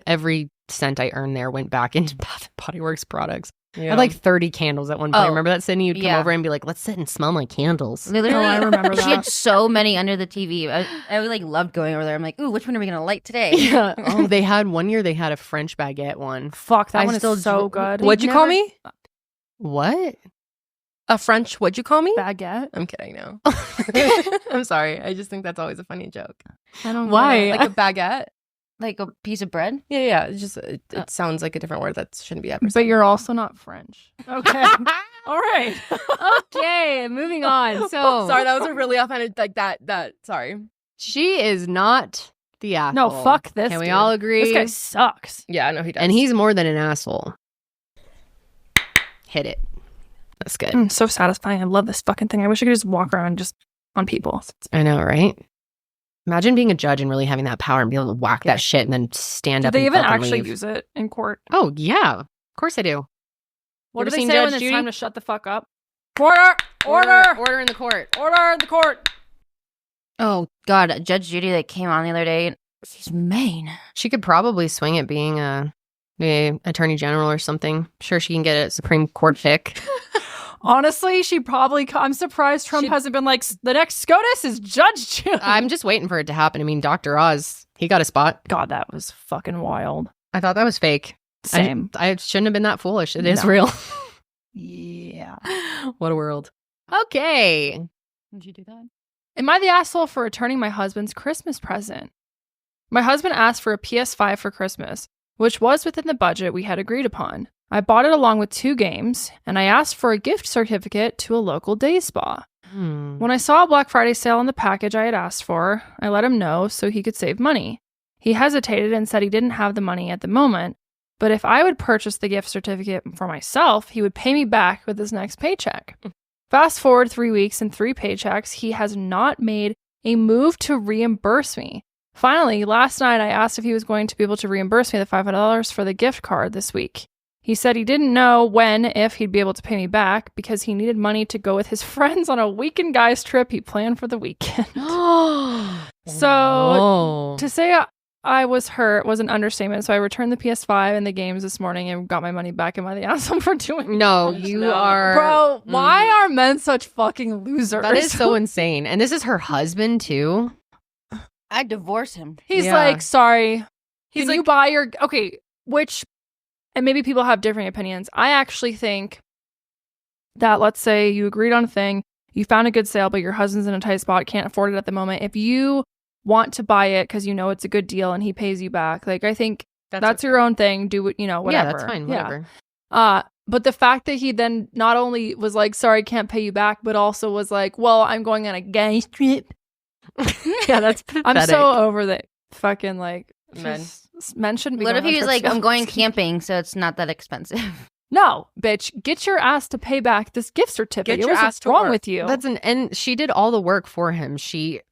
every cent I earned there went back into Bath and Body Works products. I Yeah. had like 30 candles at one point. Oh, Remember that, Sydney? You'd come yeah. over and be like, let's sit and smell my candles. Literally, Oh, I remember She had that. so many under the TV. I like loved going over there. I'm like, ooh, which one are we gonna light today? Yeah. Oh, they had one year, they had a French baguette one. Fuck, that I one still is so dr- good. What'd you call never- me? What? A French, what'd you call me? Baguette? I'm kidding, no. I'm sorry. I just think that's always a funny joke. I don't Why? get it. Like a baguette? Like a piece of bread. Yeah. It's just, it sounds like a different word that shouldn't be ever But you're also not French. Okay. All right. Okay, moving on. So Sorry, that was a really offended, like that, sorry. she is not the asshole. No, fuck this. Can we dude. all agree? This guy sucks. Yeah, I know he does. And he's more than an asshole. Hit it. That's good. So satisfying. I love this fucking thing. I wish I could just walk around just on people. I know, right? Imagine being a judge and really having that power and be able to whack that shit and then stand Did up they and even fucking actually leave. use it in court? Oh, yeah. Of course I do. What ever do they seen say Judge when it's Judy? time to shut the fuck up? Order! Order! Order in the court. Order in the court! Oh God, Judge Judy that came on the other day. She's mean. She could probably swing at being a attorney general or something. Sure, she can get a Supreme Court pick. Honestly, she probably... I'm surprised Trump hasn't been like, the next SCOTUS is Judge Judy. I'm just waiting for it to happen. I mean, Dr. Oz, he got a spot. God, that was fucking wild. I thought that was fake. Same. I shouldn't have been that foolish. It is No. real. Yeah. What a world. Okay. Did you do that? Am I the asshole for returning my husband's Christmas present? My husband asked for a PS5 for Christmas, which was within the budget we had agreed upon. I bought it along with 2 games, and I asked for a gift certificate to a local day spa. When I saw a Black Friday sale on the package I had asked for, I let him know so he could save money. He hesitated and said he didn't have the money at the moment, but if I would purchase the gift certificate for myself, he would pay me back with his next paycheck. Fast forward 3 weeks and 3 paychecks, he has not made a move to reimburse me. Finally, last night I asked if he was going to be able to reimburse me the $500 for the gift card this week. He said he didn't know if he'd be able to pay me back because he needed money to go with his friends on a weekend guys trip he planned for the weekend. So to say I was hurt was an understatement. So I returned the PS5 and the games this morning and got my money back. Am I the asshole for doing No, you are. Bro, why are men such fucking losers? That is so insane. And this is her husband, too. I'd divorce him. He's Yeah. like, sorry. He's Can you like- buy your... Okay, which... And maybe people have different opinions. I actually think that, let's say you agreed on a thing, you found a good sale, but your husband's in a tight spot, can't afford it at the moment. If you want to buy it because you know it's a good deal and he pays you back, like, I think that's your own thing. Do it, whatever. Yeah, that's fine. Whatever. But the fact that he then not only was like, sorry, can't pay you back, but also was like, well, I'm going on a gay trip. Yeah, that's pathetic. I'm so over the fucking, like, Men. Men shouldn't be What going if he on was trips like, I'm together. going camping, so it's not that expensive. No, bitch, get your ass to pay back this gift certificate. Get your What's ass to wrong work. with you? And she did all the work for him. She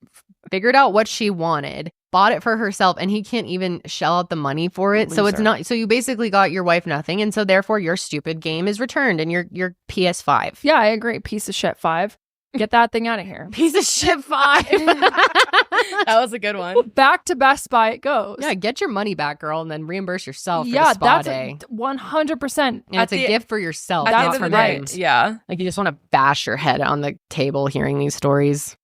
figured out what she wanted, bought it for herself, and he can't even shell out the money for it. So it's Loser. not. So you basically got your wife nothing, and so therefore your stupid game is returned and your PS5. Yeah, I agree. Piece of shit 5. Get that thing out of here. Piece of shit 5. That was a good one. Back to Best Buy it goes. Yeah, get your money back, girl, and then reimburse yourself for Yeah, the spa that's day. 100%. And it's a the- gift for yourself, At the not end of for the day, him. yeah. Like you just want to bash your head on the table hearing these stories.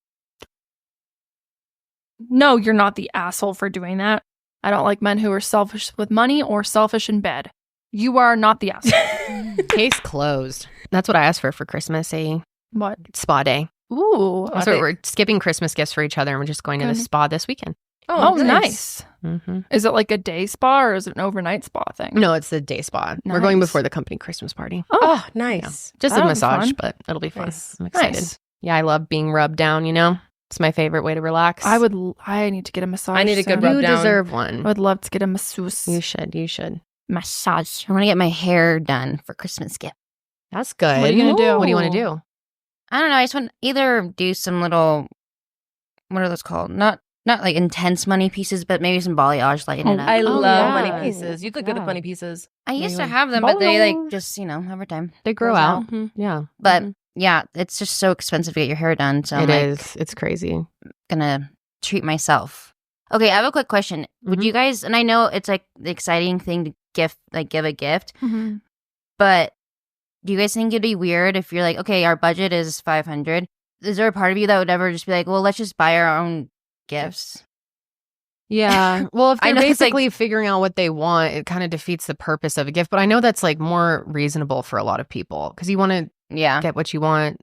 No, you're not the asshole for doing that. I don't like men who are selfish with money or selfish in bed. You are not the asshole. Case closed. That's what I asked for Christmas, a What? spa day. Ooh. So we're skipping Christmas gifts for each other and we're just going to the spa this weekend. Oh, nice. Mm-hmm. Is it like a day spa or is it an overnight spa thing? No, it's the day spa. We're going before the company Christmas party. Oh, nice. Yeah. Just a That'll be massage, fun. but it'll be fun. Nice. I'm excited. Nice. Yeah, I love being rubbed down, you know? It's my favorite way to relax. I need to get a massage. I need a good soon. rub You down. deserve I one. would love to get a masseuse. You should. Massage. I want to get my hair done for Christmas gift. That's good. What are you gonna do? What do you want to do? I don't know. I just want to either do some little, what are those called? Not like intense money pieces, but maybe some balayage, lighten it up. I love yeah. money pieces. You look good Yeah. with money pieces. I used to Maybe. have them, but they like Balayage. just, over time. They grow Grows out. out. Mhm. Yeah. But yeah, it's just so expensive to get your hair done. So I'm It like, is. It's crazy. gonna treat myself. Okay, I have a quick question. Would Mhm. you guys, and I know it's like the exciting thing to give a gift, Mhm. but do you guys think it'd be weird if you're like, okay, our budget is $500? Is there a part of you that would ever just be like, well, let's just buy our own gifts? Yeah. Well, if I they're know it's like- basically figuring out what they want, it kind of defeats the purpose of a gift. But I know that's like more reasonable for a lot of people because you want to Yeah. get what you want.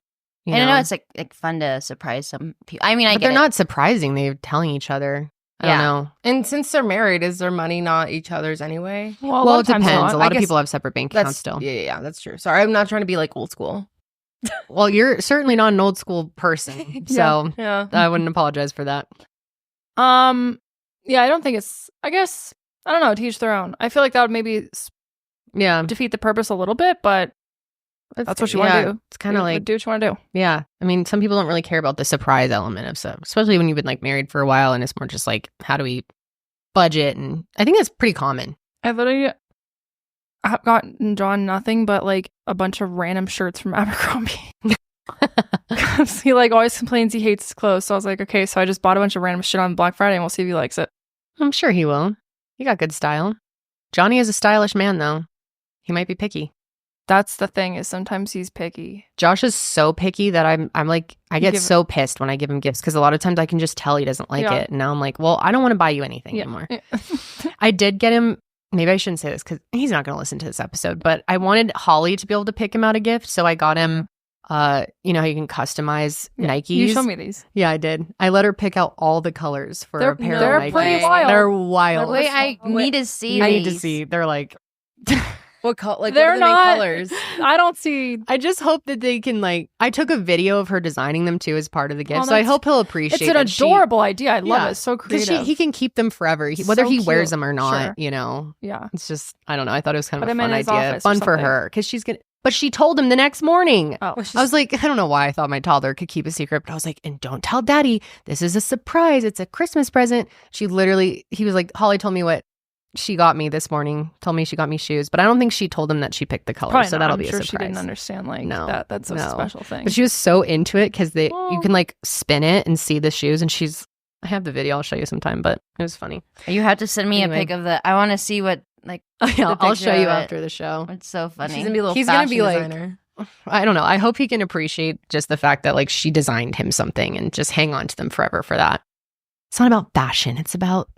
You And I know it's like fun to surprise some people. I mean, I but get they're it. not surprising. They're telling each other. I Yeah. don't know. And since they're married, is their money not each other's anyway? Well, a Well, lot it of times depends. not. A lot I of guess people have separate bank accounts That's still. yeah, that's true. Sorry, I'm not trying to be like old school. Well, you're certainly not an old school person. So Yeah. I wouldn't apologize for that. Yeah, I don't think it's. I guess I don't know. To each their own. I feel like that would maybe Yeah. defeat the purpose a little bit, but that's what you want to do. It's kind of like, do what you want to do. yeah. I mean, some people don't really care about the surprise element of stuff, especially when you've been like married for a while and it's more just like, how do we budget? And I think that's pretty common. I literally have gotten John nothing but like a bunch of random shirts from Abercrombie. Because he like always complains he hates his clothes. So I was like, okay, so I just bought a bunch of random shit on Black Friday and we'll see if he likes it. I'm sure he will. He got good style. Johnny is a stylish man, though. He might be picky. That's the thing, is sometimes he's picky. Josh is so picky that I'm like, I get Give- so pissed when I give him gifts because a lot of times I can just tell he doesn't like Yeah. it. And now I'm like, well, I don't want to buy you anything anymore. Yeah. I did get him, maybe I shouldn't say this because he's not going to listen to this episode, but I wanted Holly to be able to pick him out a gift. So I got him, you know how you can customize Nikes? You show me these. Yeah, I did. I let her pick out all the colors for a pair they're of Nikes. pretty wild. They're wild. They're Wait, I need to see You need to these. see. They're like, What like They're what are the main not- colors? I don't see. I just hope that they can like. I took a video of her designing them too as part of the gift, Oh, so I that's- hope he'll appreciate. It's an that she- adorable idea. I love Yeah. it. It's so 'cause creative. he can keep them forever, whether So he wears cute. them or not. Sure. You know, Yeah. it's just I don't know. I thought it was kind of Put a him fun in his idea, office or fun for something. her because she's gonna. But she told him the next morning. Oh. I was like, I don't know why I thought my toddler could keep a secret, but I was like, and don't tell daddy. This is a surprise. It's a Christmas present. He was like, Holly told me what she got me this morning. Told me she got me shoes, but I don't think she told him that she picked the color. Probably So not. that'll I'm be sure a surprise. she didn't understand like No, that. That's a no. special thing. But she was so into it because you Oh. can like spin it and see the shoes, and I have the video. I'll show you sometime, but it was funny. You have to send me Anyway. a pic of the. I want to see what like. Yeah, I'll picture show you of it. after the show. It's so funny. She's gonna be a little He's gonna fashion be like- designer. I don't know. I hope he can appreciate just the fact that like she designed him something and just hang on to them forever for that. It's not about fashion. It's about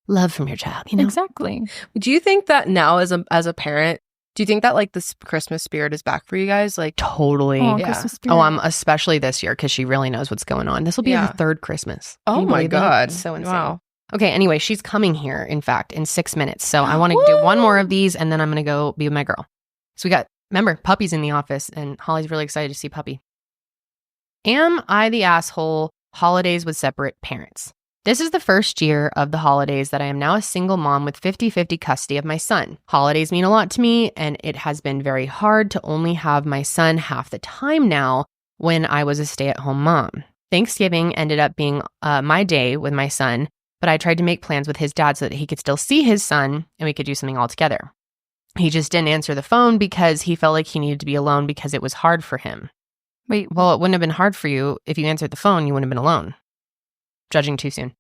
love from your child, you know? Exactly. Do you think that now as a parent, do you think that like this Christmas spirit is back for you guys? Like Totally. Oh, Yeah. Christmas spirit. Oh, I'm especially this year because she really knows what's going on. This will be Yeah. her third Christmas. oh Can you my believe that? god, It's so insane. Wow. Okay, anyway, she's coming here, in fact, in 6 minutes. So I want to do one more of these and then I'm going to go be with my girl. So remember, Puppy's in the office and Holly's really excited to see Puppy. Am I the asshole? Holidays with separate parents. This is the first year of the holidays that I am now a single mom with 50-50 custody of my son. Holidays mean a lot to me, and it has been very hard to only have my son half the time now when I was a stay-at-home mom. Thanksgiving ended up being my day with my son, but I tried to make plans with his dad so that he could still see his son and we could do something all together. He just didn't answer the phone because he felt like he needed to be alone because it was hard for him. Wait, Well, it wouldn't have been hard for you if you answered the phone. You wouldn't have been alone. Judging too soon.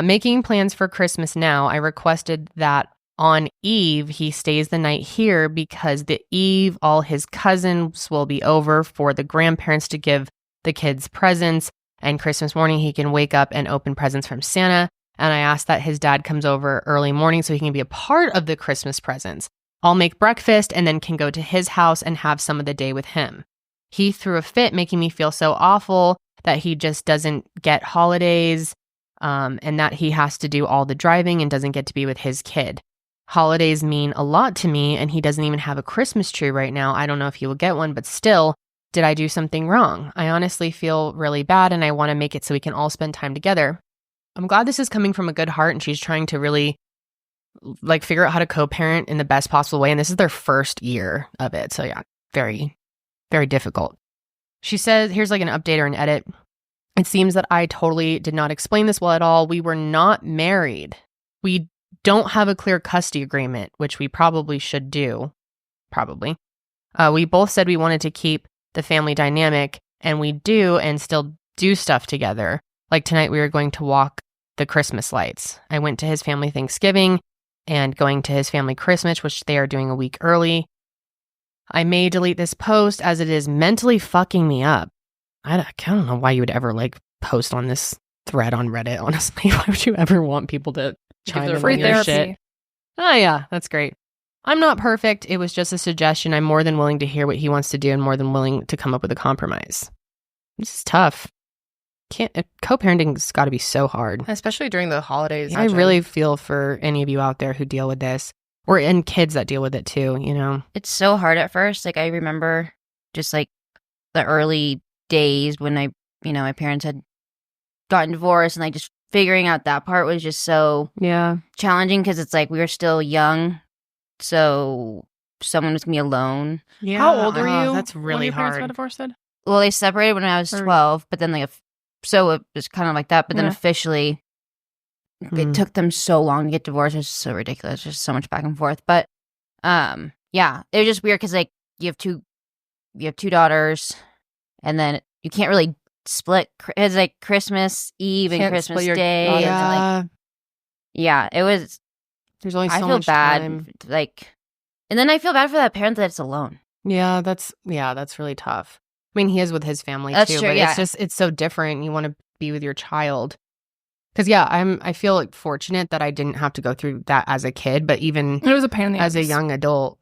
Making plans for Christmas now, I requested that on Eve, he stays the night here because the Eve, all his cousins will be over for the grandparents to give the kids presents. And Christmas morning, he can wake up and open presents from Santa. And I asked that his dad comes over early morning so he can be a part of the Christmas presents. I'll make breakfast and then can go to his house and have some of the day with him. He threw a fit, making me feel so awful that he just doesn't get holidays, and that he has to do all the driving and doesn't get to be with his kid. Holidays mean a lot to me, and he doesn't even have a Christmas tree right now. I don't know if he will get one, but still, did I do something wrong? I honestly feel really bad, and I want to make it so we can all spend time together. I'm glad this is coming from a good heart, and she's trying to really like figure out how to co-parent in the best possible way. And this is their first year of it. So yeah, very, very difficult. She says, here's like an update or an edit. It seems that I totally did not explain this well at all. We were not married. We don't have a clear custody agreement, which we probably should do. Probably. We both said we wanted to keep the family dynamic, and we do and still do stuff together. Like tonight we were going to walk the Christmas lights. I went to his family Thanksgiving and going to his family Christmas, which they are doing a week early. I may delete this post as it is mentally fucking me up. I don't know why you would ever like post on this thread on Reddit, honestly. Why would you ever want people to chime in free on your therapy. shit? Oh yeah, that's great. I'm not perfect. It was just a suggestion. I'm more than willing to hear what he wants to do and more than willing to come up with a compromise. This is tough. Co-parenting's got to be so hard. Especially during the holidays. I really feel for any of you out there who deal with this, or and kids that deal with it too, you know? It's so hard at first. Like, I remember just like the early days when my parents had gotten divorced, and like just figuring out that part was just so challenging because it's like we were still young. So someone was going to be alone. Yeah. How old were you? That's really when your parents hard. got divorced? Well, they separated when I was 12, but then so it was kind of like that. But then officially, it took them so long to get divorced. It's so ridiculous. Just so much back and forth. But yeah, it was just weird because like you have two daughters, and then you can't really split. It's like Christmas Eve and Christmas Day. And then, like, it was. There's only so I feel much bad, time. like, and then I feel bad for that parent that's alone. Yeah, that's really tough. I mean, he is with his family That's too, true, but it's so different. You want to be with your child. Because I feel like fortunate that I didn't have to go through that as a kid, but even It was a pain in the as a ass. young adult,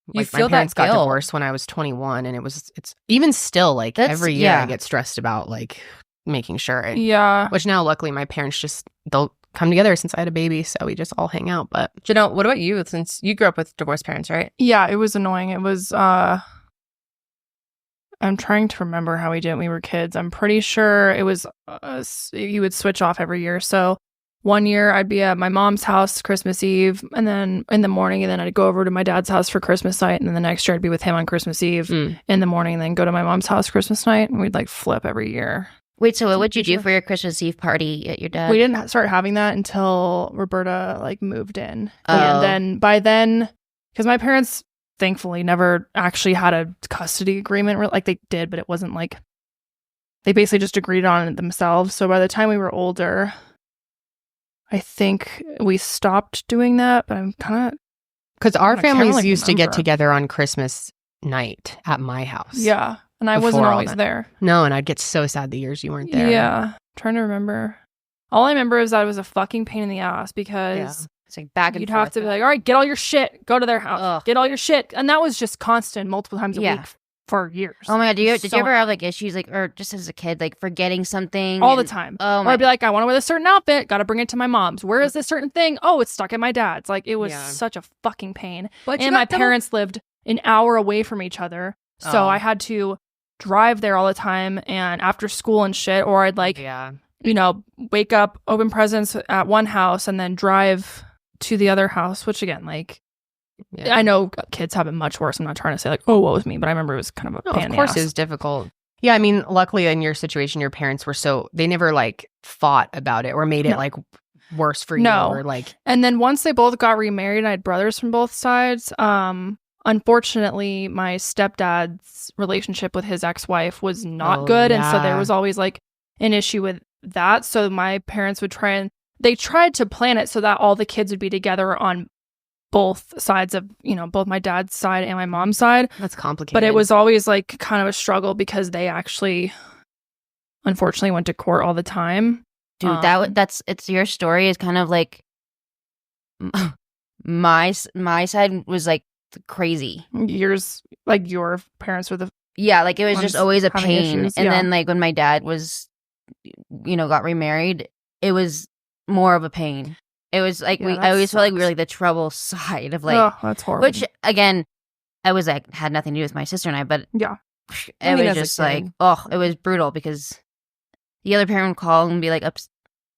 You like feel my parents that got guilt. divorced when I was 21, and it's even still like every year I get stressed about like making sure. Yeah. Which now, luckily, my parents they'll come together since I had a baby, so we just all hang out. But Janelle, what about you? Since you grew up with divorced parents, right? Yeah, it was annoying. It was, I'm trying to remember how we did when we were kids. I'm pretty sure it was, you would switch off every year. So one year I'd be at my mom's house Christmas Eve, and then in the morning, and then I'd go over to my dad's house for Christmas night. And then the next year I'd be with him on Christmas Eve in the morning, and then go to my mom's house Christmas night. And we'd like flip every year. Wait, so what would you do for your Christmas Eve party at your dad's? We didn't start having that until Roberta like moved in. Oh. And then by then, because my parents thankfully never actually had a custody agreement. Like they did, but it wasn't like, they basically just agreed on it themselves. So by the time we were older, I think we stopped doing that, but I'm kind of... because our I can't families really used to get remember. together on Christmas night at my house. Yeah. And I wasn't Before all always that. there. No, and I'd get so sad the years you weren't there. Yeah. Trying to remember. All I remember is that it was a fucking pain in the ass because It's like back and you'd forth. have to be like, all right, get all your shit, go to their house, Ugh. get all your shit. And that was just constant multiple times a week for years. Oh my god, did you So- ever have like issues like, or just as a kid, like forgetting something? all the and- time. Oh Or my I'd be like, I want to wear this certain outfit, got to bring it to my mom's. Where is this certain thing? Oh, it's stuck at my dad's. Like, it was Yeah. such a fucking pain. But you And got my double- parents lived an hour away from each other. So Oh. I had to drive there all the time and after school and shit. Or I'd like, wake up, open presents at one house and then drive to the other house, which again, like, I know kids have it much worse. I'm not trying to say like, oh, what was me? But I remember it was kind of a No, pain of in the course ass. it was difficult. Yeah, I mean, luckily in your situation, your parents were they never like fought about it or made it No. like worse for you No. or like. And then once they both got remarried and I had brothers from both sides, unfortunately, my stepdad's relationship with his ex-wife was not Oh, good. And so there yeah. was always like an issue with that. So my parents would they tried to plan it so that all the kids would be together on both sides of, both my dad's side and my mom's side. That's complicated. But it was always like kind of a struggle because they actually, unfortunately, went to court all the time. Dude, it's your story is kind of like my side was like crazy. Yours, like your parents were the Yeah, like it was just always a having pain. issues, And yeah. then like when my dad was, got remarried, it was more of a pain. It was like Yeah, I that always felt like we were sucks. like the trouble side of like, oh, that's horrible. which again, I was like had nothing to do with my sister and I, but Yeah. it I mean, was as a just like, kid. it was brutal because the other parent would call and be like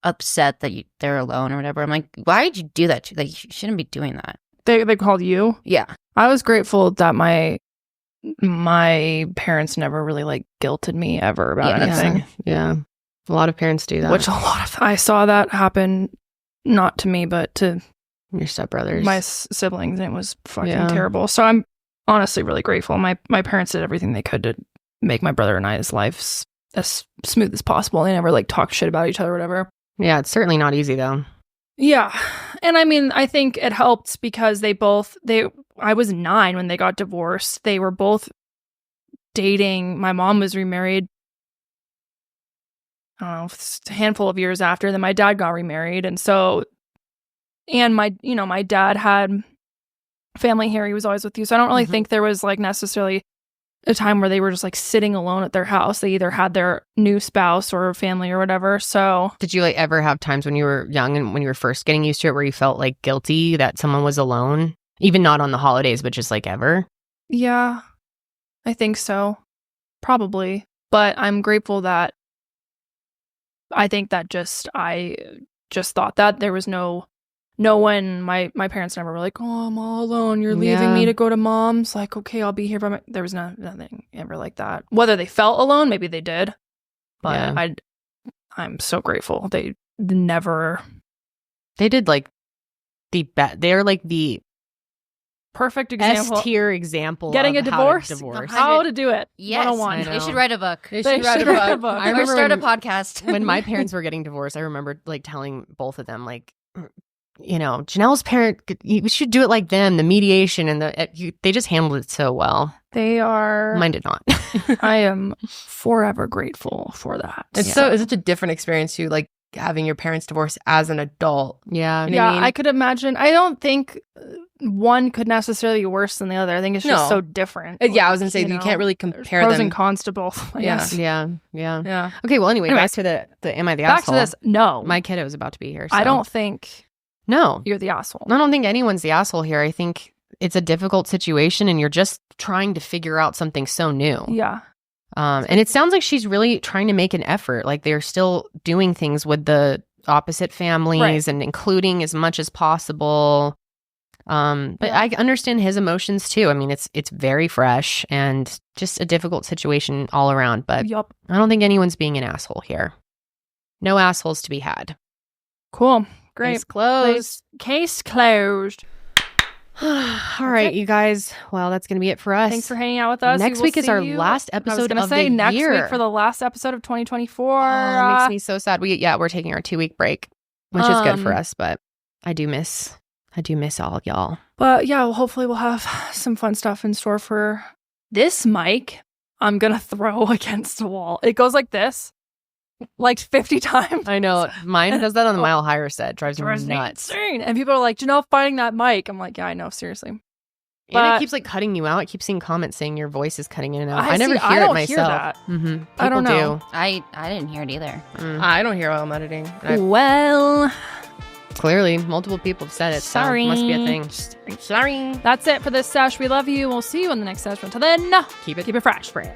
upset that they're alone or whatever. I'm like, why did you do that? Like, you shouldn't be doing that. They called you. Yeah. I was grateful that my parents never really like guilted me ever about Yeah. anything. Yeah. A lot of parents do that. Which I saw that happen, not to me, but to your stepbrothers. my siblings, and it was fucking Yeah. terrible. So I'm honestly really grateful. My parents did everything they could to make my brother and I's lives as smooth as possible. They never like talked shit about each other or whatever. Yeah, it's certainly not easy though. Yeah. And I mean, I think it helped because I was 9 when they got divorced. They were both dating. My mom was remarried, I don't know, a handful of years after. Then my dad got remarried. And so, and my dad had family here. He was always with you. So I don't really think there was like necessarily a time where they were just like sitting alone at their house. They either had their new spouse or family or whatever. So Did you like ever have times when you were young and when you were first getting used to it where you felt like guilty that someone was alone? Even not on the holidays, but just like ever? yeah, I think so. Probably. But I'm grateful that I think that I just thought that there was no one, my parents never were like, oh, I'm all alone. You're leaving me to go to mom's. Like, okay, I'll be here. There was nothing ever like that. Whether they felt alone, maybe they did. But Yeah. I'm so grateful. They never. They did like they're like the Perfect example. S-tier example Getting of a how to divorce? divorce. How to do it. Yes. 101. I They know. should write a book. They should write a book. I Or remember start a when- podcast. when my parents were getting divorced, I remember like telling both of them, like, Janelle's parent, we should do it like them, the mediation and they just handled it so well. They are. Mine did not. I am forever grateful for that. It's such a different experience too, like having your parents divorce as an adult. Yeah. You know what I mean? I could imagine. I don't think one could necessarily be worse than the other. I think it's just No. so different. Yeah, I was gonna say you know, can't really there's compare pros them. and cons to both. I Yeah. guess. Yeah. Yeah. Yeah. Okay. Well, anyway, Anyway, back to the am I the Back asshole? to this. No, My kiddo was about to be here. I so- don't think No. you're the asshole. I don't think anyone's the asshole here. I think it's a difficult situation and you're just trying to figure out something so new. Yeah. And it sounds like she's really trying to make an effort. Like they're still doing things with the opposite families Right. and including as much as possible. But I understand his emotions too. I mean, it's very fresh and just a difficult situation all around. But Yup. I don't think anyone's being an asshole here. No assholes to be had. Cool. Great. Case closed. Case closed. All right, you guys. Well, that's going to be it for us. Thanks for hanging out with us. Next We will week is see our you- last I was episode gonna of say the next year. week for the last episode of 2024. Oh, it makes me so sad. We're taking our 2-week break, which is good for us. But I do miss all y'all. But yeah, well, hopefully we'll have some fun stuff in store for this mic. I'm gonna throw against the wall. It goes like this, like 50 times. I know mine does that on the Mile Higher set. Drives me Drives me nuts. insane. And people are like, Janelle, finding that mic. I'm like, yeah, I know, seriously. And But- it keeps like cutting you out. I keep seeing comments saying your voice is cutting in and out. I I never see- I hear don't it hear myself. that. Mm-hmm. I don't know. I didn't hear it either. I don't hear while I'm editing. And Well, Clearly, multiple people have said it. Sorry. So it must be a thing. Sorry. that's it for this sesh. We love you. We'll see you in the next sesh. Until then, Keep it keep it fresh. fresh.